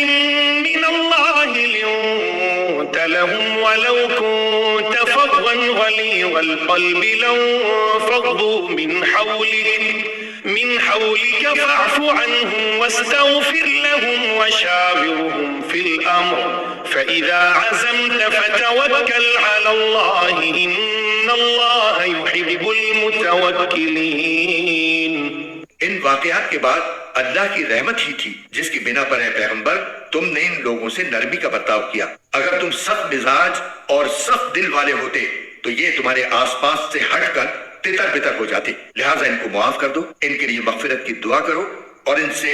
[SPEAKER 1] مِّنَ اللَّهِ لِنتَ لَهُمْ وَلَوْ كُنتَ فَظًّا غَلِيظَ الْقَلْبِ لَانفَضُّوا مِنْ حَوْلِكَ فَاعْفُ عَنْهُمْ وَاسْتَغْفِرْ لَهُمْ وَشَاوِرْهُمْ فِي الْأَمْرِ فَإِذَا عَزَمْتَ فَتَوَكَّلْ عَلَى اللَّهِ إِنَّ اللَّهَ يُحِبُّ الْمُتَوَكِّلِينَ.
[SPEAKER 2] ان واقعات کے بعد اللہ کی رحمت ہی تھی جس کی بنا پر ہے پیغمبر تم نے ان لوگوں سے نرمی کا برتاؤ کیا. اگر تم سخت مزاج اور سخت دل والے ہوتے تو یہ تمہارے آس پاس سے ہٹ کر تتر بتر ہو جاتے. لہٰذا ان کو معاف کر دو، ان کے لیے مغفرت کی دعا کرو اور ان سے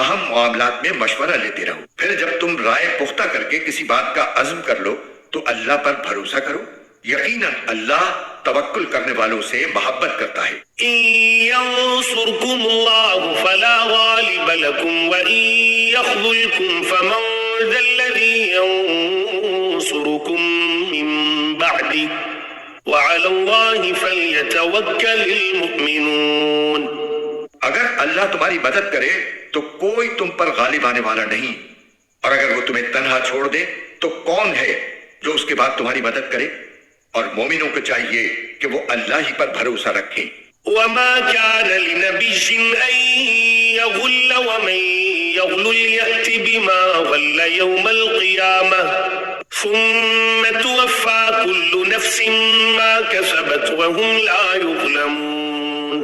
[SPEAKER 2] اہم معاملات میں مشورہ لیتے رہو. پھر جب تم رائے پختہ کر کے کسی بات کا عزم کر لو تو اللہ پر بھروسہ کرو. یقیناً اللہ توکل کرنے والوں سے محبت کرتا ہے.
[SPEAKER 1] إن ينصركم الله فلا غالب لكم وإن يخذلكم فمن ذا الذي ينصركم من بعده وعلى الله فليتوكل المؤمنون.
[SPEAKER 2] اگر اللہ تمہاری مدد کرے تو کوئی تم پر غالب آنے والا نہیں، اور اگر وہ تمہیں تنہا چھوڑ دے تو کون ہے جو اس کے بعد تمہاری مدد کرے. اور مومنوں کو چاہیے کہ وہ اللہ ہی پر بھروسہ رکھیں.
[SPEAKER 1] وما كان لنبي أن يغل ومن يغل يأت بما غل يوم القيامة ثم توفى كل نفس ما كسبت وهم لا يظلمون۔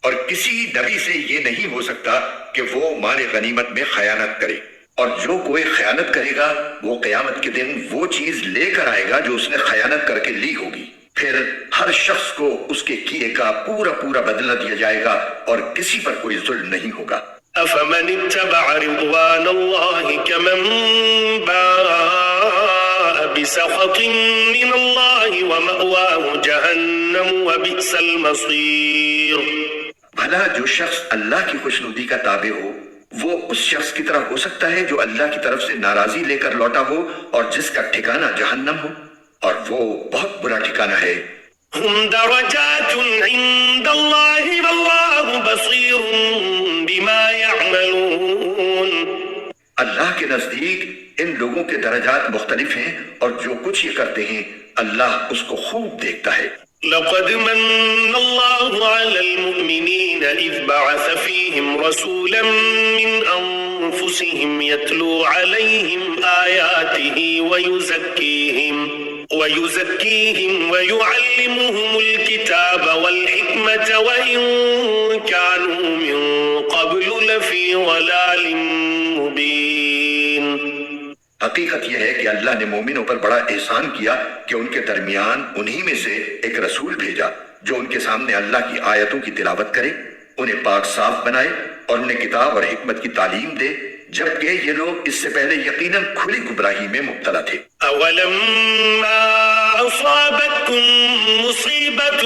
[SPEAKER 2] اور کسی نبی سے یہ نہیں ہو سکتا کہ وہ مال غنیمت میں خیانت کرے، اور جو کوئی خیانت کرے گا وہ قیامت کے دن وہ چیز لے کر آئے گا جو اس نے خیانت کر کے لی ہوگی، پھر ہر شخص کو اس کے کیے کا پورا پورا بدلہ دیا جائے گا اور کسی پر کوئی ظلم نہیں ہوگا۔
[SPEAKER 1] أفمن اتبع رضوان الله كمن باء بسخط من الله ومأواه جهنم وبئس المصير۔
[SPEAKER 2] بھلا جو شخص اللہ کی خوشنودی کا تابع ہو وہ اس شخص کی طرح ہو سکتا ہے جو اللہ کی طرف سے ناراضی لے کر لوٹا ہو اور جس کا ٹھکانہ جہنم ہو، اور وہ بہت برا ٹھکانہ ہے۔
[SPEAKER 1] هم درجات عند الله والله بصير بما يعملون۔
[SPEAKER 2] اللہ کے نزدیک ان لوگوں کے درجات مختلف ہیں اور جو کچھ یہ کرتے ہیں اللہ اس کو خوب دیکھتا ہے۔
[SPEAKER 1] لقد من الله على المؤمنين إذ بعث فيهم رسولا من أنفسهم يتلو عليهم آياته ويزكيهم ويعلمهم الكتاب والحكمة وإن كانوا من قبل لفي ضلال مبين۔
[SPEAKER 2] حقیقت یہ ہے کہ اللہ نے مومنوں پر بڑا احسان کیا کہ ان کے درمیان انہی میں سے ایک رسول بھیجا جو ان کے سامنے اللہ کی آیتوں کی تلاوت کرے، انہیں پاک صاف بنائے اور انہیں کتاب اور حکمت کی تعلیم دے، جبکہ یہ لوگ اس سے پہلے یقیناً کھلی گمراہی میں مبتلا تھے۔
[SPEAKER 1] أولما أصابتكم مصيبة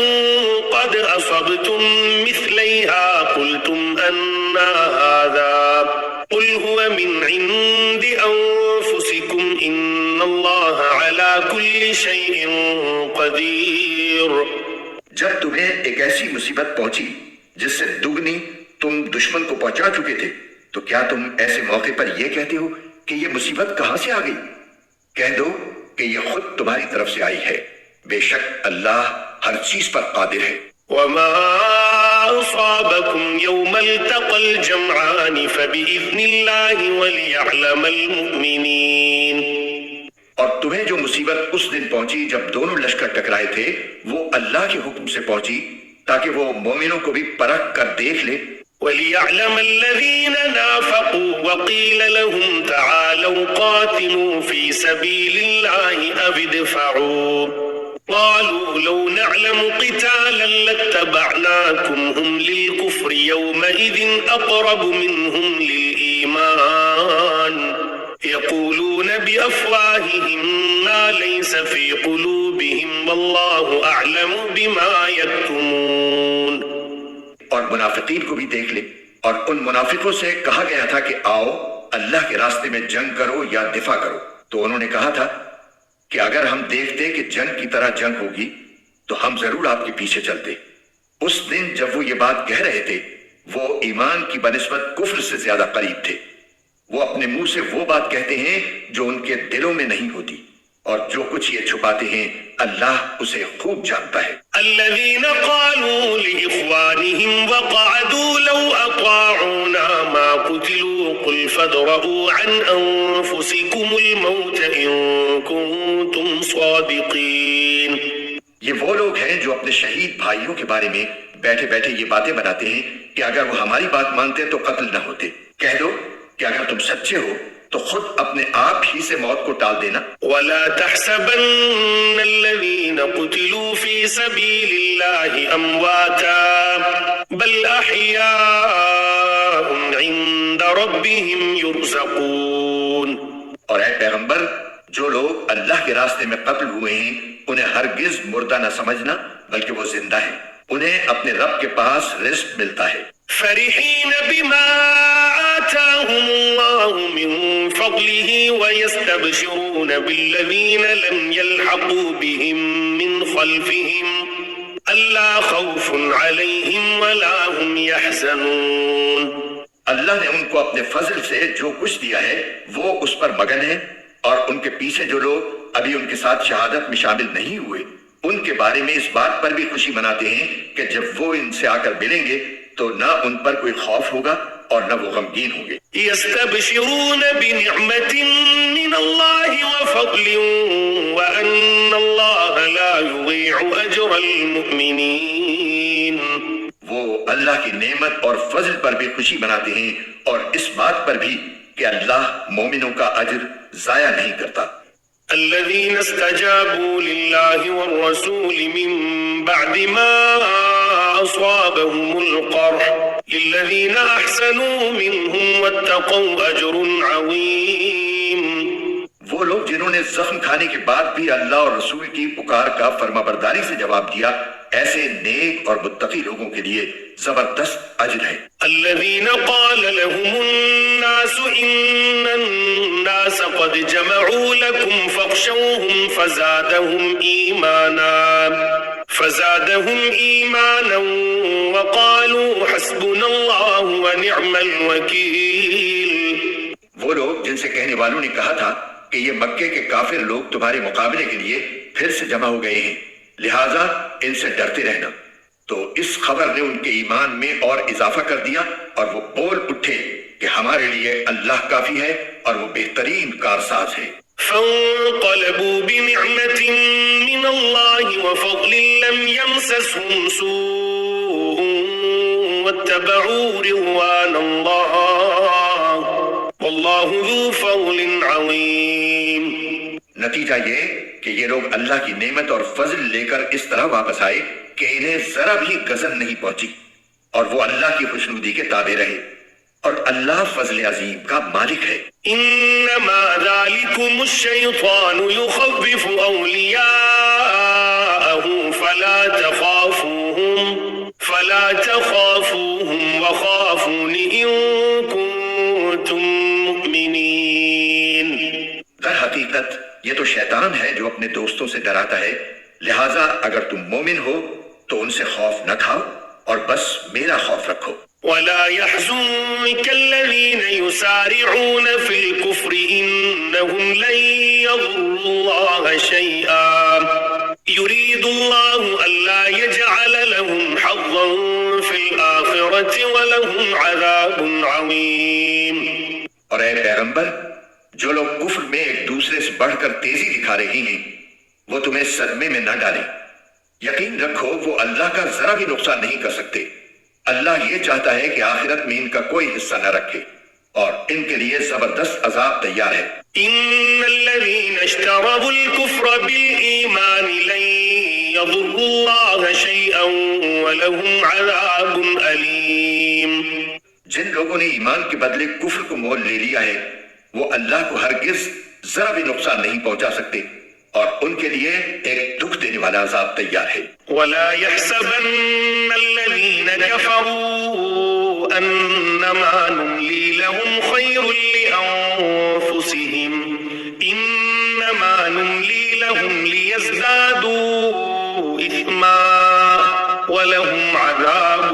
[SPEAKER 1] قد أصبتم مثليها قلتم أن هذا قل هو من عند أنفسكم إن الله على كل شيء قدير۔
[SPEAKER 2] جب تمہیں ایک ایسی مصیبت پہنچی جس سے دگنی تم دشمن کو پہنچا چکے تھے تو کیا تم ایسے موقع پر یہ کہتے ہو کہ یہ مصیبت کہاں سے آ گئی؟ کہہ دو کہ یہ خود تمہاری طرف سے آئی ہے، بے شک اللہ ہر چیز پر قادر ہے۔
[SPEAKER 1] وما أصابكم يوم التقى الجمعان فبإذن الله وليعلم المؤمنين۔
[SPEAKER 2] اور تمہیں جو مصیبت اس دن پہنچی جب دونوں لشکر ٹکرائے تھے وہ اللہ کے حکم سے پہنچی تاکہ وہ مومنوں کو بھی پرکھ کر دیکھ لے۔
[SPEAKER 1] وَلِيَعْلَمَ الَّذِينَ نَافَقُوا وَقِيلَ لَهُمْ تَعَالَوْا قَاتِلُوا فِي سَبِيلِ اللَّهِ أَوِ ادْفَعُوا قالوا لو نعلم قتالا لاتبعناكم هم للكفر يومئذ أقرب منهم للإيمان يقولون بأفواههم ما ليس في قلوبهم والله أعلم بما يكتمون۔
[SPEAKER 2] اور منافقین کو بھی دیکھ لے، اور ان منافقوں سے کہا گیا تھا کہ آؤ اللہ کے راستے میں جنگ کرو یا دفاع کرو، تو انہوں نے کہا تھا کہ اگر ہم دیکھتے کہ جنگ کی طرح جنگ ہوگی تو ہم ضرور آپ کے پیچھے چلتے۔ اس دن جب وہ یہ بات کہہ رہے تھے وہ ایمان کی بنسبت کفر سے زیادہ قریب تھے، وہ اپنے منہ سے وہ بات کہتے ہیں جو ان کے دلوں میں نہیں ہوتی، اور جو کچھ یہ چھپاتے ہیں اللہ اسے خوب جانتا ہے۔
[SPEAKER 1] الذين قالوا لإخوانهم وقعدوا لو أطاعونا ما قتلوا قل فادرءوا عن أنفسكم الموت إن كنتم صادقين۔
[SPEAKER 2] یہ وہ لوگ ہیں جو اپنے شہید بھائیوں کے بارے میں بیٹھے بیٹھے یہ باتیں بناتے ہیں کہ اگر وہ ہماری بات مانتے تو قتل نہ ہوتے۔ کہہ دو کہ اگر تم سچے ہو تو خود اپنے آپ ہی سے موت کو ٹال دینا۔
[SPEAKER 1] ولا تحسبن الذين قتلوا في سبيل الله امواتا بل احياء عند ربهم يرزقون۔
[SPEAKER 2] اور اے پیغمبر، جو لوگ اللہ کے راستے میں قتل ہوئے ہیں انہیں ہرگز مردہ نہ سمجھنا بلکہ وہ زندہ ہیں، انہیں اپنے رب کے پاس رزق ملتا ہے۔
[SPEAKER 1] فرحين بما آتاهم الله من فضله ويستبشرون بالذين لم يلحقوا بهم من خلفهم ألا خوف عليهم ولا هم يحزنون۔
[SPEAKER 2] اللہ نے ان کو اپنے فضل سے جو کچھ دیا ہے وہ اس پر مگن ہے، اور ان کے پیچھے جو لوگ ابھی ان کے ساتھ شہادت میں شامل نہیں ہوئے ان کے بارے میں اس بات پر بھی خوشی مناتے ہیں کہ جب وہ ان سے آ کر ملیں گے تو نہ ان پر کوئی خوف ہوگا اور نہ وہ غمگین ہوں گے۔
[SPEAKER 1] يستبشرون بنعمة من الله وفضل وأن الله لا يضيع أجر المؤمنين۔
[SPEAKER 2] وہ اللہ کی نعمت اور فضل پر بھی خوشی مناتے ہیں اور اس بات پر بھی کہ اللہ مومنوں کا اجر ضائع نہیں کرتا۔
[SPEAKER 1] الذين استجابوا لله والرسول من بعد ما أصابهم القرح للذين أحسنوا منهم واتقوا أجر عظيم۔
[SPEAKER 2] وہ لوگ جنہوں نے زخم کھانے کے بعد بھی اللہ اور رسول کی پکار کا فرما برداری سے جواب دیا، ایسے نیک اور متقی لوگوں کے لیے زبردست اجر ہے۔
[SPEAKER 1] الذين قال لهم الناس إن الناس قد جمعوا لكم فاخشوهم فزادهم إيمانا وقالوا حسبنا الله ونعم الوكيل۔
[SPEAKER 2] وہ لوگ جن سے کہنے والوں نے کہا تھا کہ یہ مکے کے کافر لوگ تمہارے مقابلے کے لیے پھر سے جمع ہو گئے ہیں، لہٰذا ان سے ڈرتے رہنا، تو اس خبر نے ان کے ایمان میں اور اضافہ کر دیا اور وہ بول اٹھے کہ ہمارے لیے اللہ کافی ہے اور وہ بہترین کارساز ہے۔
[SPEAKER 1] فانقلبوا بنعمة من الله وفضل لم يمسسهم سوء واتبعوا رضوان الله والله ذو فضل عظيم۔
[SPEAKER 2] نتیجہ یہ کہ یہ لوگ اللہ کی نعمت اور فضل لے کر اس طرح واپس آئے کہ انہیں ذرا بھی غضب نہیں پہنچی اور وہ اللہ کی خوشنودی کے تابع رہے، اور اللہ فضل عظیم کا مالک ہے۔
[SPEAKER 1] انما ذلكم الشیطان یخوف اولیاءه فلا تخافوهم وخافون ان کنتم مؤمنین۔
[SPEAKER 2] در حقیقت یہ تو شیطان ہے جو اپنے دوستوں سے ڈراتا ہے، لہٰذا اگر تم مومن ہو تو ان سے خوف نہ کھاؤ اور بس میرا خوف رکھو۔
[SPEAKER 1] ولا يحزنك الذين يسارعون في الكفر إنهم لن يضروا الله شيئا يريد الله ألا يجعل لهم حظا في الآخرة ولهم عذاب عظيم۔
[SPEAKER 2] اور اے پیغمبر، جو لوگ کفر میں ایک دوسرے سے بڑھ کر تیزی دکھا رہے ہیں وہ تمہیں صدمے میں نہ ڈالیں، یقین رکھو وہ اللہ کا ذرا بھی نقصان نہیں کر سکتے۔ اللہ یہ چاہتا ہے کہ آخرت میں ان کا کوئی حصہ نہ رکھے اور ان کے لیے زبردست عذاب تیار ہے۔
[SPEAKER 1] ان الذين اشتروا الكفر بالإيمان لن يضروا الله شيئا ولهم عذاب أليم۔
[SPEAKER 2] جن لوگوں نے ایمان کے بدلے کفر کو مول لے لیا ہے وہ اللہ کو ہرگز ذرا بھی نقصان نہیں پہنچا سکتے اور ان کے لیے ایک دکھ دینے والا عذاب تیار ہے۔
[SPEAKER 1] ولا يحسبن الذين كفروا انما نملي لهم خير لانفسهم انما نملي لهم ليزدادوا اثما ولهم عذاب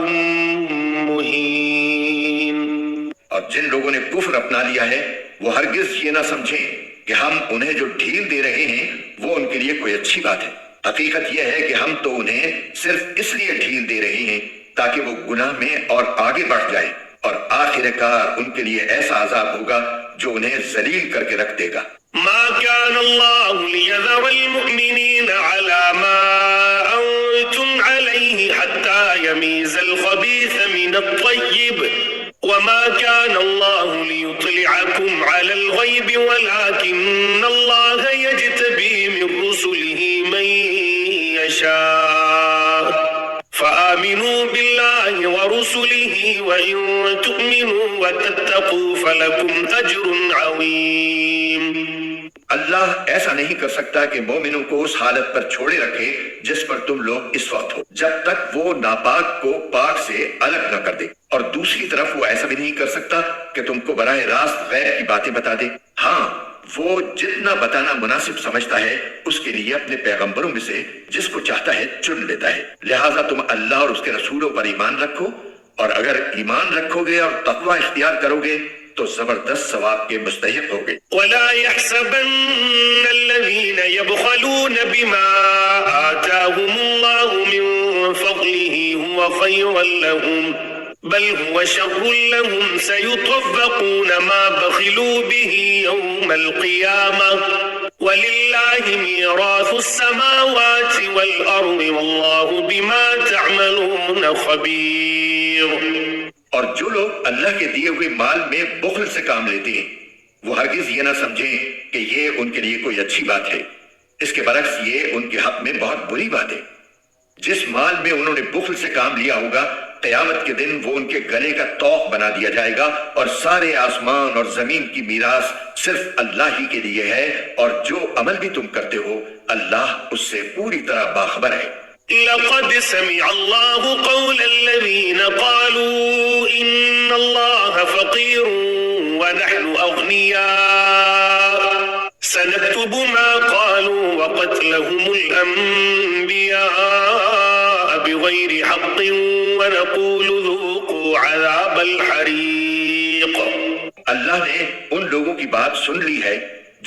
[SPEAKER 1] مهين۔
[SPEAKER 2] اور جن لوگوں نے کفر اپنا لیا ہے وہ ہرگز یہ نہ سمجھیں کہ ہم انہیں جو ڈھیل دے رہے ہیں وہ ان کے لیے کوئی اچھی بات ہے۔ حقیقت یہ ہے کہ ہم تو انہیں صرف اس لیے ڈھیل دے رہے ہیں تاکہ وہ گناہ میں اور آگے بڑھ جائیں، اور آخر کار ان کے لیے ایسا عذاب ہوگا جو انہیں ذلیل کر کے رکھ دے گا۔
[SPEAKER 1] ما كان الله ليذر المؤمنين على ما أنتم عليه حتى يميز الخبيث من الطيب وما كان الله ليطلعكم على الغيب ولكن الله يجتبي من رسله من يشاء فآمنوا بالله ورسله وإن تؤمنوا وتتقوا فلكم أجر عظيم۔
[SPEAKER 2] اللہ ایسا نہیں کر سکتا کہ مومنوں کو اس حالت پر چھوڑے رکھے جس پر تم لوگ اس وقت ہو، جب تک وہ ناپاک کو پاک سے الگ نہ کر دے، اور دوسری طرف وہ ایسا بھی نہیں کر سکتا کہ تم کو براہ راست غیر کی باتیں بتا دے۔ ہاں، وہ جتنا بتانا مناسب سمجھتا ہے اس کے لیے اپنے پیغمبروں میں سے جس کو چاہتا ہے چن لیتا ہے، لہٰذا تم اللہ اور اس کے رسولوں پر ایمان رکھو، اور اگر ایمان رکھو گے اور تقوی اختیار کرو گے تو زبردست ثواب کے مستحق ہوگے۔
[SPEAKER 1] ولا يحسبن الذين يبخلون بما آتاهم الله من فضله هو خيرا لهم بل هو شر لهم سيطبقون ما بخلوا به يوم القيامة ولله ميراث السماوات والأرض والله بما تعملون خبير۔
[SPEAKER 2] اور جو لوگ اللہ کے دیے ہوئے مال میں بخل سے کام لیتے ہیں وہ ہرگز یہ نہ سمجھیں کہ یہ ان کے لیے کوئی اچھی بات ہے، اس کے برعکس یہ ان کے حق میں بہت بری بات ہے۔ جس مال میں انہوں نے بخل سے کام لیا ہوگا قیامت کے دن وہ ان کے گلے کا طوق بنا دیا جائے گا، اور سارے آسمان اور زمین کی میراث صرف اللہ ہی کے لیے ہے، اور جو عمل بھی تم کرتے ہو اللہ اس سے پوری طرح باخبر ہے۔
[SPEAKER 1] لقد سمع الله قول الذين قالوا إن الله فقير ونحن أغنياء سنكتب ما قالوا وقتلهم الأنبياء بغير حق ونقول ذوقوا عذاب الحريق۔
[SPEAKER 2] اللہ نے ان لوگوں کی بات سن لی ہے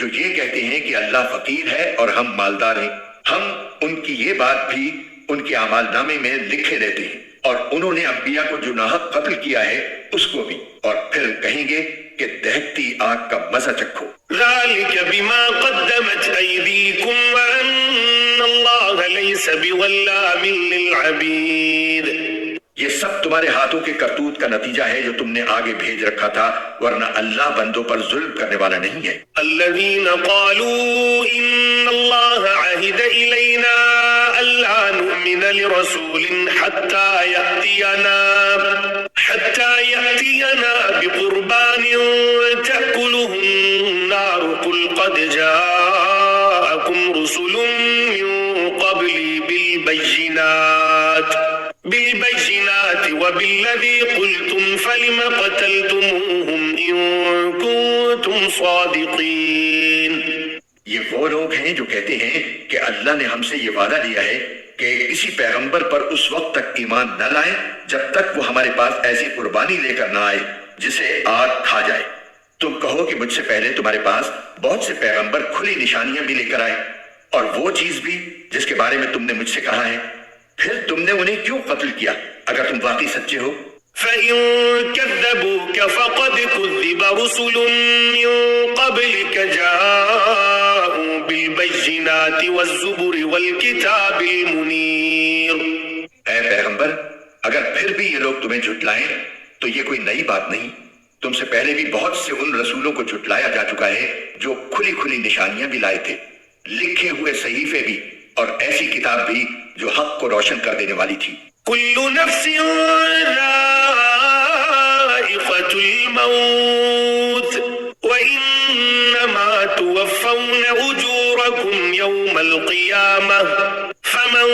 [SPEAKER 2] جو یہ کہتے ہیں کہ اللہ فقیر ہے اور ہم مالدار ہیں، ہم ان کی یہ بات بھی ان کے اعمال نامے میں لکھے رہتے ہیں، اور انہوں نے انبیاء کو جو ناحق قتل کیا ہے اس کو بھی، اور پھر کہیں گے کہ دہکتی آگ کا مزہ چکھو۔
[SPEAKER 1] ذلك بما قدمت أيديكم وأن الله ليس بظلام للعبيد۔
[SPEAKER 2] یہ سب تمہارے ہاتھوں کے کرتوت کا نتیجہ ہے جو تم نے آگے بھیج رکھا تھا، ورنہ اللہ بندوں پر ظلم کرنے والا نہیں ہے۔
[SPEAKER 1] الذين قالوا إن الله عهد إلينا ألا نؤمن لرسول حتى يأتينا بقربان تأكله النار قل قد جاءكم رسل من قبلي بالبينات وبالذي قلتم فلم قتلتموهم إن كنتم صادقين۔
[SPEAKER 2] یہ وہ لوگ ہیں جو کہتے ہیں کہ اللہ نے ہم سے یہ وعدہ لیا ہے کہ کسی پیغمبر پر اس وقت تک ایمان نہ لائیں جب تک وہ ہمارے پاس ایسی قربانی لے کر نہ آئے جسے آگ کھا جائے۔ تم کہو کہ مجھ سے پہلے تمہارے پاس بہت سے پیغمبر کھلی نشانیاں بھی لے کر آئے، اور وہ چیز بھی جس کے بارے میں تم نے مجھ سے کہا ہے، پھر تم نے انہیں کیوں قتل کیا اگر تم واقعی سچے ہو؟
[SPEAKER 1] فَإِن كَذَّبُوكَ فَقَدْ كُذِّبَ رُسُلٌ مِّن قَبْلِكَ جَاءُوا بِالْبَيِّنَاتِ وَالزُّبُرِ وَالْكِتَابِ الْمُنِيرِ۔
[SPEAKER 2] اے پیغمبر، اگر پھر بھی یہ لوگ تمہیں جھٹلائیں تو یہ کوئی نئی بات نہیں، تم سے پہلے بھی بہت سے ان رسولوں کو جھٹلایا جا چکا ہے جو کھلی کھلی نشانیاں بھی لائے تھے، لکھے ہوئے صحیفے بھی، اور ایسی کتاب بھی جو حق کو روشن کر دینے والی تھی۔
[SPEAKER 1] كل نفس ذائقة الموت وإنما توفون أجوركم يوم القيامة فمن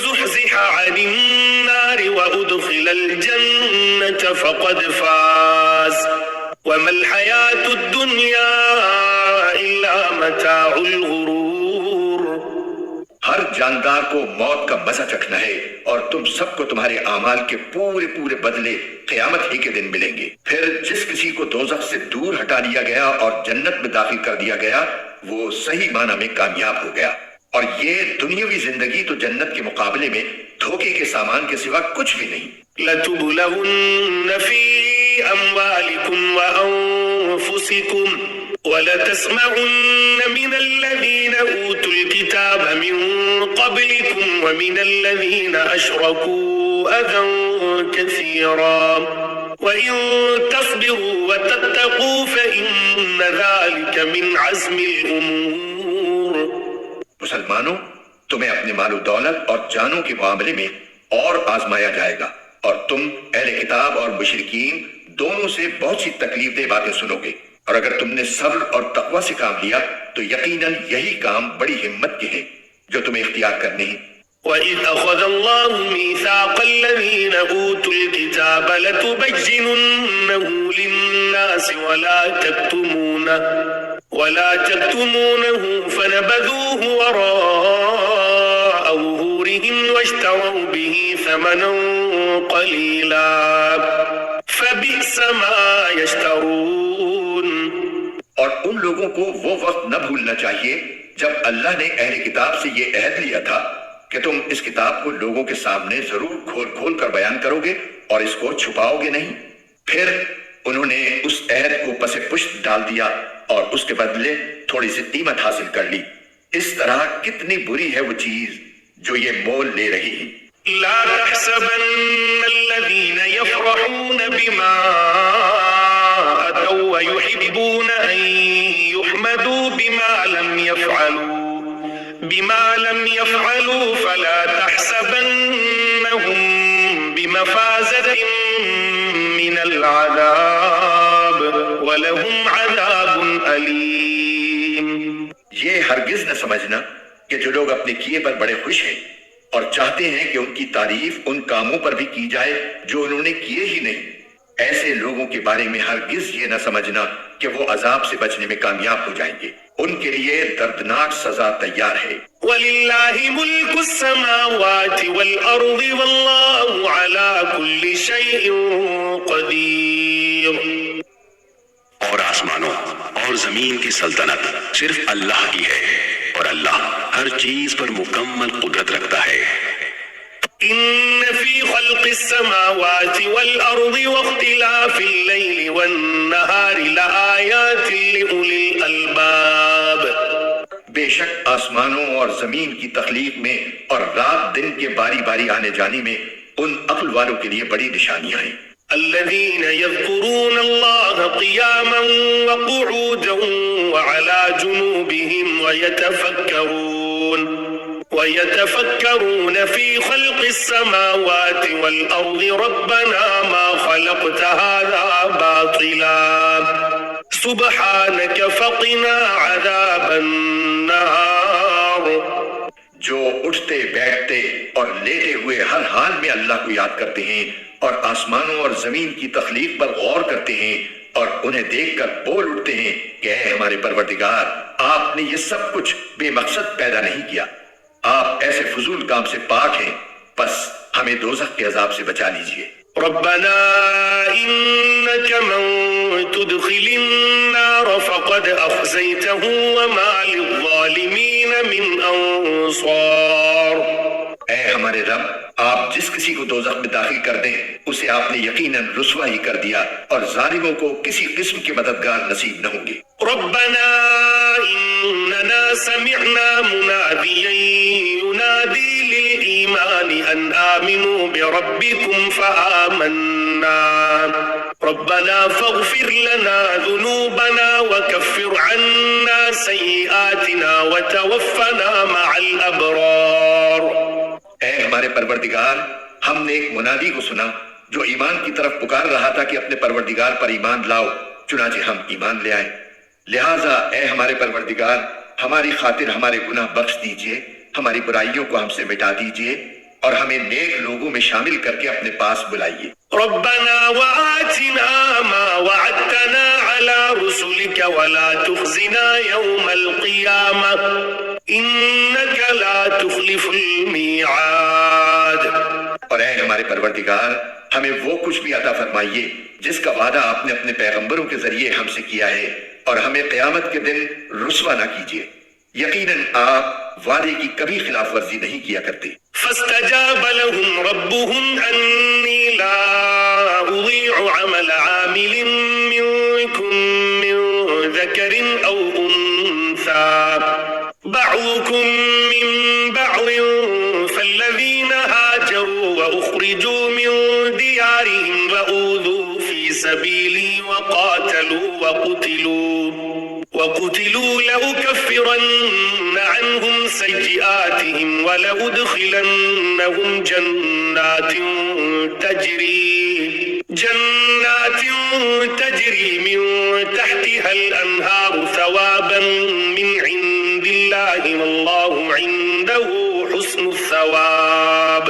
[SPEAKER 1] زحزح عن النار وأدخل الجنة فقد فاز وما الحياة الدنيا إلا متاع الغرور۔
[SPEAKER 2] ہر جاندار کو موت کا مزہ چکھنا ہے، اور تم سب کو تمہارے اعمال کے پورے پورے بدلے قیامت ہی کے دن ملیں گے۔ پھر جس کسی کو دوزخ سے دور ہٹا لیا گیا اور جنت میں داخل کر دیا گیا وہ صحیح معنی میں کامیاب ہو گیا، اور یہ دنیاوی زندگی تو جنت کے مقابلے میں دھوکے کے سامان کے سوا کچھ بھی نہیں۔
[SPEAKER 1] لَتُبْلَوُنَّ فِي أَمْوَالِكُمْ وَأَنفُسِكُمْ وَلَتَسْمَعُنَّ مِنَ الَّذِينَ أُوتُوا الْكِتَابَ مِنْ قَبْلِكُمْ وَمِنَ الَّذِينَ أَشْرَكُوا أَذًى كَثِيرًا وَإِن تَصْبِرُوا وَتَتَّقُوا فَإِنَّ ذَلِكَ مِنْ عَزْمِ الْأُمُورِ۔
[SPEAKER 2] مسلمانوں، تمہیں اپنے مال و دولت اور جانوں کے معاملے میں اور آزمایا جائے گا، اور تم اہل کتاب اور مشرکین دونوں سے بہت سی تکلیف دہ باتیں سنو گے، اور اگر تم نے صبر اور تقوی سے کام لیا تو یقیناً یہی کام بڑی ہمت کے ہیں جو تمہیں اختیار کرنے ہیں۔
[SPEAKER 1] وَإِذْ أَخَذَ اللَّهُ مِيثَاقَ الَّذِينَ أُوتُوا الْكِتَابَ لَتُبَيِّنُنَّهُ لِلنَّاسِ وَلَا تَكْتُمُونَهُ فَنَبَذُوهُ وَرَاءَ ظُهُورِهِمْ وَاشْتَرَوْا بِهِ ثَمَنًا قَلِيلًا فَبِئْسَ مَا يَشْتَرُونَ۔
[SPEAKER 2] اور ان لوگوں کو وہ وقت نہ بھولنا چاہیے جب اللہ نے اہل کتاب سے یہ عہد لیا تھا کہ تم اس کتاب کو لوگوں کے سامنے ضرور کھول کھول کر بیان کرو گے اور اس کو چھپاؤ گے نہیں؟ پھر انہوں نے اس عہد کو پس پشت ڈال دیا اور اس کے بدلے تھوڑی سی قیمت حاصل کر لی۔ اس طرح کتنی بری ہے وہ چیز جو یہ مول لے رہی ہے۔
[SPEAKER 1] لا تحسبن الذين يفرحون بما أتوا ويحبون أن يحمدوا بما لم يفعلوا فلا تحسبنهم بمفازة من العذاب ولهم عذاب أليم۔
[SPEAKER 2] یہ ہرگز نہ سمجھنا کہ جو لوگ اپنے کیے پر بڑے خوش ہیں اور چاہتے ہیں کہ ان کی تعریف ان کاموں پر بھی کی جائے جو انہوں نے کیے ہی نہیں، ایسے لوگوں کے بارے میں ہرگز یہ نہ سمجھنا کہ وہ عذاب سے بچنے میں کامیاب ہو جائیں گے، ان کے لیے دردناک سزا تیار ہے۔
[SPEAKER 1] وَلِلَّهِ مُلْكُ السَّمَاوَاتِ وَالْأَرْضِ وَاللَّهُ عَلَى كُلِّ شَيْءٍ قَدِيرٌ۔
[SPEAKER 3] اور آسمانوں اور زمین کی سلطنت صرف اللہ کی ہے اور اللہ ہر چیز پر مکمل قدرت رکھتا ہے۔
[SPEAKER 1] إن في خلق السماوات والأرض واختلاف الليل والنهار لآيات لأولي الألباب۔
[SPEAKER 2] بے شک آسمانوں اور زمین کی تخلیق میں اور رات دن کے باری باری آنے جانے میں ان عقل والوں کے لیے بڑی نشانیاں ہیں۔
[SPEAKER 1] الذين يذكرون الله قياما وقعودا وعلى جنوبهم ويتفكرون في خلق السماوات والأرض ربنا ما خلقت هذا باطلا سبحانك فقنا عذاب النار۔
[SPEAKER 2] جو اٹھتے بیٹھتے اور لیٹے ہوئے ہر حال میں اللہ کو یاد کرتے ہیں اور آسمانوں اور زمین کی تخلیق پر غور کرتے ہیں اور انہیں دیکھ کر بول اٹھتے ہیں کہ اے ہمارے پروردگار، آپ نے یہ سب کچھ بے مقصد پیدا نہیں کیا، آپ ایسے فضول کام سے پاک ہیں، بس ہمیں دوزخ کے عذاب سے بچا لیجئے۔
[SPEAKER 1] ربنا إنك من تدخل النار فقد أخزيته وما للظالمين من أنصار۔
[SPEAKER 2] اے ہمارے رب، آپ جس کسی کو دوزخ میں داخل کر دیں اسے آپ نے یقیناً رسوا ہی کر دیا اور ظالموں کو کسی قسم کے مددگار نصیب نہ ہوں گے۔
[SPEAKER 1] ربنا إننا سمعنا مناديا ينادي للإيمان أن آمنوا بربكم فآمنا ربنا فاغفر لنا ذنوبنا وكفر عنا سيئاتنا وتوفنا مع الأبرار۔
[SPEAKER 2] اے ہمارے پروردگار، ہم نے ایک منادی کو سنا جو ایمان کی طرف پکار رہا تھا کہ اپنے پروردگار پر ایمان لاؤ، چنانچہ ہم ایمان لے آئے، لہٰذا اے ہمارے پروردگار ہماری خاطر ہمارے گناہ بخش دیجئے، ہماری برائیوں کو ہم سے مٹا دیجئے اور ہمیں نیک لوگوں میں شامل کر کے اپنے پاس بلائیے۔
[SPEAKER 1] ربنا وآتنا ما وعدتنا على رسلك ولا تخزنا يوم القيامة إنك لا تخلف الميعاد۔
[SPEAKER 2] اور اے ہمارے پروردگار ہمیں وہ کچھ بھی عطا فرمائیے جس کا وعدہ آپ نے اپنے پیغمبروں کے ذریعے ہم سے کیا ہے، اور ہمیں قیامت کے دن رسوا نہ کیجیے، یقیناً آپ وعدے کی کبھی خلاف ورزی نہیں کیا کرتے۔
[SPEAKER 1] فاستجاب لهم ربهم أني لا أضيع عمل عامل منكم من ذكر أو أنثى بعضكم من بعض فالذين هاجروا وأخرجوا من ديارهم وأوذوا في سبيلي وقتلوا لأكفرن عنهم سيئاتهم ولأدخلنهم جنات تجري من تحتها الأنهار ثوابا من عند الله والله عنده حسن الثواب۔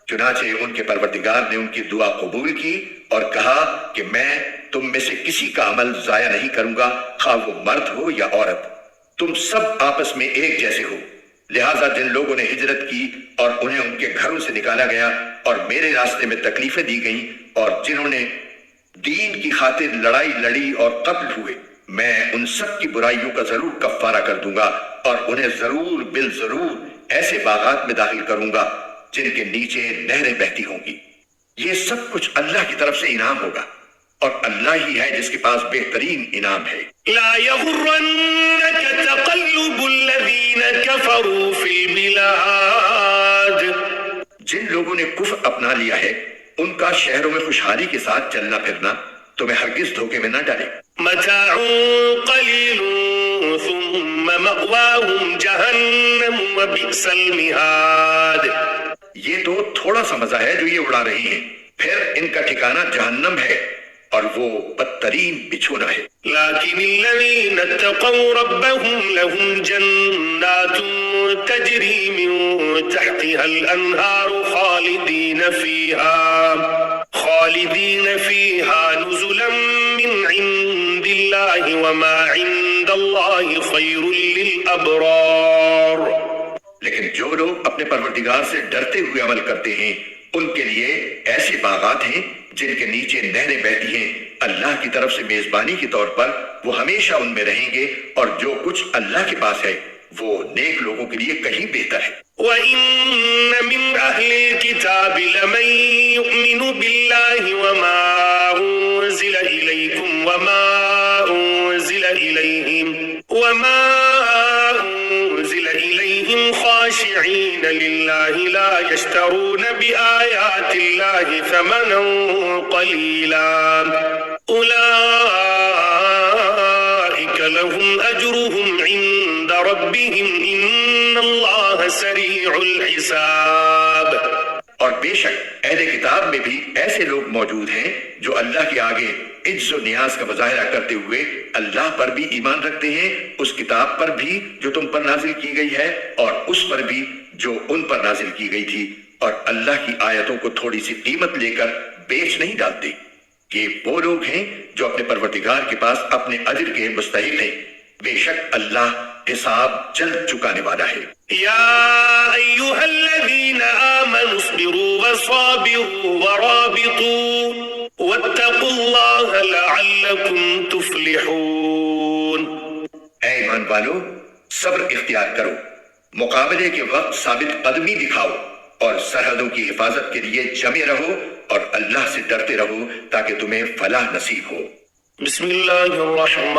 [SPEAKER 2] چنانچہ ان کے پروردگار نے ان کی دعا قبول کی اور کہا کہ میں تم میں سے کسی کا عمل ضائع نہیں کروں گا، خواہ وہ مرد ہو یا عورت، تم سب آپس میں ایک جیسے ہو، لہٰذا جن لوگوں نے ہجرت کی اور انہیں ان کے گھروں سے نکالا گیا اور میرے راستے میں تکلیفیں دی گئیں اور جنہوں نے دین کی خاطر لڑائی لڑی اور قتل ہوئے، میں ان سب کی برائیوں کا ضرور کفارہ کر دوں گا اور انہیں ضرور بالضرور ایسے باغات میں داخل کروں گا جن کے نیچے نہریں بہتی ہوں گی۔ یہ سب کچھ اللہ کی طرف سے انعام ہوگا، اور اللہ ہی ہے جس کے پاس بہترین انعام ہے۔
[SPEAKER 1] لا يغرنك تقلب الذين كفروا في البلاد۔
[SPEAKER 2] جن لوگوں نے کفر اپنا لیا ہے ان کا شہروں میں خوشحالی کے ساتھ چلنا پھرنا تمہیں ہرگز دھوکے میں نہ ڈالے۔
[SPEAKER 1] متاع قلیل ثم مأواهم جہنم وبئس المہاد۔
[SPEAKER 2] یہ تو تھوڑا سا مزہ ہے جو یہ اڑا رہی ہیں، پھر ان کا ٹھکانہ جہنم ہے اور وہ بدترین بچھونا ہے۔
[SPEAKER 1] لیکن الذین اتقوا ربهم لهم جنات تجری من تحتها الانہار خالدین فیها نزلا من عند اللہ وما عند اللہ خیر للابرار۔
[SPEAKER 2] لیکن جو لوگ اپنے پروردگار سے ڈرتے ہوئے عمل کرتے ہیں ان کے لیے ایسے باغات ہیں جن کے نیچے نہریں بہتی ہیں اللہ کی طرف سے میزبانی کے طور پر، وہ ہمیشہ ان میں رہیں گے، اور جو کچھ اللہ کے پاس ہے وہ نیک لوگوں کے لیے کہیں بہتر ہے۔
[SPEAKER 1] وَإِنَّ مِنْ أَهْلِ الْكِتَابِ لَمَنْ يُؤْمِنُ بِاللَّهِ وَمَا أُنزِلَ إِلَيْكُمْ وَمَا أُنزِلَ إِلَيْهِمْ خَاشِعِينَ لِلَّهِ لَا يَشْتَرُونَ بِآيَاتِ اللَّهِ ثَمَنًا قَلِيلًا أُولَئِكَ لَهُمْ أَجْرُهُمْ عِندَ رَبِّهِمْ إِنَّ اللَّهَ سَرِيعُ الْحِسَابِ۔
[SPEAKER 2] اور بے شک اہل کتاب میں بھی ایسے لوگ موجود ہیں جو اللہ کے آگے عجز و نیاز کا مظاہرہ کرتے ہوئے اللہ پر بھی ایمان رکھتے ہیں، اس کتاب پر بھی جو تم پر نازل کی گئی ہے اور اس پر بھی جو ان پر نازل کی گئی تھی، اور اللہ کی آیتوں کو تھوڑی سی قیمت لے کر بیچ نہیں ڈالتے۔ یہ وہ لوگ ہیں جو اپنے پروردگار کے پاس اپنے اجر کے مستحق ہیں، بے شک اللہ حساب جلد چکانے والا ہے۔
[SPEAKER 1] یا ایھا الذین آمنوا اصبروا وصابروا ورابطوا واتقوا اللہ لعلکم تفلحون۔
[SPEAKER 2] اے ایمان والو، صبر اختیار کرو، مقابلے کے وقت ثابت قدمی دکھاؤ، اور سرحدوں کی حفاظت کے لیے جمے رہو اور اللہ سے ڈرتے رہو تاکہ تمہیں فلاح نصیب ہو۔
[SPEAKER 1] بسم اللہ الرحمن